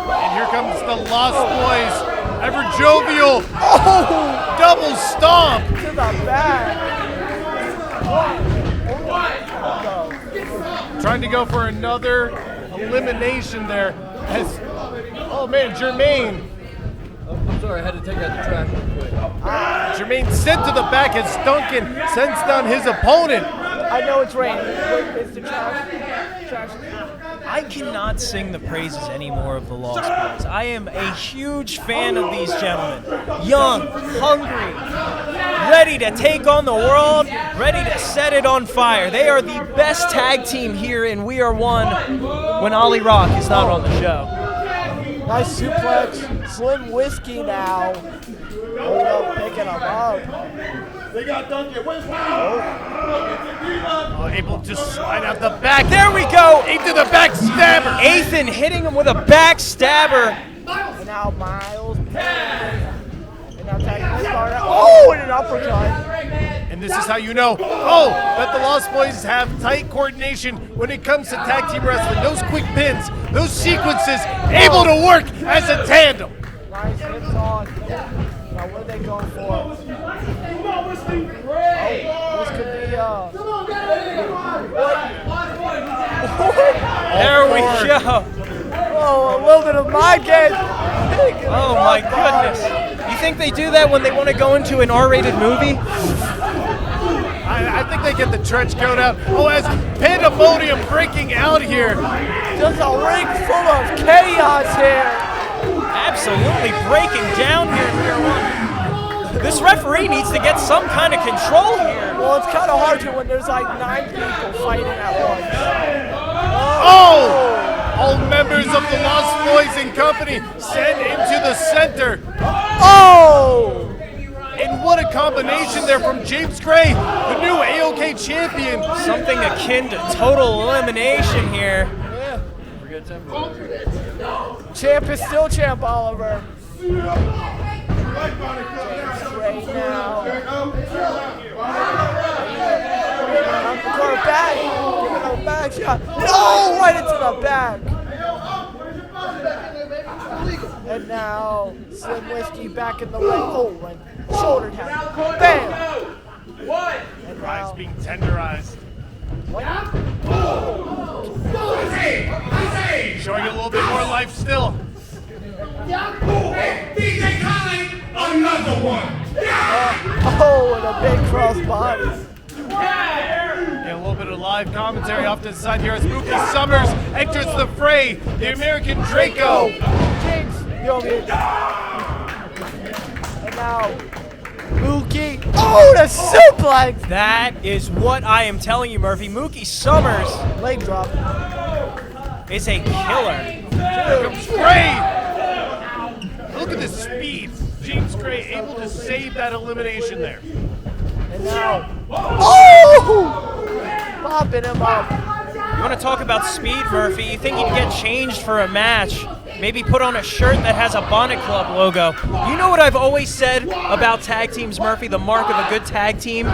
And here comes the Lost Boys. Ever jovial. Oh, double stomp. To the back. Trying to go for another elimination there. Oh man, Jermaine. I'm sorry, I had to take out the trash real quick. Jermaine sent to the back as Duncan sends down his opponent. I know it's raining. It's the trash. I cannot sing the praises anymore of the Lost Boys. I am a huge fan of these gentlemen. Young, hungry, ready to take on the world, ready to set it on fire. They are the best tag team here in WeR1 when Ollie Rock is not on the show. Nice suplex. Slim Whiskey now. Hold up, picking him up. They got Duncan. Able to slide out the back. There we go. Into the back stabber. Ethan hitting him with a backstabber. And now Miles. And now tagging the starter. Oh, and an uppercut. And this is how you know, that the Lost Boys have tight coordination when it comes to tag team wrestling. Those quick pins, those sequences, able to work as a tandem. Nice hits on. Now what are they going for? This could be There we go. Oh, a little bit of my game. Oh my goodness. You think they do that when they want to go into an R-rated movie? I think they get the trench coat out. Oh, as pandemonium breaking out here. Just a ring full of chaos here. Absolutely breaking down here in WeR1. This referee needs to get some kind of control here. Well, it's kind of hard to when there's like 9 people fighting at once. All members of the Lost Boys and company sent into the center. Oh! And what a combination there from James Gray, the new AOK champion. Something akin to total elimination here. Yeah. Champ is still Champ Oliver. James Gray now. Up the corner back. Giving him a back shot. No! Right into the back. And now Slim Whiskey back in the ring. Oh, and shoulder tap. Bam! And Rise being tenderized. Showing a little bit more life still. DJ Colin, another one. Oh, and a big cross body. Yeah, a little bit of live commentary off to the side here as Mookie Summers enters the fray. The American Draco. James, and now Mookie. Oh, the suplex! That is what I am telling you, Murphy. Mookie Summers Leg drop. is a killer. James Gray. Look at the speed. James Gray able to save that elimination there. And now, oh! Popping him up. You want to talk about speed, Murphy? You think he'd get changed for a match? Maybe put on a shirt that has a Bonnet Club logo. You know what I've always said about tag teams, Murphy? The mark of a good tag team?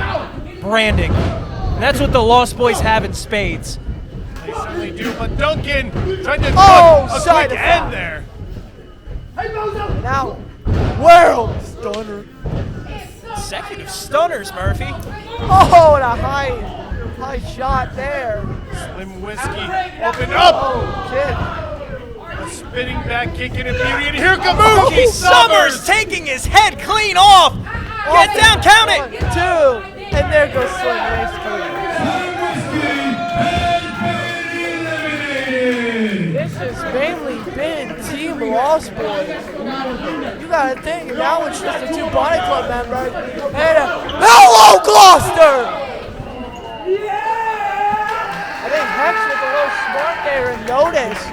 Branding. And that's what the Lost Boys have in spades. They certainly do, but Duncan trying to Oh, put a side quick effect. end there. Now, world stunner. Consecutive stunners, Murphy. Oh, and a high shot there. Slim Whiskey open up. Oh, kid. A spinning back kick in a beauty, and here comes Mookie Mookie Summers taking his head clean off. Get down, count it. 1, And there goes Slim Whiskey. This has mainly been Team Lost Boys. You gotta think, now it's just the two Body Club members. And hello, Gloucester! I think Hex was a little smart there and noticed.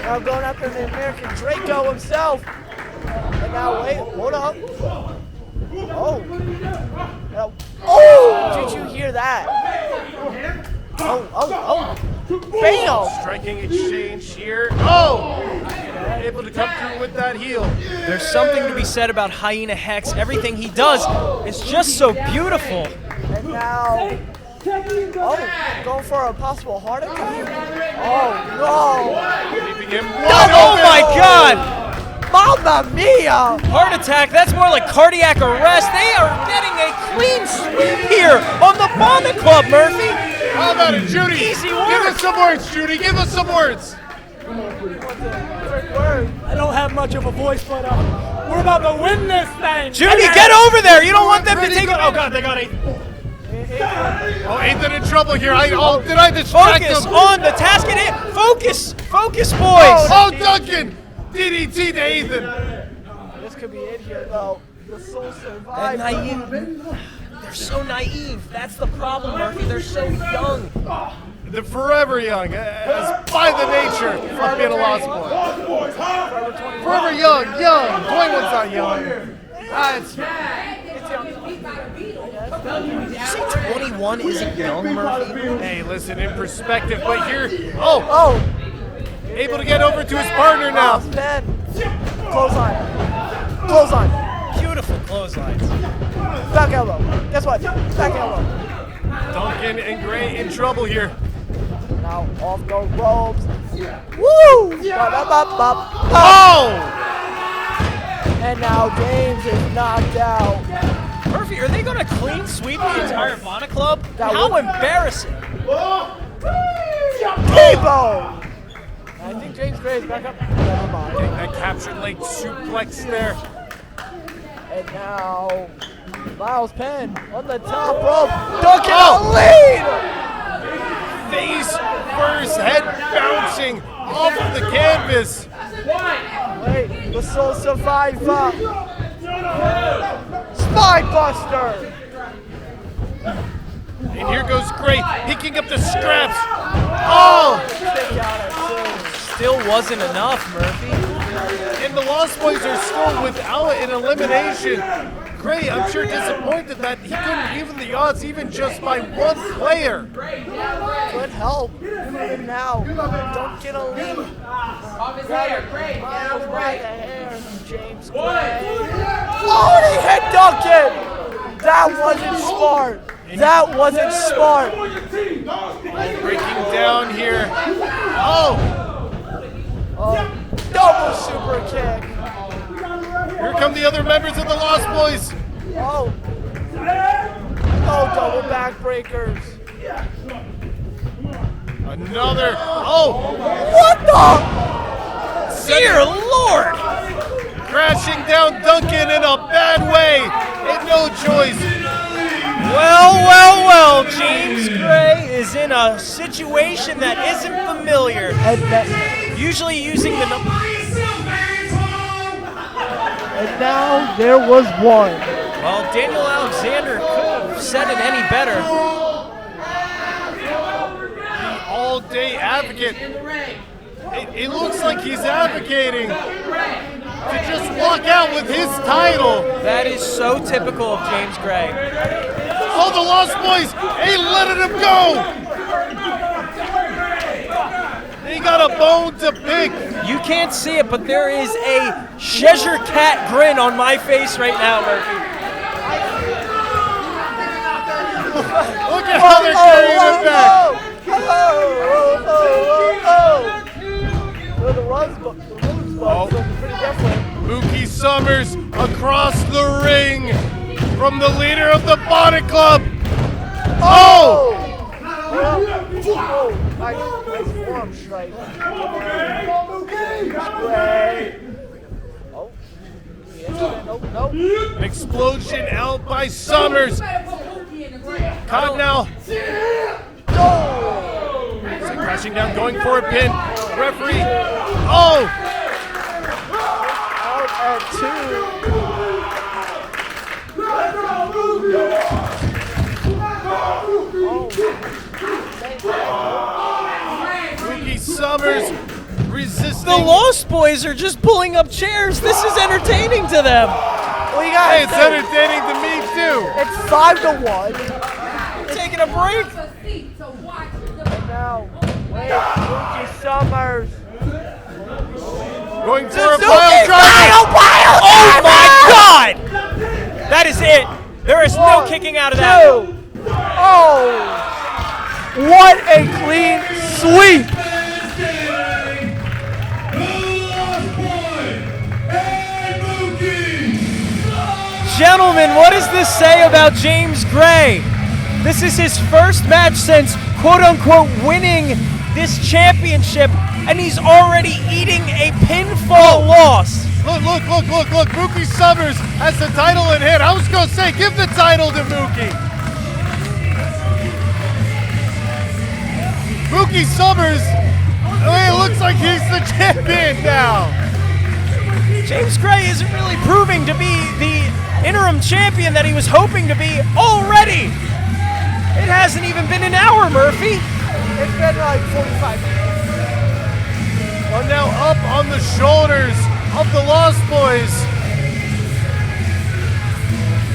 Now going after the American Draco himself. And now wait, hold up. Oh, did you hear that? Oh. Bam! Striking exchange here. Oh! Able to come through with that heel. There's something to be said about Hyena Hex. Everything he does is just so beautiful. And now, going for a possible heart attack? Oh, no! Leaving him Oh my God! Mamma mia! Heart attack, that's more like cardiac arrest. They are getting a clean sweep here on the Body Club, Murphy. How about it, Judy? Easy Give work. us some words, Judy. Give us some words. I don't have much of a voice, but we're about to win this thing. Judy, get over there. You don't want them to take it. Oh, God, they got it. Oh, Ethan in trouble here. Did I distract Focus him? on the task at hand. Focus, boys. Oh, Duncan. DDT to Ethan. This could be it here, though. The Soul survived. They're so naive. That's the problem, Murphy. They're so young. They're forever young, as by the nature of being a Lost Boy. Forever young. 21's not young. It's Did you say 21 isn't young, Murphy? Hey, listen, in perspective, but here, able to get over to his partner now. Clothesline. Beautiful clotheslines. Back elbow. Guess what? Back elbow. Duncan and Gray in trouble here. Now off the ropes. Woo! Oh! And now James is knocked out. Murphy, are they going to clean sweep the entire Body Club? How embarrassing. T-bone! I think James Gray is back up. Never mind. That captured leg suplex there. And now, Miles Penn on the top rope. Duncan a lead! Face first, head bouncing off of the canvas. Wait, the Soul Survivor. Spine Buster. And here goes Gray, picking up the scraps. Oh! Still wasn't enough, Murphy. And the Lost Boys are still without an elimination. Gray, I'm sure disappointed that he couldn't even the odds even just by one player. Good help. And now, don't get a lead. Miles by the hair. James Gray. Oh, he hit Duncan! That wasn't smart. Breaking down here. Oh! Double super kick. Here come the other members of the Lost Boys. Oh, double backbreakers. Another. Oh! What the? Dear Lord! Crashing down Duncan in a bad way. And no choice. Well, James Gray is in a situation that isn't familiar. Usually using the number. And now there was one. Well, Daniel Alexander couldn't have said it any better. The all-day advocate. It looks like he's advocating to just walk out with his title. That is so typical of James Gray. Oh, the Lost Boys ain't letting him go. They got a bone to pick. You can't see it, but there is a Cheshire Cat grin on my face right now, Murphy. Look at how they're carrying him back. The Rosebuds looking pretty different. Mookie Summers across the ring from the leader of the Body Club. Oh! Nice forearm strike. An explosion out by Summers. Caught now. Sayin crashing down, going for a pin. Referee. Oh! Out at 2. Mookie Summers resisting. The Lost Boys are just pulling up chairs. This is entertaining to them. Well, you guys, Hey, it's entertaining to me too. it's 5-1. Taking a break. Now, wait, Mookie Summers. Going for a Suzuki pile driver. Oh my God! That is it. There is no kicking out of that. 2. Oh! What a clean sweep! Gentlemen, what does this say about James Gray? This is his first match since quote-unquote winning this championship, and he's already eating a pinfall loss. Look. Mookie Summers has the title in hand. I was going to say, give the title to Mookie. Mookie Summers, it looks like he's the champion now. James Gray isn't really proving to be the interim champion that he was hoping to be already. It hasn't even been an hour, Murphy. It's been like 45 minutes. Well, now up on the shoulders of the Lost Boys.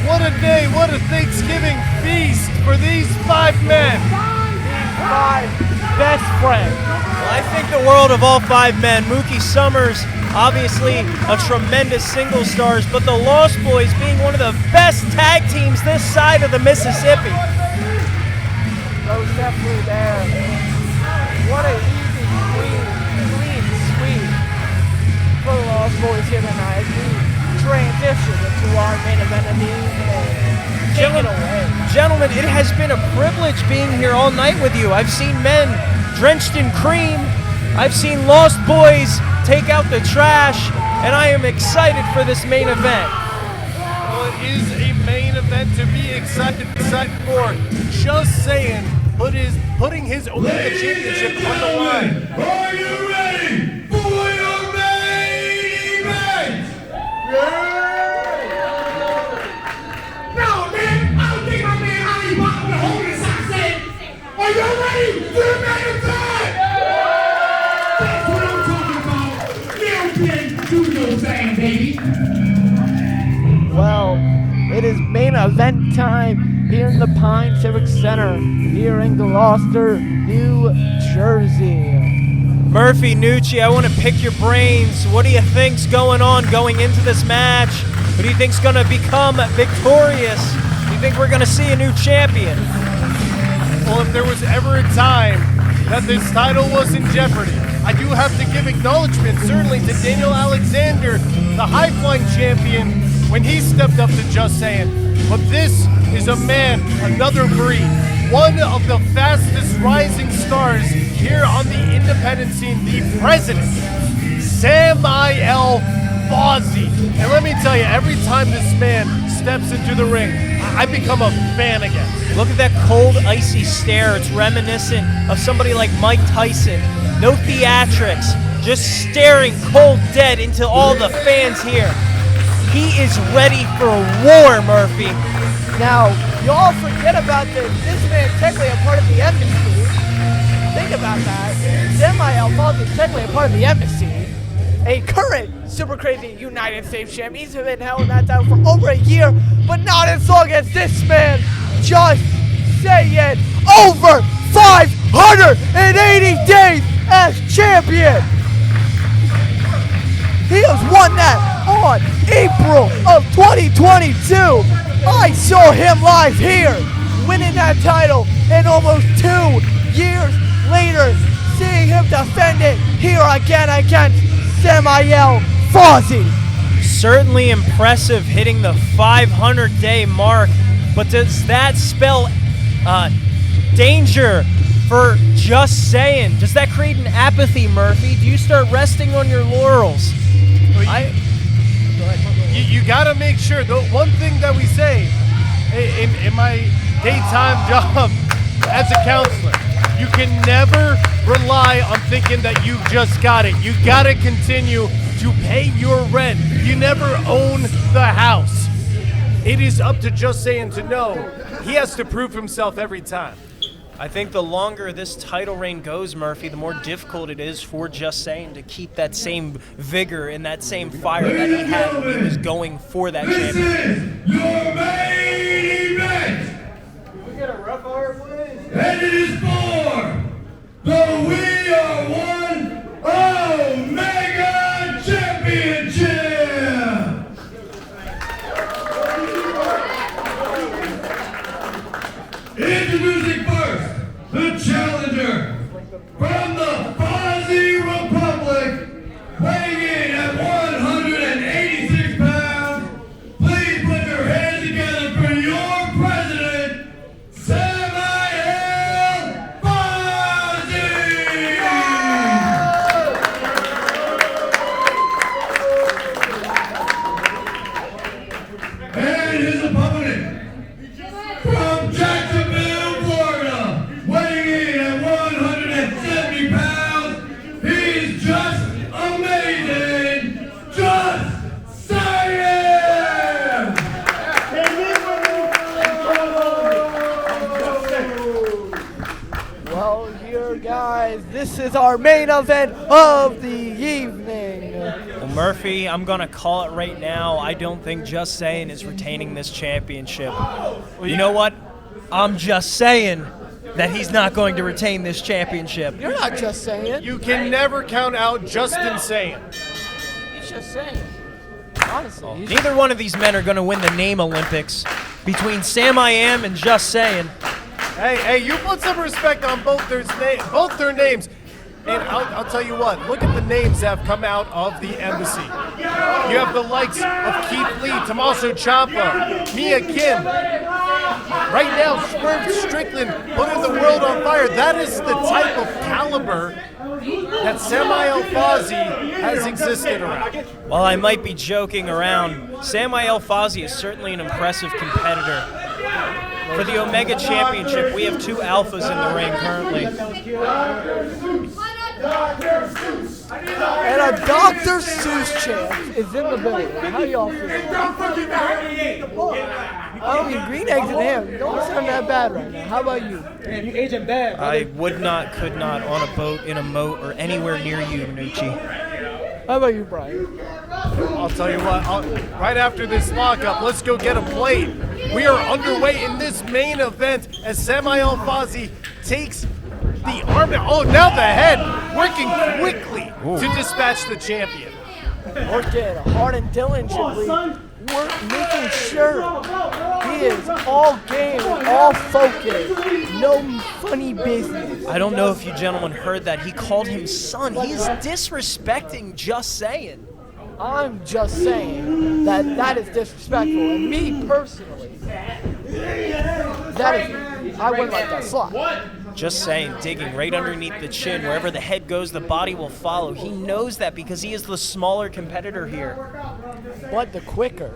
What a day, what a Thanksgiving feast for these 5 men. These 5 best friends. Well, I think the world of all 5 men. Mookie Summers, obviously a tremendous single stars, but the Lost Boys being one of the best tag teams this side of the Mississippi. Those definitely there. What a easy, clean sweep for the Lost Boys here tonight as we transition into our main event of the evening. Take it away. Gentlemen, it has been a privilege being here all night with you. I've seen men drenched in cream. I've seen Lost Boys take out the trash, and I am excited for this main event. Well, it is a main event to be excited for. Just saying, putting his Omega Championship on the line. Are you ready for your main event? No, man, I don't think my man Ali Baba would hold his socks in. Are you ready for the main event? That's what I'm talking about. European do your thing, baby. Well, it is main event time here in the Pine Civic Center here in Gloucester, New Jersey. Murphy, Nucci, I want to pick your brains. What do you think's going on going into this match? Who do you think's going to become victorious? Do you think we're going to see a new champion? Well, if there was ever a time that this title was in jeopardy, I do have to give acknowledgement certainly to Daniel Alexander, the high-flying champion, when he stepped up to Just Saying. But this is a man, another breed, one of the fastest rising stars here on the independent scene, the president, Samael Fawzi. And let me tell you, every time this man steps into the ring, I become a fan again. Look at that cold, icy stare. It's reminiscent of somebody like Mike Tyson. No theatrics, just staring cold dead into all the fans here. He is ready for a war, Murphy. Now, you all forget about this. This man's technically a part of the embassy. Think about that. Samael Fawzi is technically a part of the embassy. A current Super Crazy United States champ. He's been held in that title for over a year, but not as long as this man. Just saying, over 580 days as champion. He has won that on April of 2022. I saw him live here, winning that title, and almost 2 years later, seeing him defend it here again against Samael Fawzi. Certainly impressive hitting the 500-day mark, but does that spell danger for Just Saying? Does that create an apathy, Murphy? Do you start resting on your laurels? You gotta make sure. The one thing that we say in my daytime job as a counselor. You can never rely on thinking that you just got it. You gotta continue to pay your rent. You never own the house. It is up to Just Sayin to know he has to prove himself every time. I think the longer this title reign goes, Murphy, the more difficult it is for Just Sayin to keep that same vigor and that same fire that he had when he was going for that This championship. is your main event. We get a rough hour, please. And it is for the WeR1 Omega Championship. Introducing first, the challenger from the Fawzi Republic, weighing in at 186 pounds. Please put your hands together for your president, Samael Fawzi! And his opponent, from Jacksonville, Florida, weighing in at 170 pounds, he's just amazing, Just Sayin! Well, here, guys, this is our main event of the evening. Well, Murphy, I'm going to call it right now. I don't think Just Sayin is retaining this championship. You know what? I'm just saying that he's not going to retain this championship. You're not just saying. You can never count out Justin Sayin. He's just saying. Honestly. he's Neither one of these men are going to win the name Olympics. Between Sam I Am and Just Sayin. Hey, you put some respect on both their names. And I'll tell you what, look at the names that have come out of the embassy. You have the likes of Keith Lee, Tommaso Ciampa, Mia Kim. Right now, Swerve Strickland putting the world on fire. That is the type of caliber that Samael Fawzi has existed around. While I might be joking around, Samael Fawzi is certainly an impressive competitor. For the Omega Championship, we have two alphas in the ring currently. And a Dr. Seuss champ is in the building. How y'all feel? I mean, green eggs and ham. Don't sound that bad right now. How about you? Man, you aging bad. I would not, could not, on a boat, in a moat, or anywhere near you, Nucci. How about you, Brian? I'll tell you what, right after this lockup, let's go get a plate. We are underway in this main event as Samael Fawzi takes the arm. Oh, now the head, working quickly to dispatch the champion. Working hard and diligently, making sure he is all game and all focus. No funny business. I don't know if you gentlemen heard that. He called him son. He is disrespecting Just Sayin. I'm just saying that is disrespectful. And me personally, I wouldn't like that slot. Just saying, digging right underneath the chin. Wherever the head goes, the body will follow. He knows that because he is the smaller competitor here. But the quicker.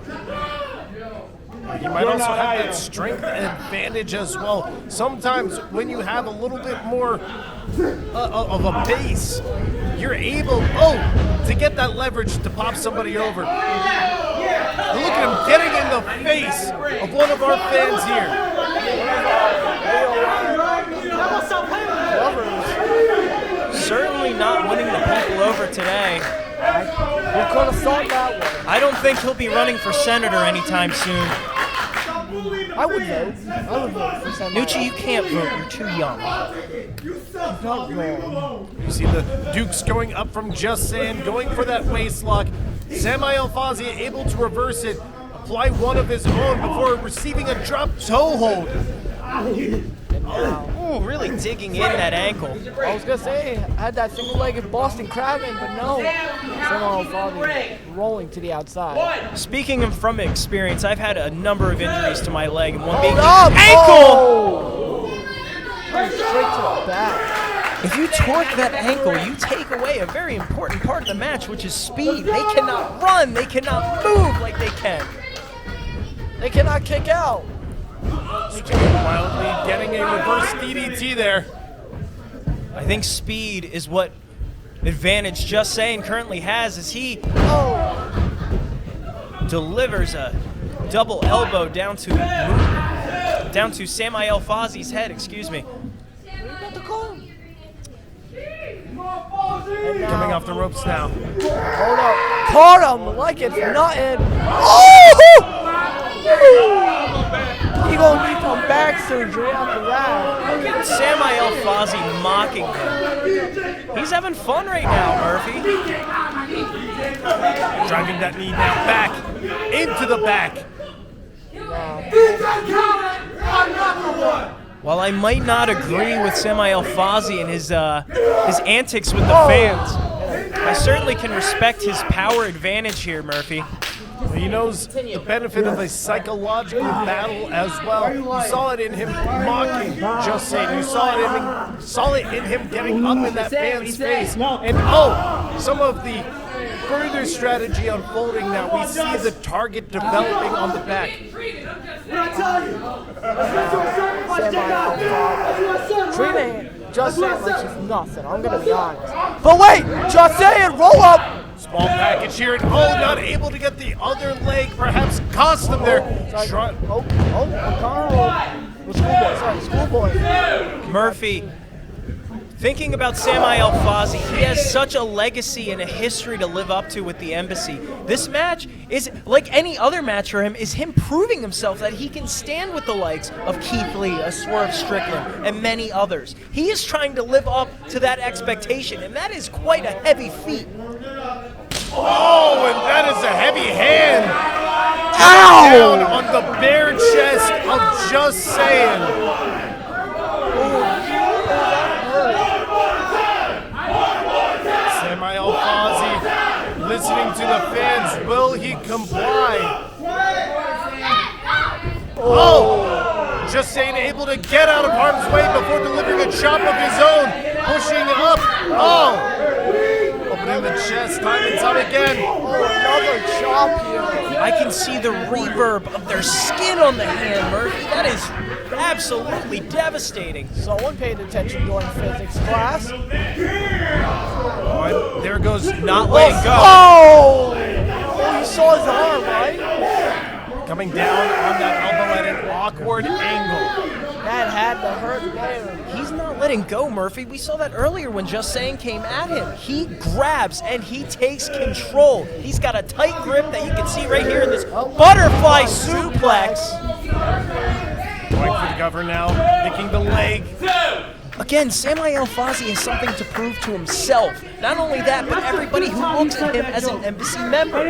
You might also have that strength advantage as well. Sometimes when you have a little bit more of a base, you're able, to get that leverage to pop somebody over. Look at him getting in the face of one of our fans here. Certainly not winning the people over today. We could have thought that one. I don't think he'll be running for senator anytime soon. I would vote for Samael. Nucci, you can't vote. You're too young. He's not wrong. You see the Dukes going up from Just Sayin, going for that waist lock. Samael Fawzi able to reverse it, apply one of his own before receiving a drop toe hold. Ooh, really digging in that ankle. I was going to say, I had that single-legged Boston Crab in, but no. Samael Fawzi rolling to the outside. Speaking of from experience, I've had a number of injuries to my leg, and one being Hold up! ankle! Straight to the back. If you torque that ankle, you take away a very important part of the match, which is speed. They cannot run. They cannot move like they can. They cannot kick out. Wildly getting a reverse DDT there. I think speed is what advantage Just Sayin currently has as he delivers a double elbow down to Samael Fawzi's head, excuse me. Coming off the ropes now. Hold up. Caught him like it's nothing. He gonna need some back surgery after that. Look at Samael Fawzi mocking him. He's having fun right now, Murphy. Driving that knee now back into the back. While I might not agree with Samael Fawzi and his antics with the fans, I certainly can respect his power advantage here, Murphy. He knows the benefit of a psychological battle as well. You saw it in him mocking Just Sayin. You saw it in him getting up in that fan's face. And some of the further strategy unfolding now. We see the target developing on the back. Treating Just Sayin like she's nothing. I'm gonna be honest. But wait, Just Sayin, roll up. Small package here, and not able to get the other leg, perhaps cost him there. Schoolboy. Murphy, thinking about Samael Fawzi, he has such a legacy and a history to live up to with the Embassy. This match is, like any other match for him, is him proving himself that he can stand with the likes of Keith Lee, a Swerve Strickland, and many others. He is trying to live up to that expectation, and that is quite a heavy feat. Oh, and that is a heavy hand. Ow! Down on the bare chest of Just Sayin. Samael Fawzi listening to the fans. Will he comply? Just Sayin able to get out of harm's way before delivering a chop of his own. Pushing up. Opening the chest time and time again. Another chop here. I can see the reverb of their skin on the hand, Murphy. That is absolutely devastating. Someone paid attention during physics class. There goes not letting go. Oh, you saw his arm, right? Coming down on that elbow at an awkward angle. That had to hurt there. He's not letting go, Murphy. We saw that earlier when Just Sayin came at him. He grabs and he takes control. He's got a tight grip that you can see right here in this butterfly suplex. Going for the cover now, picking the leg. Again, Samael Fawzi has something to prove to himself. Not only that, but everybody who looks at him as an Embassy member.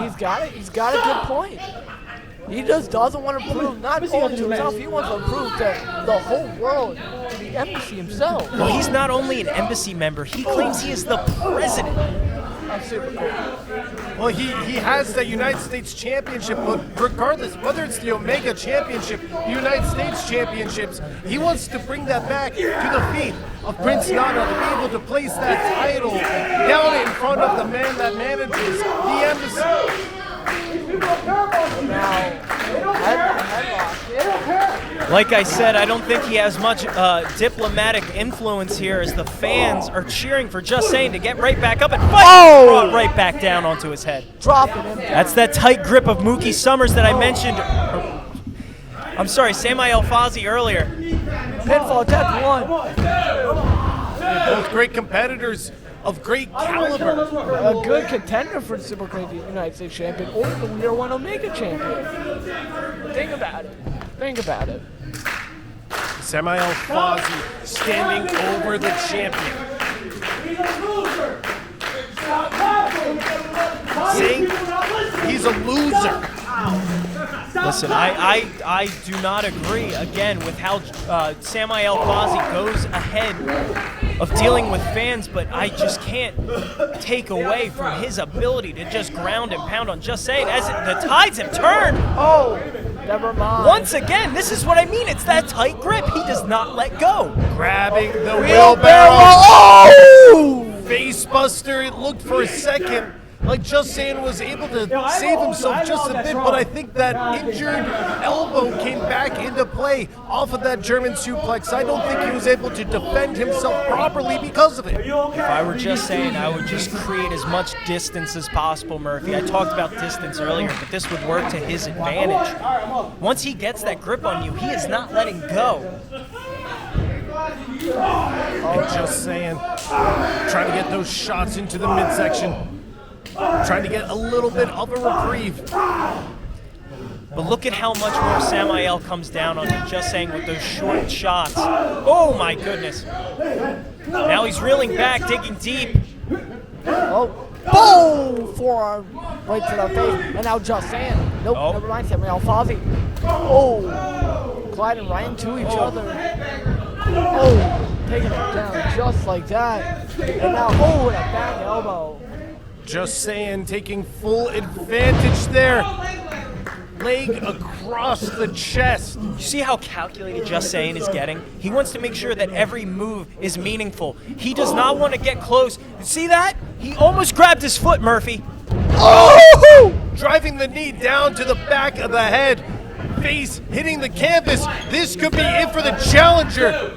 He's got it. He's got a good point. He just doesn't want to prove not only to himself, he wants to prove to the whole world, to the Embassy himself. Well, he's not only an Embassy member, he claims he is the president. That's super cool. Well, he has the United States Championship, but regardless, whether it's the Omega Championship, the United States Championships, he wants to bring that back to the feet of Prince Nana to be able to place that title down in front of the man that manages the Embassy. Like I said, I don't think he has much diplomatic influence here as the fans are cheering for Just Sayin to get right back up and fight. Brought right back down onto his head. Dropping him. That's that tight grip of Mookie Summers that I mentioned. I'm sorry, Samael Fawzi earlier. Pinfall attempt 1. Both great competitors of great caliber. A good contender for the Super Crazy United States Champion or the WeR1 Omega Champion. Think about it. Think about it. Samael Fawzi standing over the champion. Saying he's a loser. Listen, I do not agree, again, with how Samael Fawzi goes ahead of dealing with fans, but I just can't take away from his ability to just ground and pound on Just Sayin as the tides have turned. Oh, never mind. Once again, this is what I mean. It's that tight grip. He does not let go. Grabbing the wheelbarrow. Oh! Facebuster. It looked for a second like Just Sayin was able to save himself just a bit, but I think that injured elbow came back into play off of that German suplex. I don't think he was able to defend himself properly because of it. If I were Just Sayin, I would just create as much distance as possible, Murphy. I talked about distance earlier, but this would work to his advantage. Once he gets that grip on you, he is not letting go. Oh, Just Sayin, trying to get those shots into the midsection, trying to get a little bit of a reprieve. But look at how much more Samael comes down on him, Just Sayin with those short shots. Oh my goodness. Now he's reeling back, digging deep. Oh, boom! Forearm right to the face. And now Just Sayin. Nope, never mind. Samael Fawzi. Oh, gliding right into each other. Oh, taking it down just like that. And now, oh, with a back elbow. Just Sayin taking full advantage there. Leg across the chest. You see how calculated Just Sayin is getting? He wants to make sure that every move is meaningful. He does not want to get close. See that? He almost grabbed his foot, Murphy. Oh! Driving the knee down to the back of the head. Face hitting the canvas. This could be it for the challenger.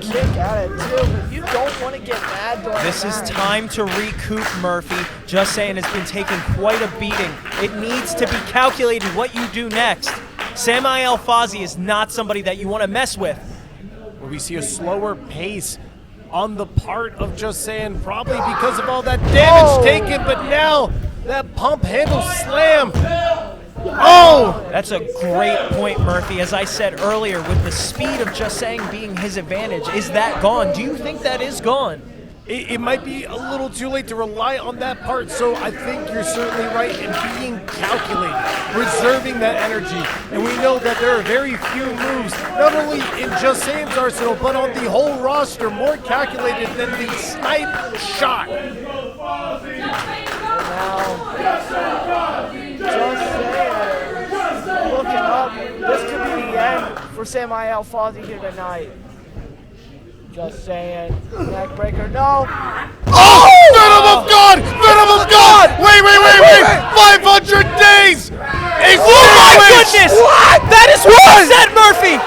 Kick at it too, but you don't want to get mad during This is time to recoup, Murphy. Just Sayin has been taking quite a beating. It needs to be calculated what you do next. Samael Fawzi is not somebody that you want to mess with. Where we see a slower pace on the part of Just Sayin, probably because of all that damage taken, but now that pump handle slam. Oh! That's a great point, Murphy. As I said earlier, with the speed of Just Sayin being his advantage, is that gone? Do you think that is gone? It might be a little too late to rely on that part, so I think you're certainly right in being calculated, reserving that energy. And we know that there are very few moves, not only in Just Sayin's arsenal, but on the whole roster, more calculated than the snipe shot. Just Sayin looking up. This could be the end for Samael Fawzi here tonight. Just Sayin. Neckbreaker. No. Oh! Venom of God! Venom of God! Wait! 500 days! Oh my goodness! What? That is what I said, Murphy!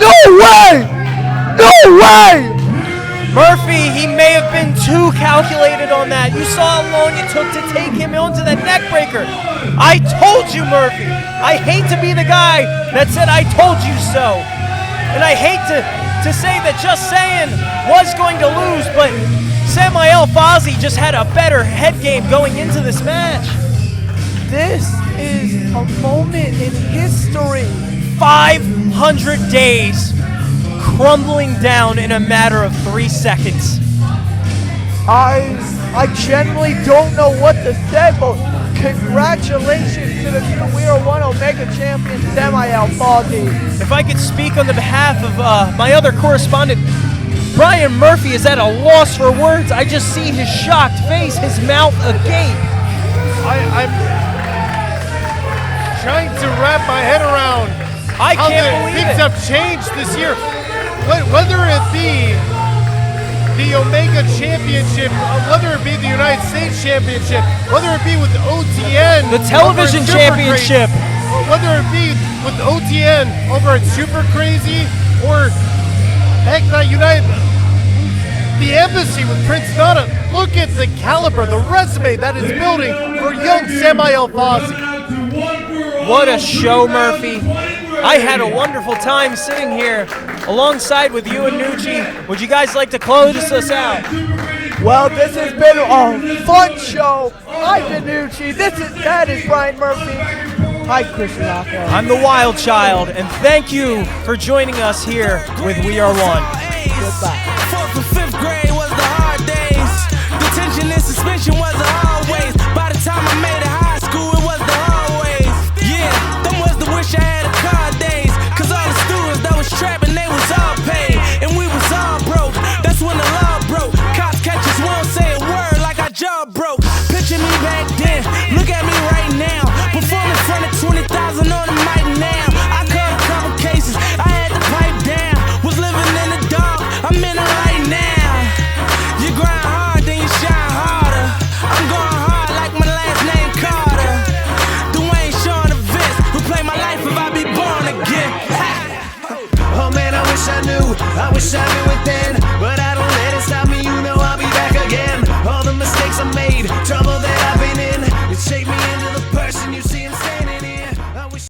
No way! Murphy, he may have been too calculated on that. You saw how long it took to take him onto that neckbreaker. I told you, Murphy. I hate to be the guy that said I told you so. And I hate to say that Just Sayin was going to lose, but Samael Fawzi just had a better head game going into this match. This is a moment in history. 500 days crumbling down in a matter of 3 seconds. I genuinely don't know what to say, but congratulations to the new WeR1 Omega champion, Samael Fawzi. If I could speak on the behalf of my other correspondent, Brian Murphy is at a loss for words. I just see his shocked face, his mouth agape. I'm trying to wrap my head around I how can't believe things it. have changed this year. Whether it be the Omega Championship, whether it be the United States Championship, whether it be with OTN, The television over at Super championship. Crazy, whether it be with OTN over at Super Crazy, or heck, not United, the embassy with Prince Nana. Look at the caliber, the resume that is building for young Samael Fawzi. What a show, Murphy. I had a wonderful time sitting here alongside with you and Nucci. Would you guys like to close us out? Well, this has been a fun show. I've been Nucci. That is Brian Murphy. Hi, Chris Rocco. I'm the Wild Child, and thank you for joining us here with WeR1. Goodbye. 4th and 5th grade was the hard days. Detention and suspension was the always. By the time I made it high school, it was the always. Yeah, them was the wish I had a car days. Cause all the students that was trapping, they was all paid. And we was all broke. That's when the law broke. Cops catch us, won't say a word like our jaw broke. Picture me back then, look at me right now. Perform in front of 20,000 on the mic now. I caught a couple cases, I had to pipe down. Was living in the dark, I'm in a wish I knew it then.